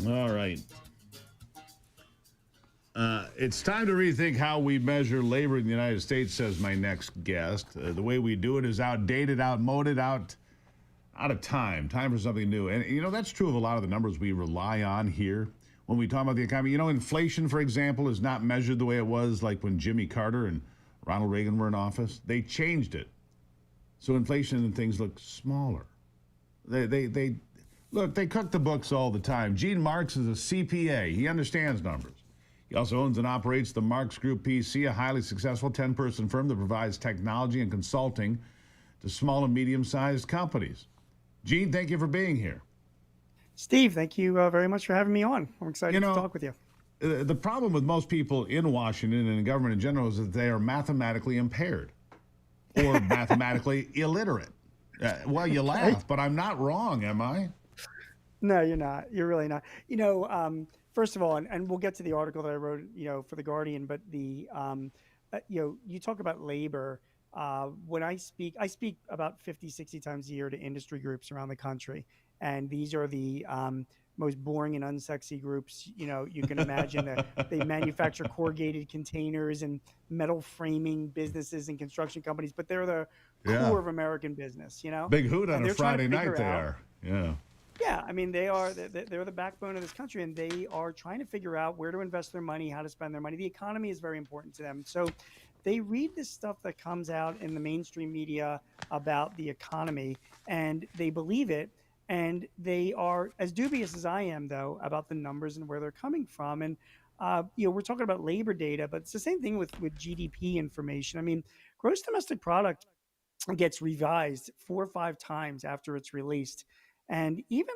All right. It's time to rethink how we measure labor in the United States, says my next guest. The way we do it is outdated, outmoded, out of time. Time for something new. And, that's true of a lot of the numbers we rely on here when we talk about the economy. Inflation, for example, is not measured the way it was like when Jimmy Carter and Ronald Reagan were in office, they changed it. So inflation and things look smaller. They look, they cook the books all the time. Gene Marks is a CPA. He understands numbers. He also owns and operates the Marks Group PC, a highly successful 10-person firm that provides technology and consulting to small and medium-sized companies. Gene, thank you for being here. Steve, thank you very much for having me on. I'm excited to talk with you. The problem with most people in Washington and in government in general is that they are mathematically impaired or mathematically illiterate. Well, you laugh, but I'm not wrong, am I? No, you're not. You're really not. First of all, and we'll get to the article that I wrote, for The Guardian, but you talk about labor. When I speak about 50, 60 times a year to industry groups around the country. And these are the most boring and unsexy groups, you can imagine. That they manufacture corrugated containers and metal framing businesses and construction companies, but they're the core of American business, Big hoot on and a Friday night they are. Yeah. Yeah, I mean, they're the backbone of this country, and they are trying to figure out where to invest their money, how to spend their money. The economy is very important to them. So they read this stuff that comes out in the mainstream media about the economy, and they believe it. And they are as dubious as I am, though, about the numbers and where they're coming from. And, we're talking about labor data, but it's the same thing with GDP information. I mean, gross domestic product gets revised 4 or 5 times after it's released. And even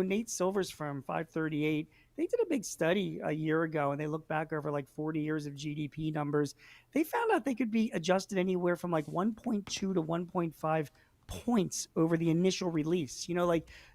Nate Silver's firm, 538, they did a big study a year ago, and they looked back over 40 years of GDP numbers. They found out they could be adjusted anywhere from 1.2 to 1.5 points over the initial release.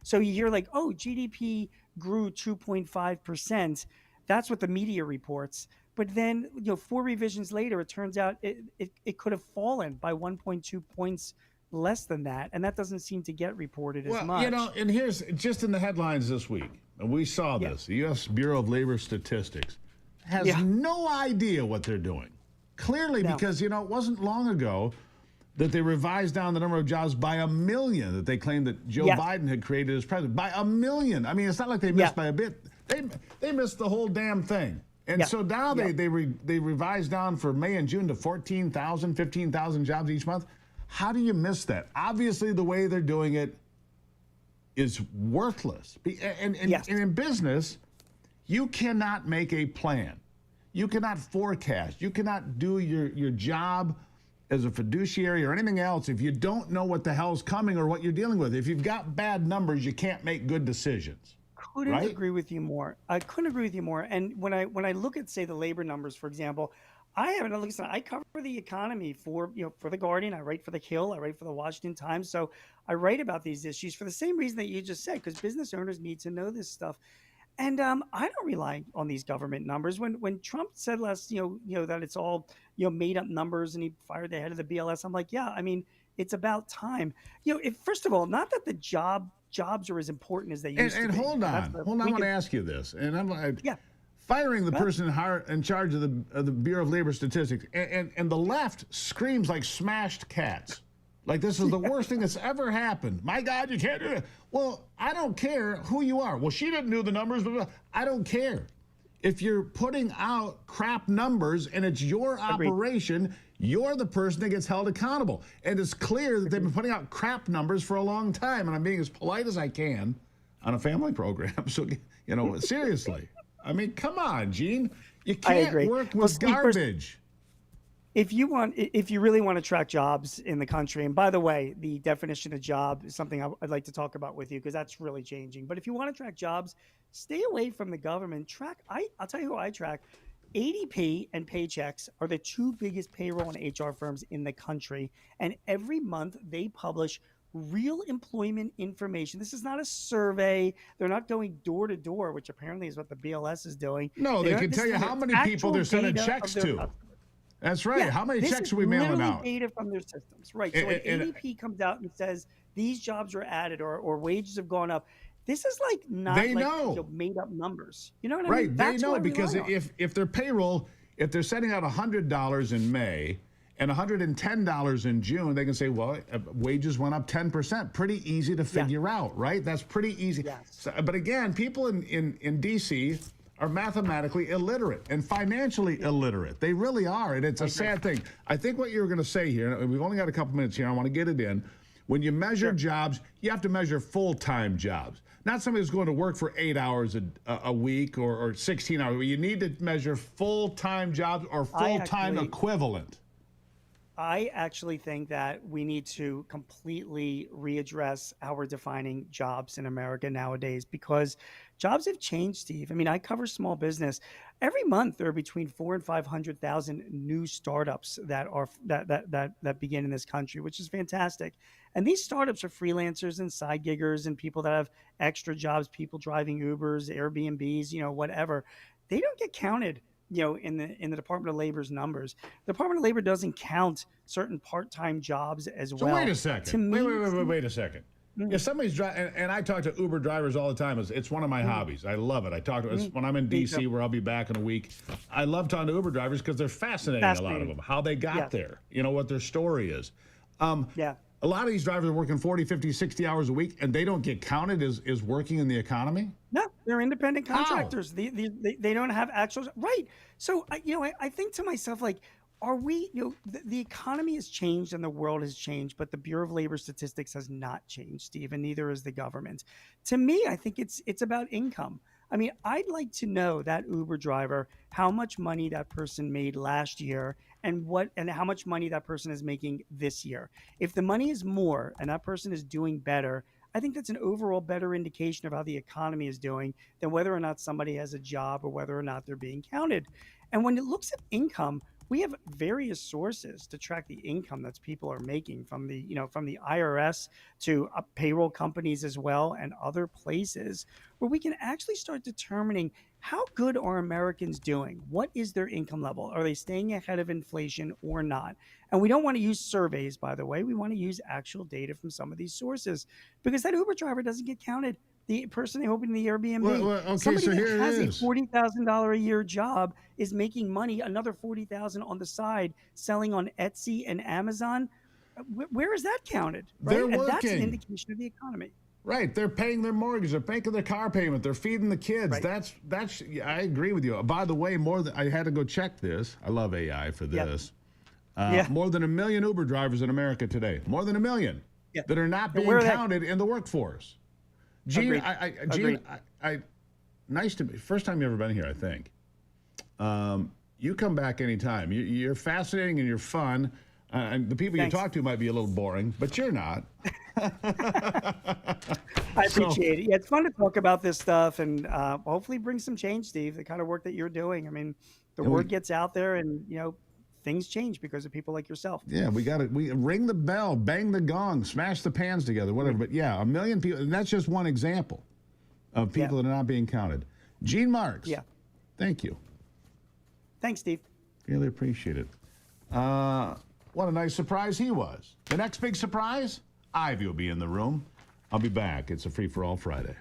So you hear oh, GDP grew 2.5%. That's what the media reports. But then 4 revisions later, it turns out it could have fallen by 1.2 points less than that, and that doesn't seem to get reported as much. And here's just in the headlines this week, and we saw this. The U.S. Bureau of Labor Statistics has no idea what they're doing. Clearly, because it wasn't long ago that they revised down the number of jobs by 1 million that they claimed that Joe Biden had created as president. By 1 million. I mean, it's not like they missed by a bit. They missed the whole damn thing. And so now they revised down for May and June to 14,000, 15,000 jobs each month. How do you miss that? Obviously, the way they're doing it is worthless. And in business, you cannot make a plan. You cannot forecast. You cannot do your job as a fiduciary or anything else if you don't know what the hell's coming or what you're dealing with. If you've got bad numbers, you can't make good decisions. Couldn't agree with you more. I couldn't agree with you more. And when I look at, say, the labor numbers, for example, I cover the economy for The Guardian. I write for The Hill. I write for the Washington Times. So I write about these issues for the same reason that you just said, because business owners need to know this stuff. And I don't rely on these government numbers. When Trump said last, that it's all, made up numbers, and he fired the head of the BLS, I'm like, yeah, I mean, it's about time. First of all, not that the jobs are as important as they used to be. And hold on, I want to ask you this. And I'm firing the person in charge of the Bureau of Labor Statistics, and the left screams like smashed cats. Like this is the worst thing that's ever happened. My God, you can't do it. Well, I don't care who you are. Well, she didn't do the numbers, but I don't care. If you're putting out crap numbers and it's your operation, you're the person that gets held accountable. And it's clear that they've been putting out crap numbers for a long time. And I'm being as polite as I can on a family program. So, seriously. I mean, come on, Gene. You can't work with garbage. If you really want to track jobs in the country, and by the way, the definition of job is something I'd like to talk about with you, because that's really changing. But if you want to track jobs, stay away from the government. I'll tell you who I track. ADP and Paychex are the 2 biggest payroll and HR firms in the country. And every month they publish real employment information. This is not a survey. They're not going door to door, which apparently is what the BLS is doing. No, they can tell you how many people they're sending checks to. That's right. How many checks are we mailing out? Data from their systems. Right. So when ADP comes out and says these jobs are added or wages have gone up, this is not made up numbers. You know what I mean? Right. They know, because if their payroll, if they're sending out $100 in May and $110 in June, they can say, well, wages went up 10%. Pretty easy to figure out, right? That's pretty easy. Yes. So, but again, people in D.C. are mathematically illiterate and financially illiterate. They really are, and it's a sad thing. I think what you were going to say here, and we've only got a couple minutes here, I want to get it in. When you measure jobs, you have to measure full-time jobs, not somebody who's going to work for 8 hours a week or 16 hours. You need to measure full-time jobs or full-time equivalent. I actually think that we need to completely readdress how we're defining jobs in America nowadays, because jobs have changed, Steve. I mean, I cover small business. Every month there are between 4 and 500,000 new startups that begin in this country, which is fantastic. And these startups are freelancers and side giggers and people that have extra jobs, people driving Ubers, Airbnbs, whatever. They don't get counted in the Department of Labor's numbers. The Department of Labor doesn't count certain part-time jobs as So well. wait a second. To me, wait a second. Yeah, somebody's driving, and I talk to Uber drivers all the time. It's one of my hobbies. I love it. I talk to when I'm in D.C., where I'll be back in a week. I love talking to Uber drivers because they're fascinating, a lot of them, how they got there, what their story is. A lot of these drivers are working 40, 50, 60 hours a week, and they don't get counted as working in the economy? No, they're independent contractors. They don't have actual right. So I think to myself, like, are we? The economy has changed and the world has changed, but the Bureau of Labor Statistics has not changed, Steve, and neither has the government. To me, I think it's about income. I mean, I'd like to know, that Uber driver, how much money that person made last year and how much money that person is making this year. If the money is more and that person is doing better, I think that's an overall better indication of how the economy is doing than whether or not somebody has a job or whether or not they're being counted. And when it looks at income, we have various sources to track the income that people are making, from the IRS to payroll companies as well, and other places, where we can actually start determining how good are Americans doing? What is their income level? Are they staying ahead of inflation or not? And we don't want to use surveys, by the way. We want to use actual data from some of these sources, because that Uber driver doesn't get counted. The person they open the Airbnb, Okay, somebody so that here it has a is. $40,000 a year job is making money, another $40,000 on the side, selling on Etsy and Amazon. Where is that counted? Right, They're and that's an working. indication of the economy. Right, they're paying their mortgage, they're making their car payment, they're feeding the kids. Right. That's. I agree with you. By the way, I had to go check this. I love AI for this. More than 1 million Uber drivers in America today. More than 1 million that are not being counted in the workforce. Gene, Agreed. Nice to meet. First time you've ever been here, I think. You come back anytime. You're fascinating and you're fun. And the people you talk to might be a little boring, but you're not. I appreciate it. Yeah, it's fun to talk about this stuff and hopefully bring some change, Steve, the kind of work that you're doing. I mean, the word gets out there, and, things change because of people like yourself. Yeah, we ring the bell, bang the gong, smash the pans together, whatever. But yeah, 1 million people, and that's just one example of people that are not being counted. Gene Marks. Yeah. Thank you. Thanks, Steve. Really appreciate it. What a nice surprise he was. The next big surprise, Ivy will be in the room. I'll be back. It's a Free-for-All Friday.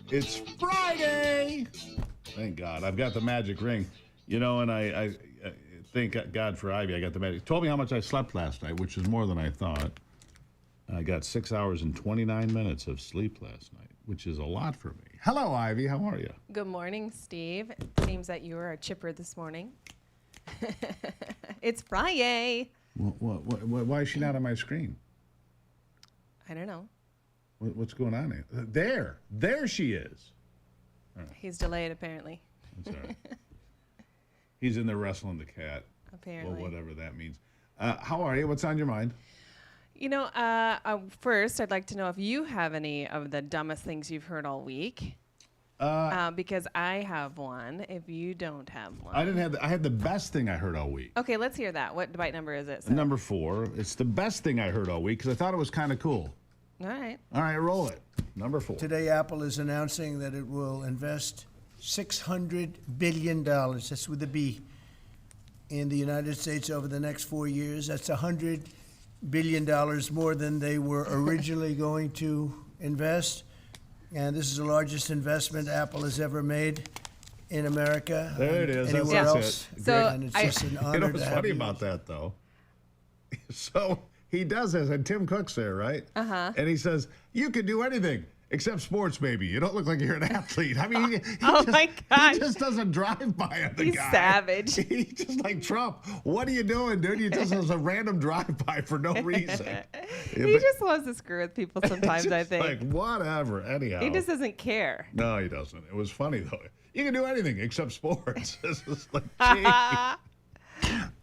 It's Friday! Thank God. I've got the magic ring. You know, and I thank God for Ivy. I got the magic. Told me how much I slept last night, which is more than I thought. I got 6 hours and 29 minutes of sleep last night, which is a lot for me. Hello, Ivy. How are you? Good morning, Steve. It seems that you were chipper this morning. It's Friday. Why is she not on my screen? I don't know. What's going on there? There she is. Right. He's delayed, apparently. That's all right. He's in there wrestling the cat. Apparently. Well, whatever that means. How are you? What's on your mind? You know, first, I'd like to know if you have any of the dumbest things you've heard all week. Because I have one, if you don't have one. I didn't have. I had the best thing I heard all week. Okay, let's hear that. What byte number is it? So? Number 4. It's the best thing I heard all week because I thought it was kind of cool. All right. All right, roll it. Number 4. Today, Apple is announcing that it will invest $600 billion, that's with a B, in the United States over the next 4 years. That's $100 billion more than they were originally going to invest. And this is the largest investment Apple has ever made in America. There it is. Anywhere That's else. it. So and it's just an honor you know to what's have funny you. about that, though? So he does this, and Tim Cook's there, right? Uh-huh. And he says, you can do anything except sports, baby. You don't look like you're an athlete. I mean, my gosh. He just doesn't drive by on the He's guy. savage. He's just like Trump. What are you doing, dude? He just has a random drive-by for no reason. He just wants to screw with people sometimes, I think. Like, whatever. Anyhow. He just doesn't care. No, he doesn't. It was funny, though. You can do anything except sports. It's just like, gee.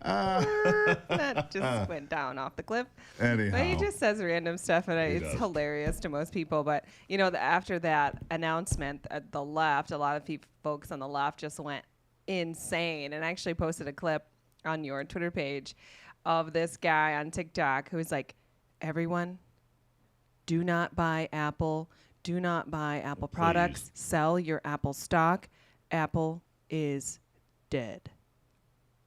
That just went down off the cliff. Anyhow. But he just says random stuff, and it's does. hilarious to most people. But, you know, after that announcement at the left, a lot of folks on the left just went insane and actually posted a clip on your Twitter page of this guy on TikTok who's like, everyone, do not buy Apple. Do not buy Apple products. Sell your Apple stock. Apple is dead.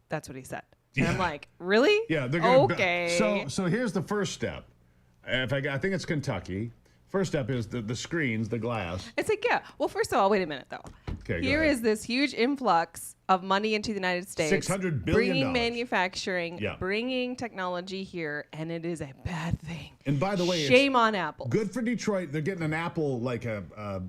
That's what he said. And I'm like, really? Yeah, they're gonna okay. So here's the first step. I think it's Kentucky. First step is the screens, the glass. It's like, yeah. Well, first of all, wait a minute, though. Okay, Here is this huge influx of money into the United States. $600 billion. Bringing manufacturing, Yeah. bringing technology here, and it is a bad thing. And by the way, shame on Apple. Good for Detroit. They're getting an Apple, like a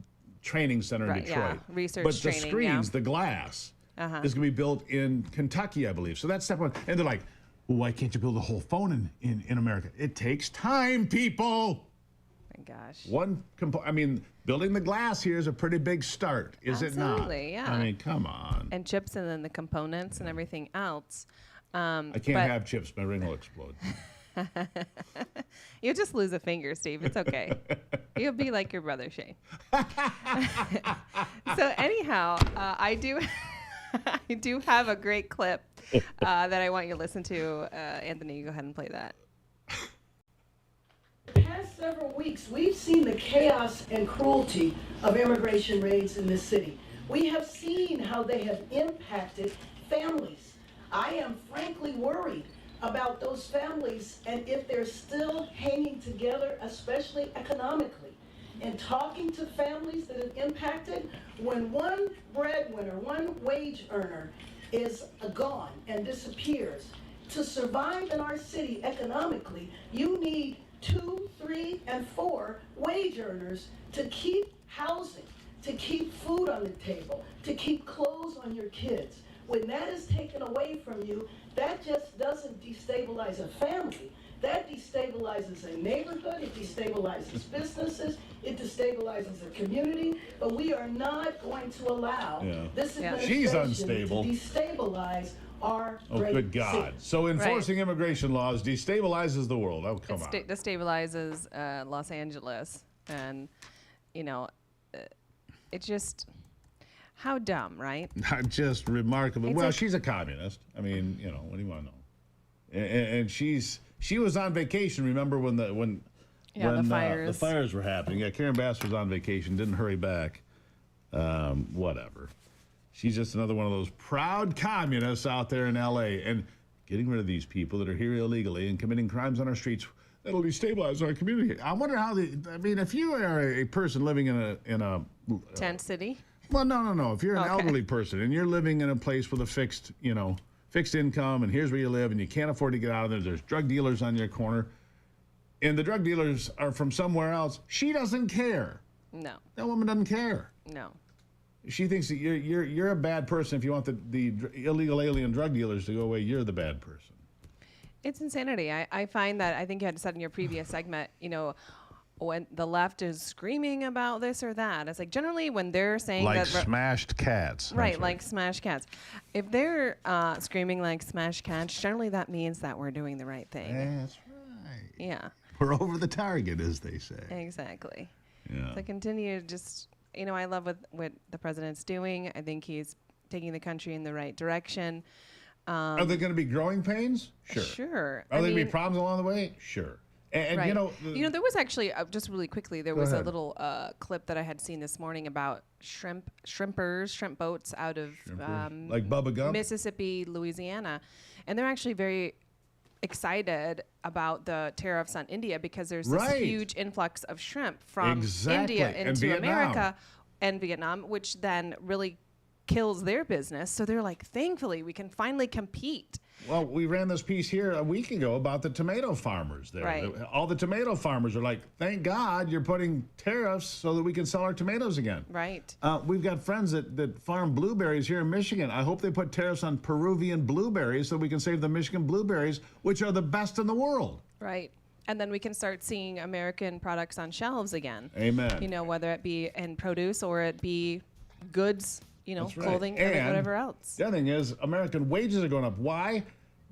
training center in Right, Detroit. yeah. Research but training, the screens, yeah. the glass, Uh-huh. is going to be built in Kentucky, I believe. So that's step 1. And they're like, well, why can't you build a whole phone in America? It takes time, people. My gosh. Building the glass here is a pretty big start, is it not? Absolutely, yeah. I mean, come on. And chips and then the components and everything else. I can't have chips. My ring will explode. You'll just lose a finger, Steve. It's okay. You'll be like your brother, Shane. So anyhow, I do have a great clip that I want you to listen to. Anthony, go ahead and play that. The past several weeks, we've seen the chaos and cruelty of immigration raids in this city. We have seen how they have impacted families. I am frankly worried about those families and if they're still hanging together, especially economically. And talking to families that have impacted, when one breadwinner, one wage earner is gone and disappears, to survive in our city economically, you need 2, 3, and 4 wage earners to keep housing, to keep food on the table, to keep clothes on your kids. When that is taken away from you, that just doesn't destabilize a family. That destabilizes a neighborhood, it destabilizes businesses, it destabilizes a community, but we are not going to allow this She's administration unstable. to destabilize our Oh, great good God. city. So enforcing immigration laws destabilizes the world. Oh, come on. Destabilizes Los Angeles. And, you know, it just... How dumb, right? Not just remarkable. It's Well, like- she's a communist. I mean, you know, what do you want to know? And she was on vacation. Remember when Yeah, when the fires. the fires were happening. Yeah, Karen Bass was on vacation, didn't hurry back. Whatever. She's just another one of those proud communists out there in L.A. and getting rid of these people that are here illegally and committing crimes on our streets. That'll destabilize our community. I wonder how if you are a person living in a Tent city. Well, no. If you're an elderly person and you're living in a place with a fixed income, and here's where you live, and you can't afford to get out of there, there's drug dealers on your corner, and the drug dealers are from somewhere else. She doesn't care. No. That woman doesn't care. No. She thinks that you're a bad person if you want the illegal alien drug dealers to go away. You're the bad person. It's insanity. I find that, I think you had said in your previous segment, when the left is screaming about this or that, it's like generally when they're saying like that smashed cats. Right, like smashed cats. If they're screaming like smashed cats, generally that means that we're doing the right thing. That's right. Yeah. We're over the target, as they say. Exactly. Yeah. So continue just, I love what the president's doing. I think he's taking the country in the right direction. Are there going to be growing pains? Sure. Sure. Are there going to be problems along the way? Sure. And right. there was actually just really quickly. There was ahead. a little clip that I had seen this morning about shrimp boats out of like Bubba Gump? Mississippi, Louisiana, and they're actually very excited about the tariffs on India because there's this huge influx of shrimp from India into America and Vietnam, which then really kills their business. So they're like, thankfully, we can finally compete. Well, we ran this piece here a week ago about the tomato farmers there. Right. All the tomato farmers are like, thank God you're putting tariffs so that we can sell our tomatoes again. Right. We've got friends that farm blueberries here in Michigan. I hope they put tariffs on Peruvian blueberries so we can save the Michigan blueberries, which are the best in the world. Right. And then we can start seeing American products on shelves again. Amen. Whether it be in produce or it be goods, That's right. clothing, and whatever else. The other thing is American wages are going up. Why?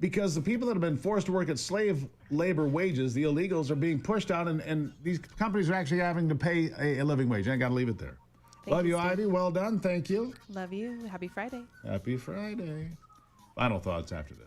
Because the people that have been forced to work at slave labor wages, the illegals, are being pushed out, and these companies are actually having to pay a living wage. I got to leave it there. Love you, Steve. Ivy. Well done. Thank you. Love you. Happy Friday. Happy Friday. Final thoughts after this.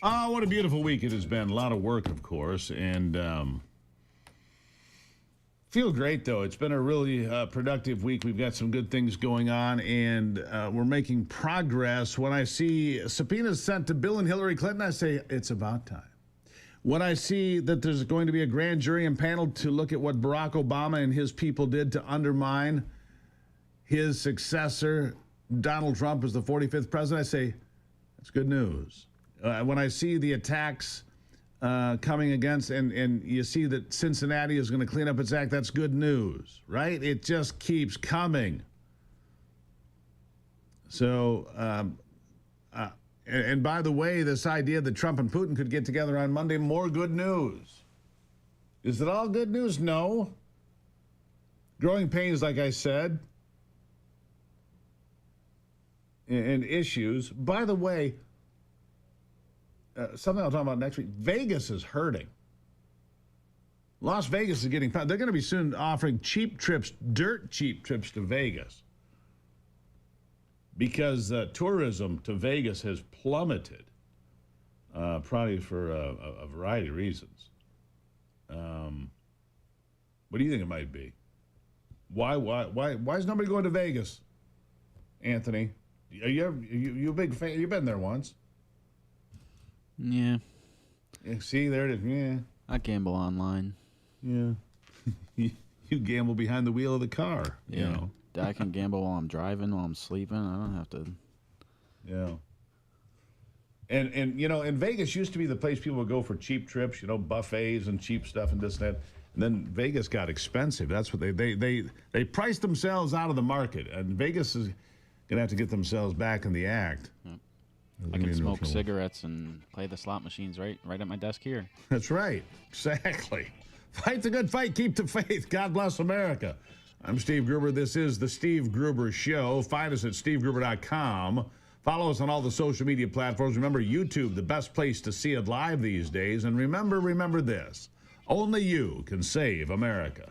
Oh, what a beautiful week it has been. A lot of work, of course, and feel great, though. It's been a really productive week. We've got some good things going on, and we're making progress. When I see subpoenas sent to Bill and Hillary Clinton, I say it's about time. When I see that there's going to be a grand jury and panel to look at what Barack Obama and his people did to undermine his successor, Donald Trump, as the 45th president, I say that's good news. When I see the attacks coming against, and you see that Cincinnati is going to clean up its act, that's good news, right? It just keeps coming. So, and by the way, this idea that Trump and Putin could get together on Monday, more good news. Is it all good news? No. Growing pains, like I said, and issues. By the way, something I'll talk about next week. Vegas is hurting. Las Vegas is getting. They're going to be soon offering cheap trips, dirt cheap trips to Vegas, because tourism to Vegas has plummeted, probably for a variety of reasons. What do you think it might be? Why is nobody going to Vegas, Anthony? Are you a big fan? You've been there once. Yeah. See, there it is. Yeah. I gamble online. Yeah. You gamble behind the wheel of the car. Yeah. You know. I can gamble while I'm driving, while I'm sleeping. I don't have to. Yeah. And you know, and Vegas used to be the place people would go for cheap trips, you know, buffets and cheap stuff and this and that. And then Vegas got expensive. That's what they priced themselves out of the market. And Vegas is going to have to get themselves back in the act. Yep. I can smoke cigarettes and play the slot machines right at my desk here. That's right. Exactly. Fight the good fight. Keep the faith. God bless America. I'm Steve Gruber. This is the Steve Gruber Show. Find us at stevegruber.com. Follow us on all the social media platforms. Remember, YouTube, the best place to see it live these days. And remember this. Only you can save America.